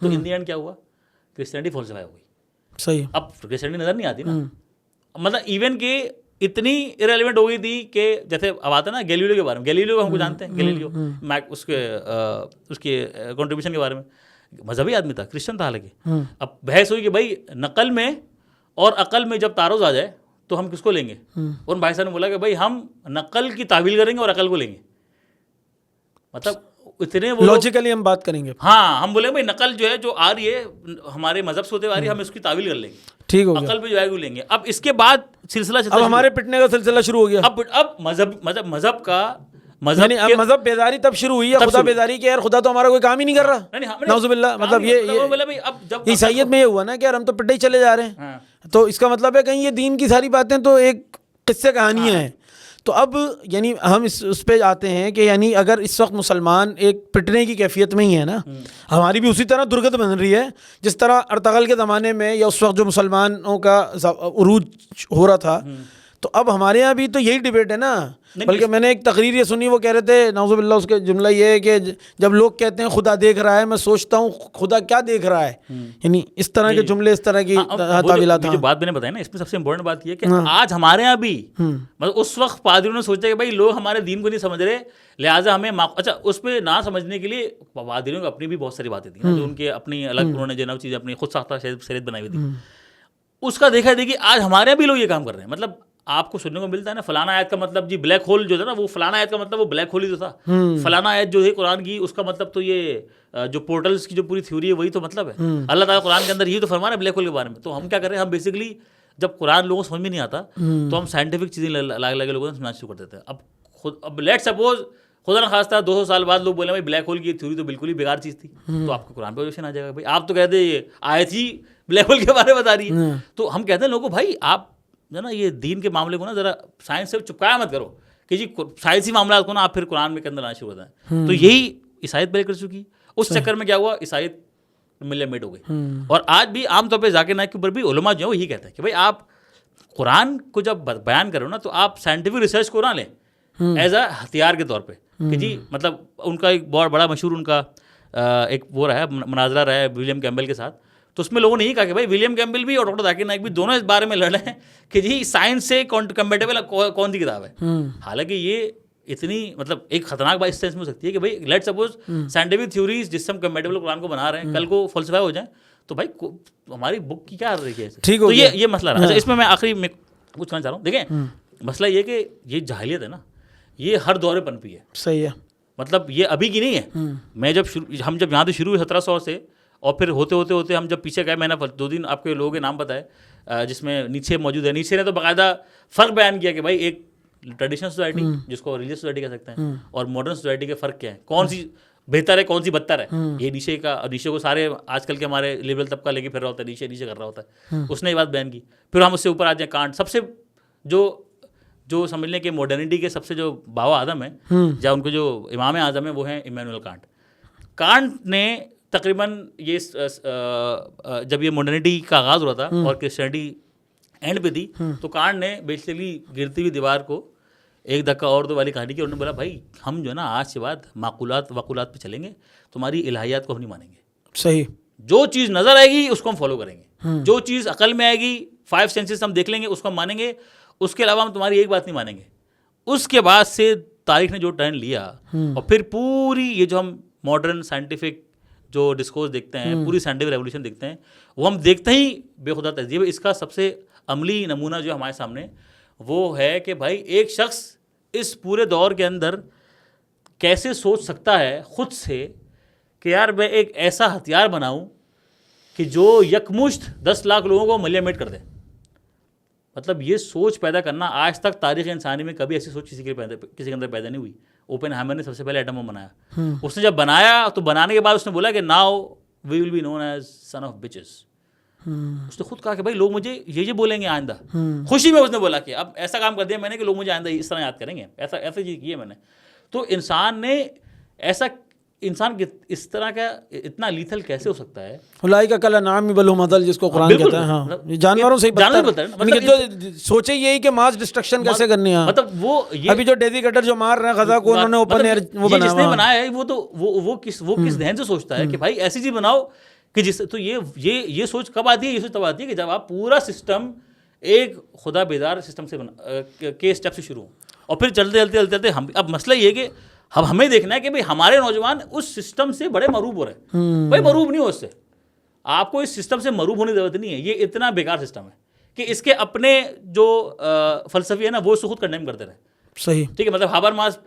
تو ان دی اینڈ کیا ہوا, کرسچینٹی فالسیفائی ہو گئی. صحیح ہے. اب کرسچینٹی نظر نہیں آتی نا, مطلب ایون کہ اتنی ارریلیونٹ ہو گئی تھی کہ جیسے اب آتا ہے نا گیلیلیو کے بارے میں, گیلیلیو ہم کو جانتے ہیں, گیلیلیو اس کے کنٹریبیوشن کے بارے میں, مذہبی آدمی تھا, کرسچن تھا حالانکہ. اب بحث ہوئی کہ بھائی نقل میں اور عقل میں جب تعارض آ جائے تو ہم کس کو لیں گے, اور بھائی صاحب نے بولا کہ بھائی ہم نقل کی تعویل کریں گے اور عقل کو لیں گے. مطلب اتنے وہ لاجیکلی ہم بات کریں گے. ہاں, ہم بولیں بھائی نقل جو ہے جو آ رہی ہے ہمارے مذہب سے ہوتے آ رہی ہے, ہم اس کی تعویل کر لیں گے, ٹھیک ہو گیا. عقل بھی جو ہے وہ لیں گے. اب اس کے بعد سلسلہ چلتا اب ہمارے پٹنے کا سلسلہ شروع ہو گیا. اب مذہب کا یعنی اب مذہب بیداری تب شروع ہوئی ہے, خدا بیداری کہ یار خدا تو ہمارا کوئی کام ہی نہیں کر رہا, نعوذ باللہ. مطلب یہ عیسائیت میں یہ ہوا نا کہ یار ہم تو پٹے ہی چلے جا رہے ہیں, تو اس کا مطلب ہے کہیں یہ دین کی ساری باتیں تو ایک قصے کہانیاں ہیں. تو اب یعنی ہم اس پہ آتے ہیں کہ یعنی اگر اس وقت مسلمان ایک پٹنے کی کیفیت میں ہی ہے نا, ہماری بھی اسی طرح درگت بن رہی ہے جس طرح ارطغرل کے زمانے میں یا اس وقت جو مسلمانوں کا عروج ہو رہا تھا. تو اب ہمارے یہاں بھی تو یہی ڈیبیٹ ہے نا. بلکہ میں نے ایک تقریر یہ سنی, وہ کہہ رہے تھے نعوذ باللہ, اس کے جملہ یہ ہے کہ جب لوگ کہتے ہیں خدا دیکھ رہا ہے, میں سوچتا ہوں خدا کیا دیکھ رہا ہے. یعنی اس طرح کے جملے, اس طرح کی تعویلات. جو بات میں نے بتائی نا, اس میں سب سے امپورٹنٹ بات یہ ہے کہ آج ہمارے یہاں بھی مطلب اس وقت پادریوں نے سوچا کہ بھائی لوگ ہمارے دین کو نہیں سمجھ رہے, لہٰذا ہمیں اچھا اس پہ نہ سمجھنے کے لیے پادریوں کو اپنی بھی بہت ساری باتیں تھیں جو ان کے اپنی الگ, انہوں نے جو نو چیزیں اپنی خود ساختہ شریعت بنائی ہوئی تھی, اس کا دیکھا دیکھیے آج ہمارے یہاں بھی لوگ یہ کام کر رہے ہیں. مطلب آپ کو سننے کو ملتا ہے نا فلانا آیت کا مطلب جی بلیک ہول جو تھا نا, وہ فلانا آیت کا مطلب وہ بلیک ہول ہی تو تھا, فلانا آیت جو ہے قرآن کی اس کا مطلب تو یہ جو پورٹلز کی جو پوری تھیوری ہے وہی تو مطلب ہے. اللہ تعالیٰ قرآن کے اندر یہ تو فرما رہا ہے بلیک ہول کے بارے میں. تو ہم کیا کر رہے ہیں, ہم بیسکلی جب قرآن لوگوں کو سمجھ میں نہیں آتا تو ہم سائنٹیفک چیزیں لگے لوگوں نے سمجھنا شروع کر دیتے ہیں. اب لیٹ سپوز خدا نخواستہ 200 سال بعد لوگ بولے بھائی بلیک ہول کی تھیوری تو بالکل ہی بیکار چیز تھی, تو آپ کو قرآن پہ کوشچن آ جائے گا بھائی آپ تو کہتے ہیں یہ آیت ہی بلیک ہول کے بارے میں بتا رہی ہے. تو ہم کہتے ہیں لوگوں کو بھائی آپ جو نا یہ دین کے معاملے کو نا ذرا سائنس سے چپکایا مت کرو کہ جی سائنسی معاملات کو نا آپ پھر قرآن میں کے اندر لانا شروع ہوتا ہے. تو یہی عیسائیت پہلے کر چکی, اس چکر میں کیا ہوا, عیسائیت ملے میٹ ہو گئی. اور آج بھی عام طور پہ ذاکر نائک کے اوپر بھی علماء جو ہے وہ یہی کہتے ہیں کہ بھائی آپ قرآن کو جب بیان کرو نا تو آپ سائنٹیفک ریسرچ کو نہ لیں ایز اے ہتھیار کے طور پہ کہ جی مطلب ان کا ایک بہت بڑا مشہور ان کا ایک وہ رہا ہے مناظرہ رہا ہے ولیم کیمبل کے ساتھ. تو اس میں لوگوں نے یہ کہا کہ بھائی ولیم کیمبل بھی اور ڈاکٹر ذاکر نائک بھی دونوں اس بارے میں لڑ رہے ہیں کہ جی سائنس سے کمپیٹیبل کون سی کتاب ہے. حالانکہ یہ اتنی مطلب ایک خطرناک بات اس سینس میں ہو سکتی ہے کہ بھائی لیٹ سپوز سائنٹیفک تھیوریز جس سے ہم کمپیٹیبل قرآن کو بنا رہے ہیں کل کو فلسفہ ہو جائیں تو بھائی ہماری بک کی کیا رہی ہے. تو یہ مسئلہ رہا. اچھا اس میں آخری میں کچھ کہنا چاہ رہا ہوں. دیکھیں مسئلہ یہ کہ یہ جاہلیت ہے نا, یہ ہر دور میں پنپی ہے. صحیح ہے. مطلب یہ ابھی کی نہیں ہے. میں ہم جب یہاں سے شروع ہوئے 1700 سے, اور پھر ہوتے ہم جب پیچھے گئے, میں نے 2 دن آپ کے لوگوں کے نام بتائے جس میں نیچے موجود ہے. نیچے نے تو باقاعدہ فرق بیان کیا کہ بھائی ایک ٹریڈیشنل سوسائٹی جس کو ریلیجیس سوسائٹی کہہ سکتے ہیں اور ماڈرن سوسائٹی کے فرق کیا ہے, کون سی بہتر ہے کون سی بدتر ہے. یہ نیچے کو سارے آج کل کے ہمارے لبرل طبقہ لے کے پھر رہا ہوتا ہے, نیچے کر رہا ہوتا ہے. اس نے یہ بات بیان کی. پھر ہم اس سے اوپر آ جائیں کانٹ, سب سے جو سمجھ لیں کہ ماڈرنٹی کے سب سے جو بابا اعظم ہیں یا ان کے جو امام اعظم ہیں وہ ہیں ایمانوئل کانٹ. کانٹ نے تقریباً یہ جب یہ ماڈرنٹی کا آغاز ہوا تھا اور کرسچینٹی اینڈ پہ تھی, تو کانٹ نے بیسیکلی گرتی ہوئی دیوار کو ایک دھکا اور دو والی کہانی کی. انہوں نے بولا بھائی ہم جو ہے نا آج کے بعد وقولات پہ چلیں گے, تمہاری الہیات کو ہم نہیں مانیں گے. صحیح. جو چیز نظر آئے گی اس کو ہم فالو کریں گے, جو چیز عقل میں آئے گی 5 سینسز ہم دیکھ لیں گے اس کو ہم مانیں گے, اس کے علاوہ ہم تمہاری ایک بات نہیں مانیں گے. اس کے بعد سے تاریخ نے جو ٹرن لیا اور پھر پوری یہ جو ہم ماڈرن سائنٹیفک جو ڈسکورس دیکھتے ہیں, پوری سائنٹیفک ریولیوشن دیکھتے ہیں, وہ ہم دیکھتے ہی بے خدا تہذیب. اس کا سب سے عملی نمونہ جو ہمارے سامنے وہ ہے کہ بھائی ایک شخص اس پورے دور کے اندر کیسے سوچ سکتا ہے خود سے کہ یار میں ایک ایسا ہتھیار بناؤں کہ جو یکمشت 10 لاکھ لوگوں کو ملیا میٹ کر دے. مطلب یہ سوچ پیدا کرنا آج تک تاریخ انسانی میں کبھی ایسی سوچ کسی کے اندر پیدا نہیں ہوئی. اوپن ہیمر نے سب سے پہلے ایٹم بم بنایا. اس نے جب بنایا تو بنانے کے بعد اس نے بولا کہ now we will be known as son of bitches. اس نے خود کہا کہ بھائی لوگ مجھے یہ بولیں گے آئندہ. خوشی میں اس نے بولا کہ اب ایسا کام کر دیا میں نے کہ لوگ مجھے آئندہ اس طرح یاد کریں گے, ایسا چیز کی ہے میں نے. تو انسان اس طرح کا اتنا لیتھل کیسے ہو سکتا ہے. اولئک کالانعام بل هم اضل, جس کو قرآن کہتا ہے. ہاں جانوروں سے ہی سوچے یہی کہ ماس ڈسٹرکشن کیسے کرنی ہے. مطلب وہ ابھی جو ڈیزی کٹر جو مار رہے ہیں غزہ کو, انہوں نے اوپن ایئر وہ جس نے بنایا ہے وہ کس ذہن سے سوچتا ہے کہ بھائی ایسی چیز بناؤ کہ جس تو یہ سوچ کب آتی ہے؟ یہ سوچ تب آتی ہے کہ جب آپ پورا سسٹم ایک خدا بیدار سسٹم سے کے اسٹیپ سے شروع ہوں، اور پھر چلتے ہم اب مسئلہ یہ ہے کہ ہمیں دیکھنا ہے کہ بھائی ہمارے نوجوان اس سسٹم سے بڑے مروب ہو رہے ہیں. بھائی مروب نہیں ہو اس سے، آپ کو اس سسٹم سے مروب ہونے کی ضرورت نہیں ہے. یہ اتنا بیکار سسٹم ہے کہ اس کے اپنے جو فلسفی ہے نا وہ اس کو خود کنڈیم کرتے رہے. صحیح، ٹھیک ہے. مطلب ہابرماس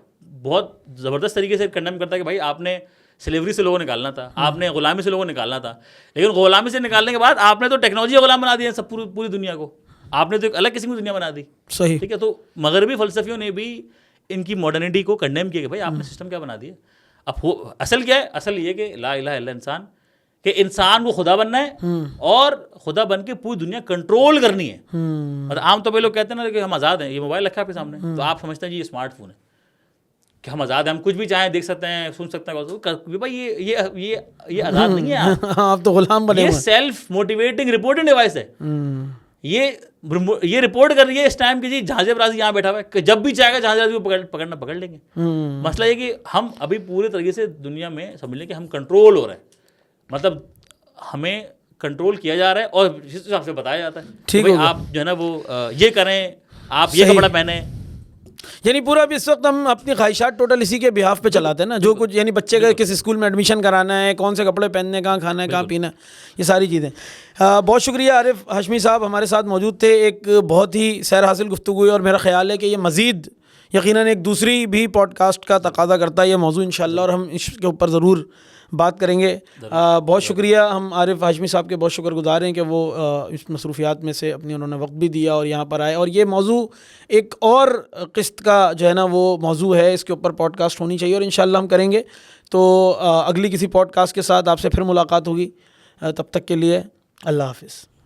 بہت زبردست طریقے سے کنڈیم کرتا ہے کہ بھائی آپ نے سلیوری سے لوگوں نکالنا تھا، آپ نے غلامی سے لوگوں نکالنا تھا، لیکن غلامی سے نکالنے کے بعد آپ نے تو ٹیکنالوجی کا غلام بنا دیا سب پوری دنیا کو. آپ نے تو ایک الگ قسم کی دنیا بنا دی. صحیح. ٹھیک ہے. تو مغربی فلسفیوں نے بھی ان کی ماڈرنٹی کو کنڈیم کیا کہ بھائی آپ نے سسٹم کیا بنا دیا. اب اصل کیا ہے؟ اصل یہ کہ لا الہ الا انسان، کہ انسان کو خدا بننا ہے اور خدا بن کے پوری دنیا کنٹرول کرنی ہے. مطلب عام طور پہ لوگ کہتے ہیں نا کہ ہم آزاد ہیں، یہ موبائل رکھا ہے آپ کے سامنے تو آپ سمجھتے ہیں جی یہ اسمارٹ فون ہے کہ ہم آزاد ہیں، ہم کچھ بھی چاہیں دیکھ سکتے ہیں، سن سکتے ہیں. بھائی یہ آزاد نہیں ہے. آپ تو غلام بنے یہ ہوئے. سیلف موٹیویٹنگ رپورٹنگ ڈیوائس ہے. یہ رپورٹ کر رہی ہے اس ٹائم کہ جی جہاز راضی یہاں بیٹھا ہوا ہے کہ جب بھی چاہے گا جہاز راضی کو پکڑ لیں گے. مسئلہ یہ کہ ہم ابھی پورے طریقے سے دنیا میں سمجھ لیں کہ ہم کنٹرول ہو رہے ہیں. مطلب ہمیں کنٹرول کیا جا رہا ہے اور جس حساب سے بتایا جاتا ہے کہ آپ جو ہے نا وہ یہ کریں، آپ یہ کپڑا پہنیں. یعنی پورا بھی اس وقت ہم اپنی خواہشات ٹوٹل اسی کے بہاف پہ چلاتے ہیں نا. جو کچھ یعنی بچے کا کس اسکول میں ایڈمیشن کرانا ہے، کون سے کپڑے پہننے، کہاں کھانا ہے، کہاں پینا ہے، یہ ساری چیزیں. بہت شکریہ عارف ہاشمی صاحب ہمارے ساتھ موجود تھے. ایک بہت ہی سیر حاصل گفتگو ہوئی اور میرا خیال ہے کہ یہ مزید یقیناً ایک دوسری بھی پوڈ کاسٹ کا تقاضا کرتا ہے یہ موضوع انشاءاللہ، اور ہم اس کے اوپر ضرور بات کریں گے. بہت شکریہ. ہم عارف ہاشمی صاحب کے بہت شکر گزار ہیں کہ وہ اس مصروفیات میں سے اپنی انہوں نے وقت بھی دیا اور یہاں پر آئے. اور یہ موضوع ایک اور قسط کا جو ہے نا وہ موضوع ہے، اس کے اوپر پوڈ کاسٹ ہونی چاہیے اور انشاءاللہ ہم کریں گے. تو اگلی کسی پوڈ کاسٹ کے ساتھ آپ سے پھر ملاقات ہوگی. تب تک کے لیے اللہ حافظ.